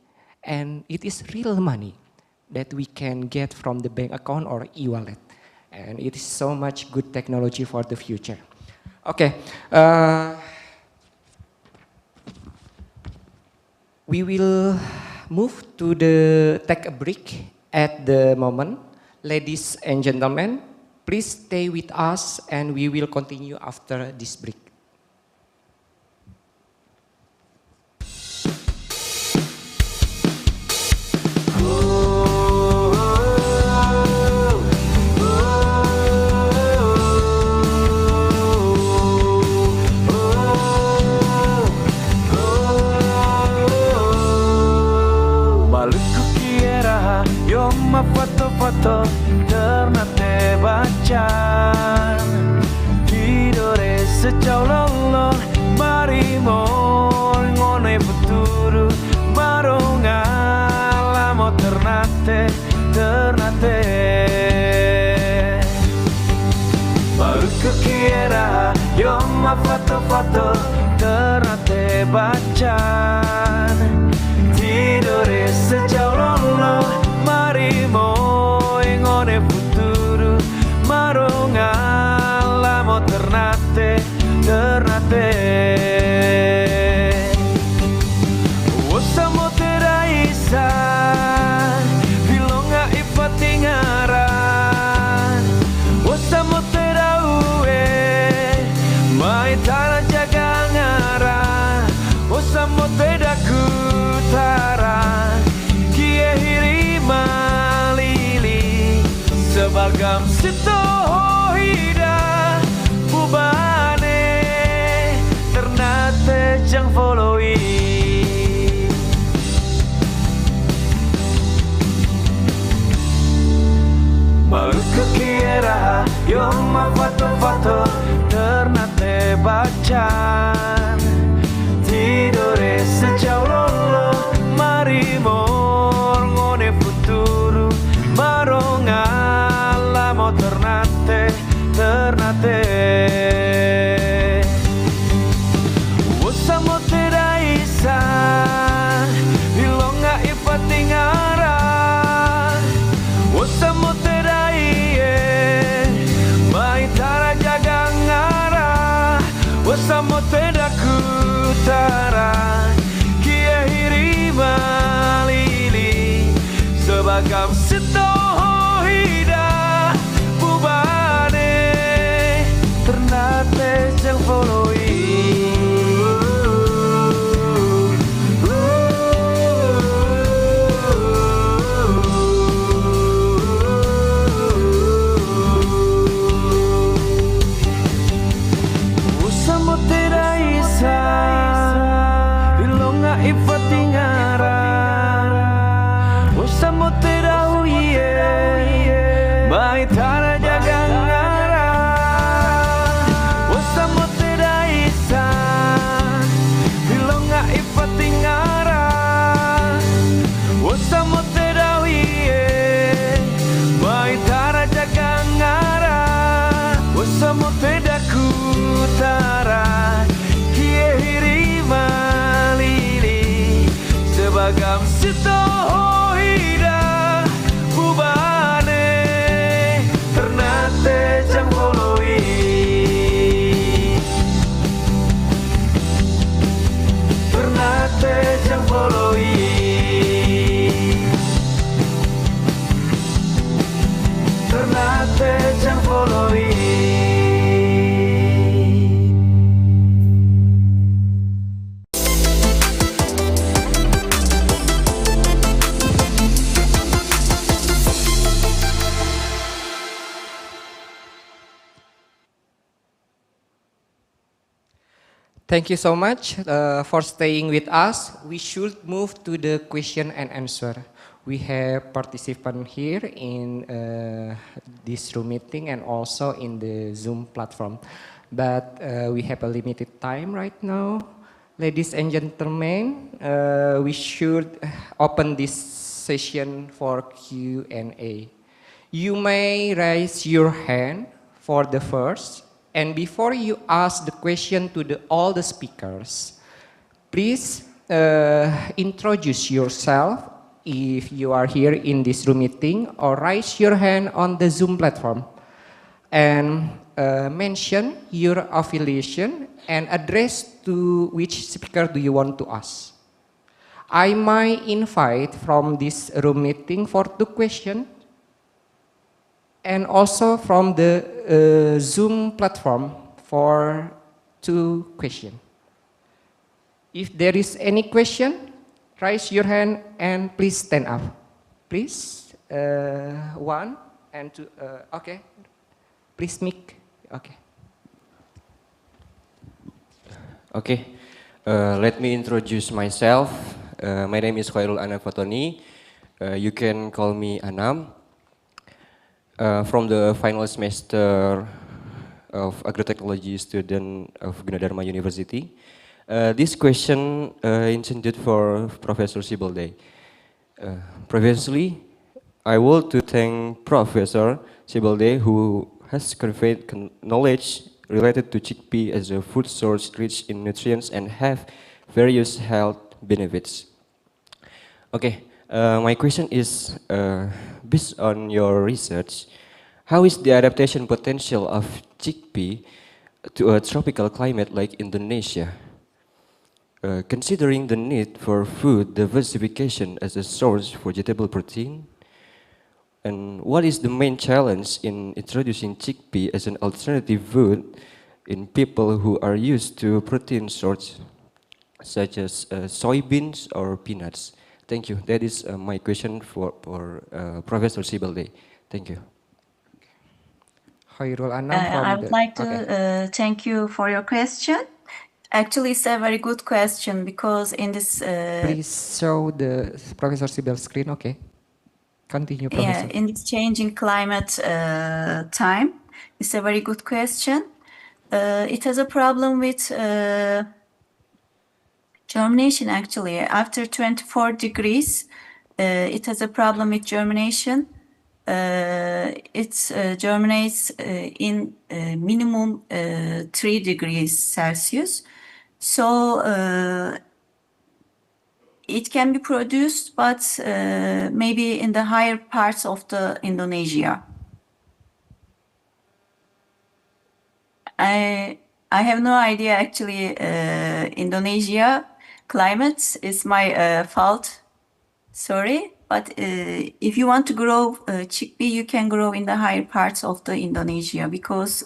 and it is real money that we can get from the bank account or e-wallet. And it is so much good technology for the future. Okay, we will move to take a break at the moment. Ladies and gentlemen, please stay with us and we will continue after this break. Foto ternate bacan Tidore secololo marimo ngone futuro baronga lamo ternate baru kukira yo ma foto ternate bacan Tidore secololo marimo ngone futuro Tidore sejauh lolo mari mor ngone futuru maronga lamo ternate Usamo teraisa Bilonga ipatingara Usamo teraiye Baitara jagangara Usamo tedakutara Kia hirima lili Sebagam setoho hida Bubane Ternate yang followi Usamo teraisa Bilonga ifatingara Usamo terahuye Baitara jagangara Usamo teraisa Bilonga ifatingara Usamo terahuye Baitara jagangara Usamo tedakutara Kie hirima lili Sebagam sitoho hida Bubane Ternate jang followi Ternate jang followi Ternate jang followi Thank you so much for staying with us. We should move to the question and answer. We have participants here in this room meeting and also in the Zoom platform. But we have a limited time right now. Ladies and gentlemen, we should open this session for Q&A. You may raise your hand for the first. And before you ask the question to all the speakers, please introduce yourself if you are here in this room meeting or raise your hand on the Zoom platform and mention your affiliation and address to which speaker do you want to ask. I might invite from this room meeting for 2 questions and also from the Zoom platform for 2 questions. If there is any question, raise your hand and please stand up. Please, 1 and 2, okay. Please mic, okay. Okay, let me introduce myself. My name is Khairul Anam Fatoni. You can call me Anam. From the final semester of agrotechnology student of Gunadarma University. This question intended for Professor Sibel. Previously, I want to thank Professor Sibel who has conveyed knowledge related to chickpea as a food source rich in nutrients and have various health benefits. Okay. My question is, based on your research, how is the adaptation potential of chickpea to a tropical climate like Indonesia? Considering the need for food diversification as a source for vegetable protein, and what is the main challenge in introducing chickpea as an alternative food in people who are used to protein sources such as soybeans or peanuts? Thank you. That is my question for Professor Sibel. Thank you. I would like to thank you for your question. Actually, it's a very good question because in this... Please show the Professor Sibel screen, okay. Continue, Professor. Yeah, in this changing climate time, it's a very good question. it has a problem with germination actually. After 24 degrees, it has a problem with germination. It germinates in minimum 3 degrees Celsius. So it can be produced, but maybe in the higher parts of the Indonesia. I have no idea actually. Indonesia climate is my fault. Sorry, but if you want to grow chickpea, you can grow in the higher parts of the Indonesia because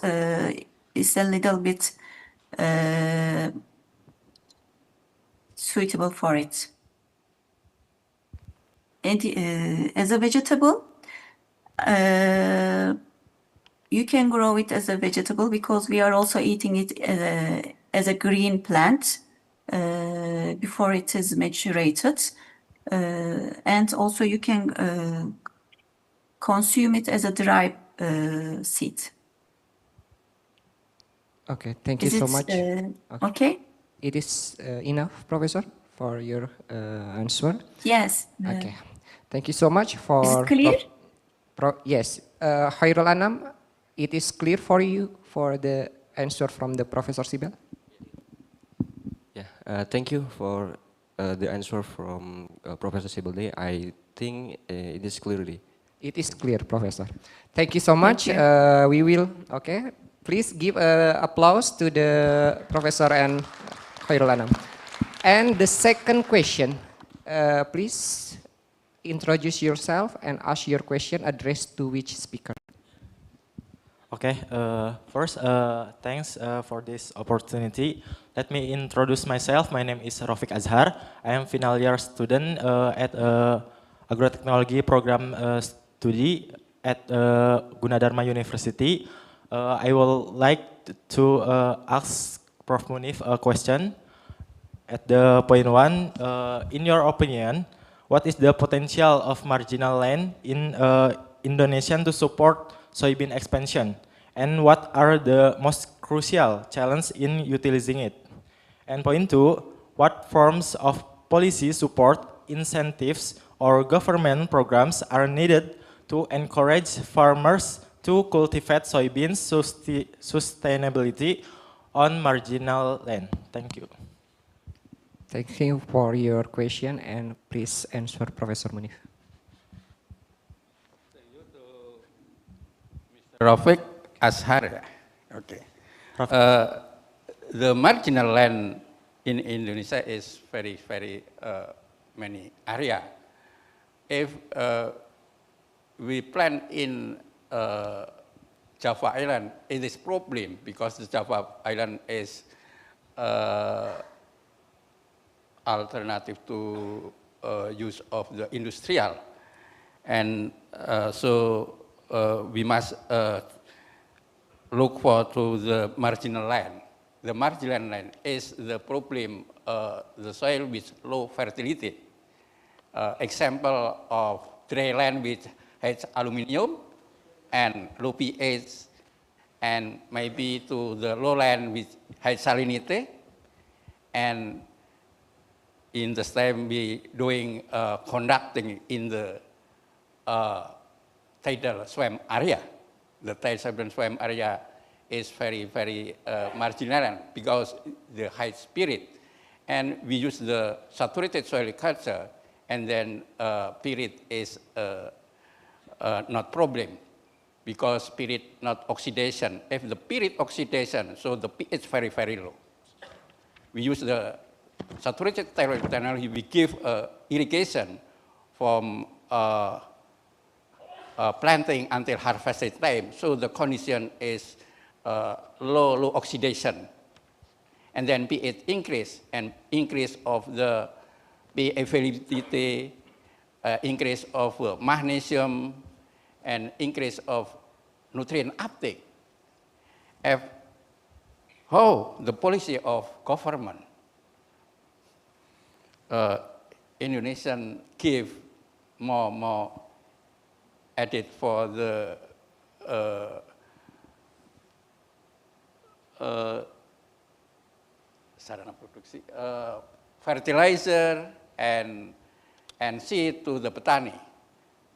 it's a little bit suitable for it. And as a vegetable, you can grow it as a vegetable because we are also eating it as a green plant before it is maturated. And also you can consume it as a dry seed. Okay, thank you so much. Okay. It is enough, Professor, for your answer? Yes. Okay, thank you so much for... Is it clear? Yes, Khairul Anam, it is clear for you for the answer from the Professor Sibel? Yeah, thank you for the answer from Professor Sibel. I think it is clearly. It is clear, Professor. Thank you so much. We will, okay. Please give applause to the Professor and Khairul Anam. And the second question, please introduce yourself and ask your question addressed to which speaker. Okay, first, thanks for this opportunity. Let me introduce myself. My name is Rafiq Azhar. I am final year student at Agrotechnology program study at Gunadarma University. I would like to ask Prof. Munif a question. At the point 1, in your opinion, what is the potential of marginal land in Indonesia to support soybean expansion? And what are the most crucial challenges in utilizing it? And point 2, what forms of policy support, incentives, or government programs are needed to encourage farmers to cultivate soybeans sustainability on marginal land? Thank you. Thank you for your question, and please answer, Professor Munif. Rafiq Azhar. Okay. The marginal land in Indonesia is very many area. If we plant in Java Island, it is problem because the Java Island is alternative to use of the industrial, and so we must look for to the marginal land. The marginal land is the problem, the soil with low fertility. Example of dry land with has aluminium and low pH, and maybe to the lowland with high salinity, and in the same we doing conducting in the tidal swamp area. The tidal swamp area is very marginal because the high spirit, and we use the saturated soil culture, and then spirit is not problem because spirit not oxidation. If the spirit oxidation, so the pH very low. We use the saturated technology. We give irrigation from planting until harvested time. So the condition is low oxidation, and then pH increase, and increase of the pH availability, increase of magnesium, and increase of nutrient uptake. How the policy of government, Indonesian give more added for the sarana produksi, fertilizer and seed to the petani.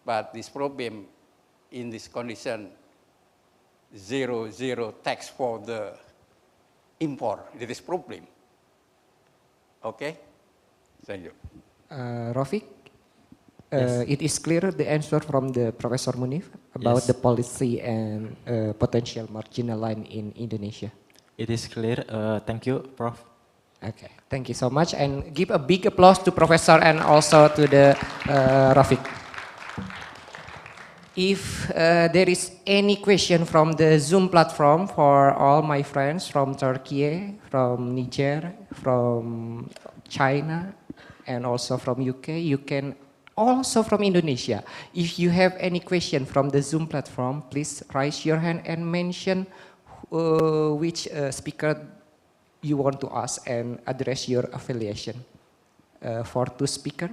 But this problem in this condition, zero tax for the import. It is problem. Okay, thank you. Rafiq, Yes. it is clear the answer from the Professor Munif about Yes. the policy and potential marginal line in Indonesia. It is clear. Thank you, Prof. Okay, thank you so much, and give a big applause to Professor and also to the Rafiq. If there is any question from the Zoom platform for all my friends from Türkiye, from Niger, from China, and also from UK, you can also from Indonesia. If you have any question from the Zoom platform, please raise your hand and mention which speaker you want to ask and address your affiliation. For two speaker,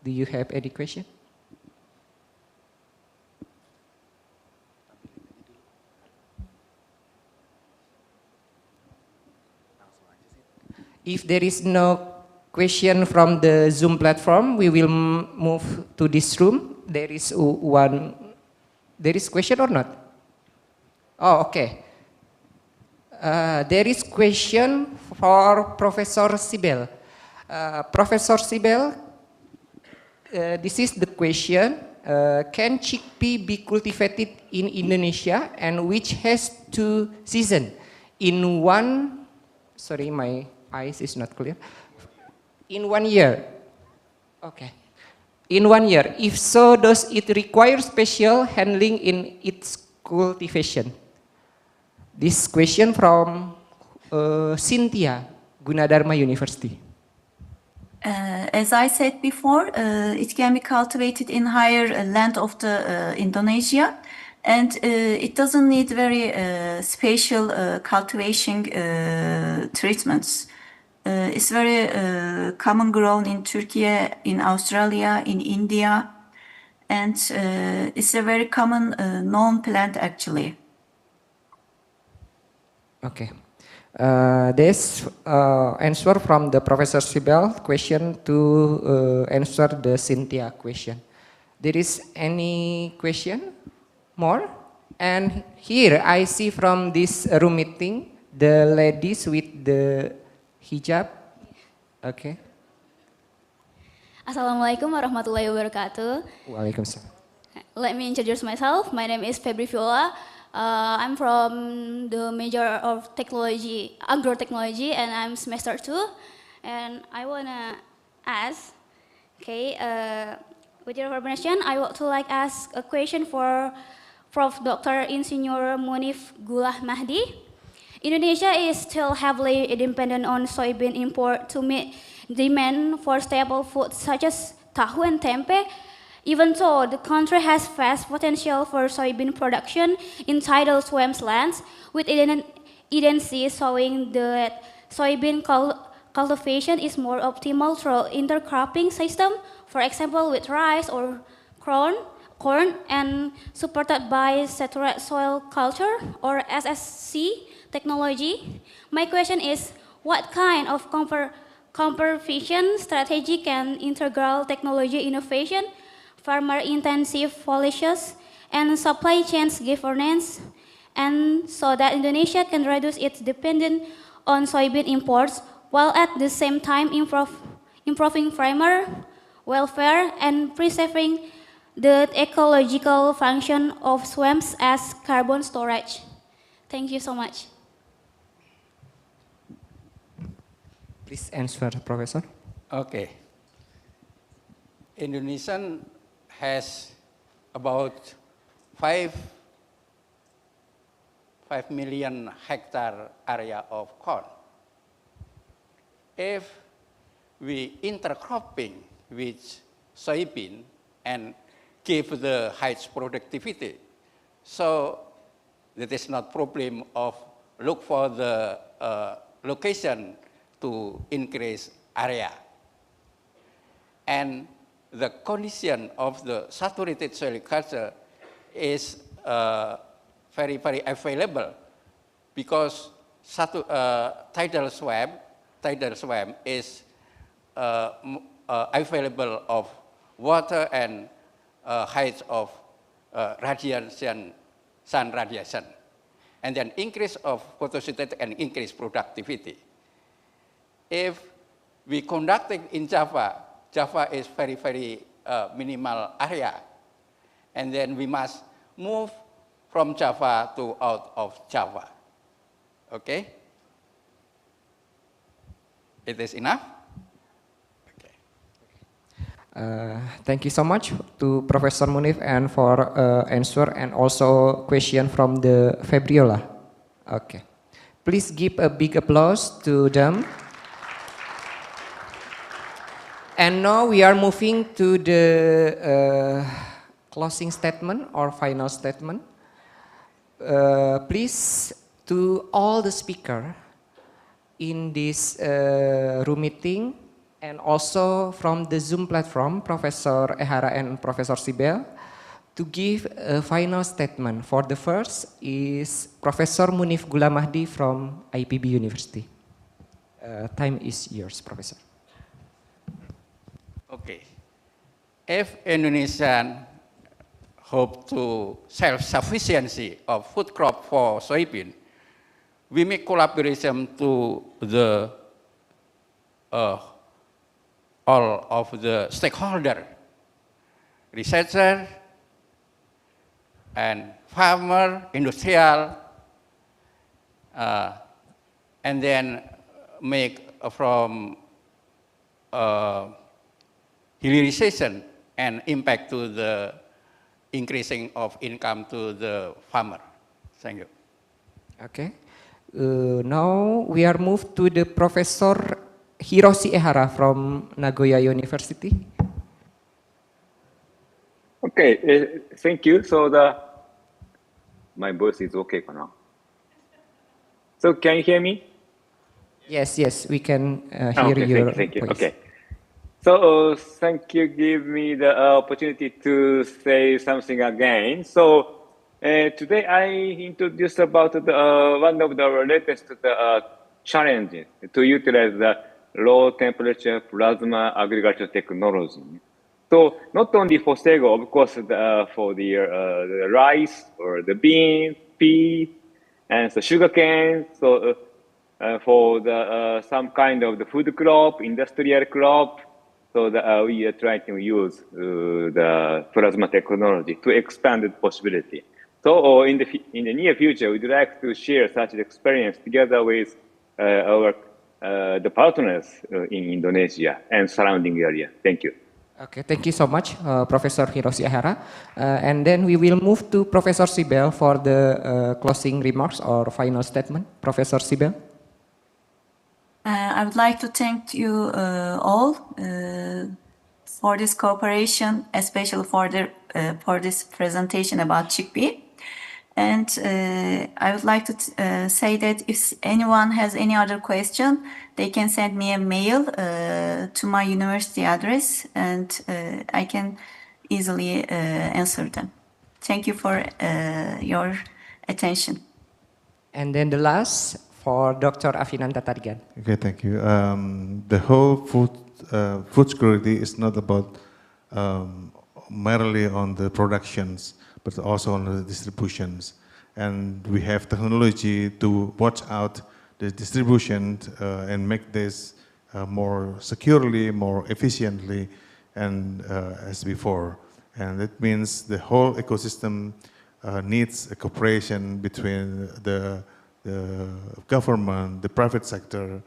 do you have any question? If there is no question from the Zoom platform, we will move to this room. There is one. There is question or not? Oh, okay. There is question for Professor Sibel. Professor Sibel, this is the question. Can chickpea be cultivated in Indonesia and which has two seasons? In one, sorry, my eyes is not clear. In 1 year. Okay. In 1 year. If so, does it require special handling in its cultivation? This question from Cynthia, Gunadarma University. As I said before, it can be cultivated in higher land of the Indonesia, and it doesn't need very special cultivation treatments. It's very common grown in Türkiye, in Australia, in India, and it's a very common known plant actually. Okay. This answer from the Professor Sibel question to answer the Cynthia question. There is any question more? And here I see from this room meeting the ladies with the hijab. Okay. Assalamualaikum warahmatullahi wabarakatuh. Waalaikumsalam. Let me introduce myself. My name is Febri Viola. I'm from the major of technology, agrotechnology, and I'm semester 2. And I wanna ask, okay, with your permission, I would like ask a question for Prof. Dr. Insinyur Munif Ghulamahdi. Indonesia is still heavily dependent on soybean import to meet demand for staple foods such as tahu and tempe. Even so, the country has vast potential for soybean production in tidal swamplands, with evidences showing that soybean cultivation is more optimal through intercropping system, for example with rice or corn, and supported by saturated soil culture or SSC technology. My question is, what kind of conservation strategy can integral technology innovation, farmer-intensive policies, and supply chains governance, and so that Indonesia can reduce its dependence on soybean imports, while at the same time improving farmer welfare and preserving the ecological function of swamps as carbon storage. Thank you so much. Please answer, Professor. Okay. Indonesian has about 5 million hectare area of corn. If we intercropping with soybean and give the highest productivity, so that is not problem of look for the location to increase area. And the condition of the saturated soil culture is very, very available, because tidal swam is available of water and height of radiation, sun radiation, and then increase of photosynthesis and increase productivity. If we conduct it in Java, Java is very, very minimal area, and then we must move from Java to out of Java. Okay? It is enough? Thank you so much to Professor Munif and for answer and also question from the Fabriola. Okay, please give a big applause to them. And now we are moving to the closing statement or final statement. Please, to all the speakers in this room meeting, and also from the Zoom platform, Professor Ehara and Professor Sibel, to give a final statement. For the first is Professor Munif Ghulamahdi from IPB University. Time is yours, Professor. Okay. If Indonesian hope to self-sufficiency of food crop for soybean, we make collaboration to the all of the stakeholder, researcher, and farmer, industrial, and then make from utilization and impact to the increasing of income to the farmer. Thank you. Okay. Now we are moved to the Professor Hiroshi Ehara from Nagoya University. Okay, thank you. So my voice is okay now. So can you hear me? Yes, we can hear your thank you. voice. Okay. So thank you, give me the opportunity to say something again. So today I introduced about one of the latest challenges to utilize the low temperature plasma agriculture technology. So not only for Sago, of course, for the rice or the beans, peas, and so sugarcane. So for the some kind of the food crop, industrial crop. So we are trying to use the plasma technology to expand the possibility. So in the near future, we'd like to share such an experience together with the partners in Indonesia and surrounding area. Thank you. Okay, thank you so much, Professor Hiroshi Ehara. And then we will move to Professor Sibel for the closing remarks or final statement. Professor Sibel. I would like to thank you all for this cooperation, especially for this presentation about Chickpea. And I would like to say that if anyone has any other question, they can send me a mail to my university address, and I can easily answer them. Thank you for your attention. And then the last for Dr. Avinanta Tarigan. Okay, thank you. The whole food security is not about merely on the productions, but also on the distributions. And we have technology to watch out the distribution and make this more securely, more efficiently, and as before. And that means the whole ecosystem needs a cooperation between the government, the private sector,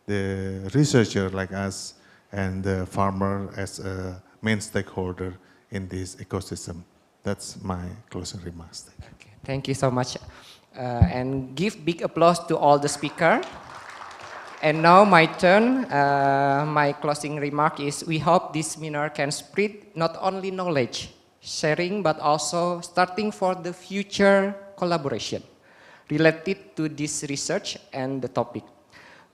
the researcher like us, and the farmer as a main stakeholder in this ecosystem. That's my closing remarks. Okay, thank you so much. And give big applause to all the speakers. And now my turn. My closing remark is we hope this seminar can spread not only knowledge sharing, but also starting for the future collaboration related to this research and the topic.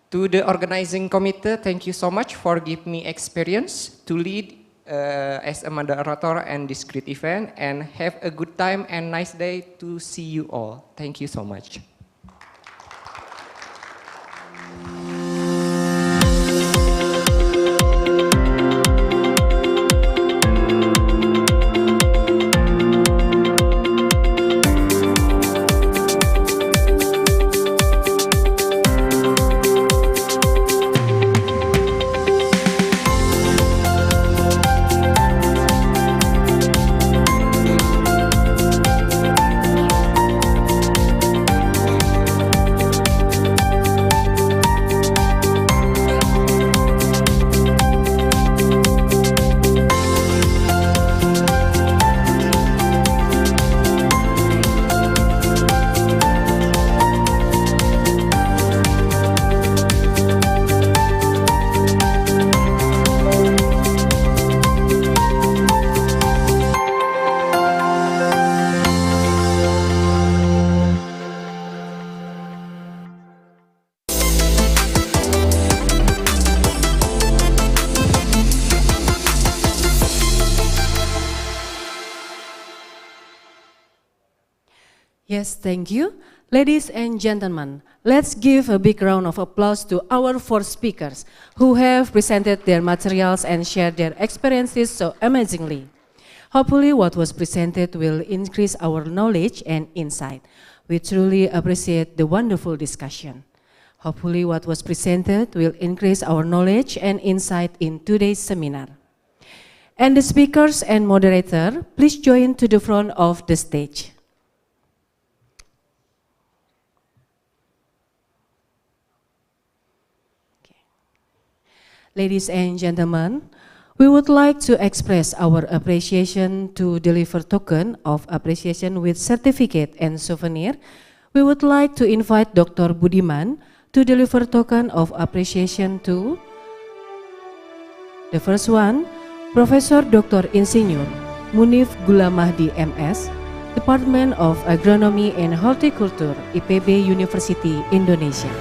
To the organizing committee, thank you so much for giving me experience to lead as a moderator and this great event, and have a good time and nice day to see you all. Thank you so much. Yes, thank you. Ladies and gentlemen, let's give a big round of applause to our 4 speakers who have presented their materials and shared their experiences so amazingly. Hopefully what was presented will increase our knowledge and insight. We truly appreciate the wonderful discussion. Hopefully what was presented will increase our knowledge and insight in today's seminar. And the speakers and moderator, please join to the front of the stage. Ladies and gentlemen, we would like to express our appreciation to deliver token of appreciation with certificate and souvenir. We would like to invite Dr. Budiman to deliver token of appreciation to the first one, Professor Dr. Insinyur Munif Ghulamahdi MS, Department of Agronomy and Horticulture, IPB University, Indonesia.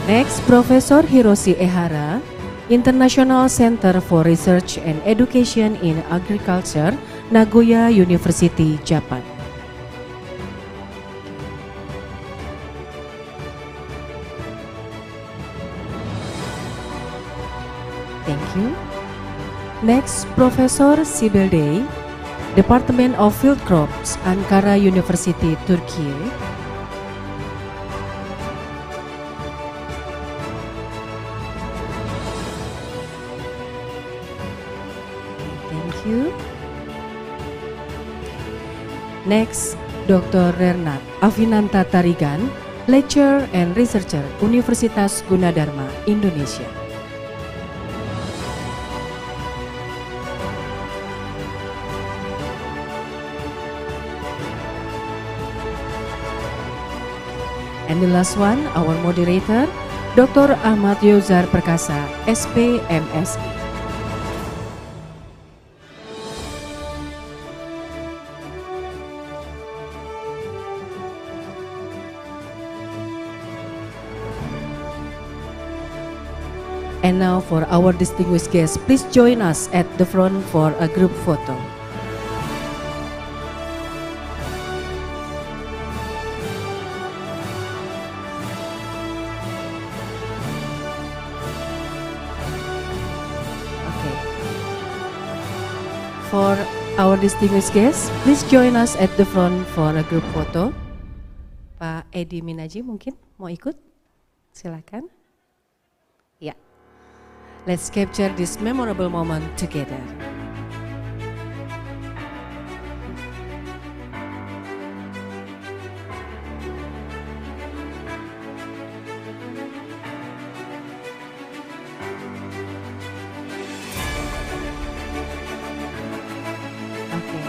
Next, Professor Hiroshi Ehara, International Center for Research and Education in Agriculture, Nagoya University, Japan. Thank you. Next, Professor Sibel, Department of Field Crops, Ankara University, Türkiye. Next, Dr. rer.nat Avinanta Tarigan, Lecturer and Researcher, Universitas Gunadarma, Indonesia. And the last one, our moderator, Dr. Ahmad Yozar Perkasa, SP M.Si. And now for our distinguished guests, please join us at the front for a group photo. Okay. For our distinguished guests, please join us at the front for a group photo. Pak Edi Minaji mungkin mau ikut? Silakan. Ya. Let's capture this memorable moment together. Okay.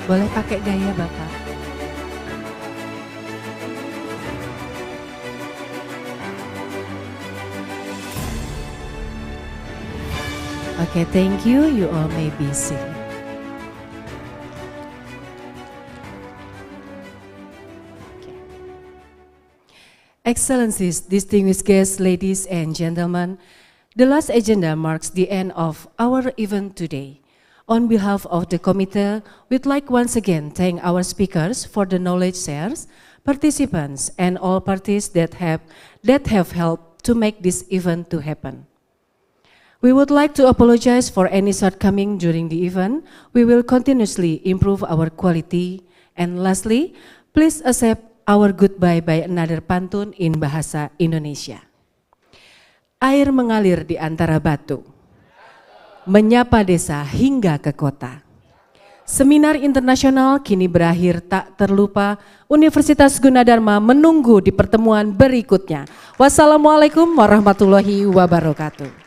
Boleh pakai gaya Bapak. Okay, thank you. You all may be seated. Okay. Excellencies, distinguished guests, ladies and gentlemen, the last agenda marks the end of our event today. On behalf of the committee, we'd like once again thank our speakers for the knowledge shares, participants, and all parties that have helped to make this event to happen. We would like to apologize for any shortcoming during the event. We will continuously improve our quality. And lastly, please accept our goodbye by another pantun in bahasa Indonesia. Air mengalir di antara batu, menyapa desa hingga ke kota. Seminar internasional kini berakhir tak terlupa. Universitas Gunadarma menunggu di pertemuan berikutnya. Wassalamualaikum warahmatullahi wabarakatuh.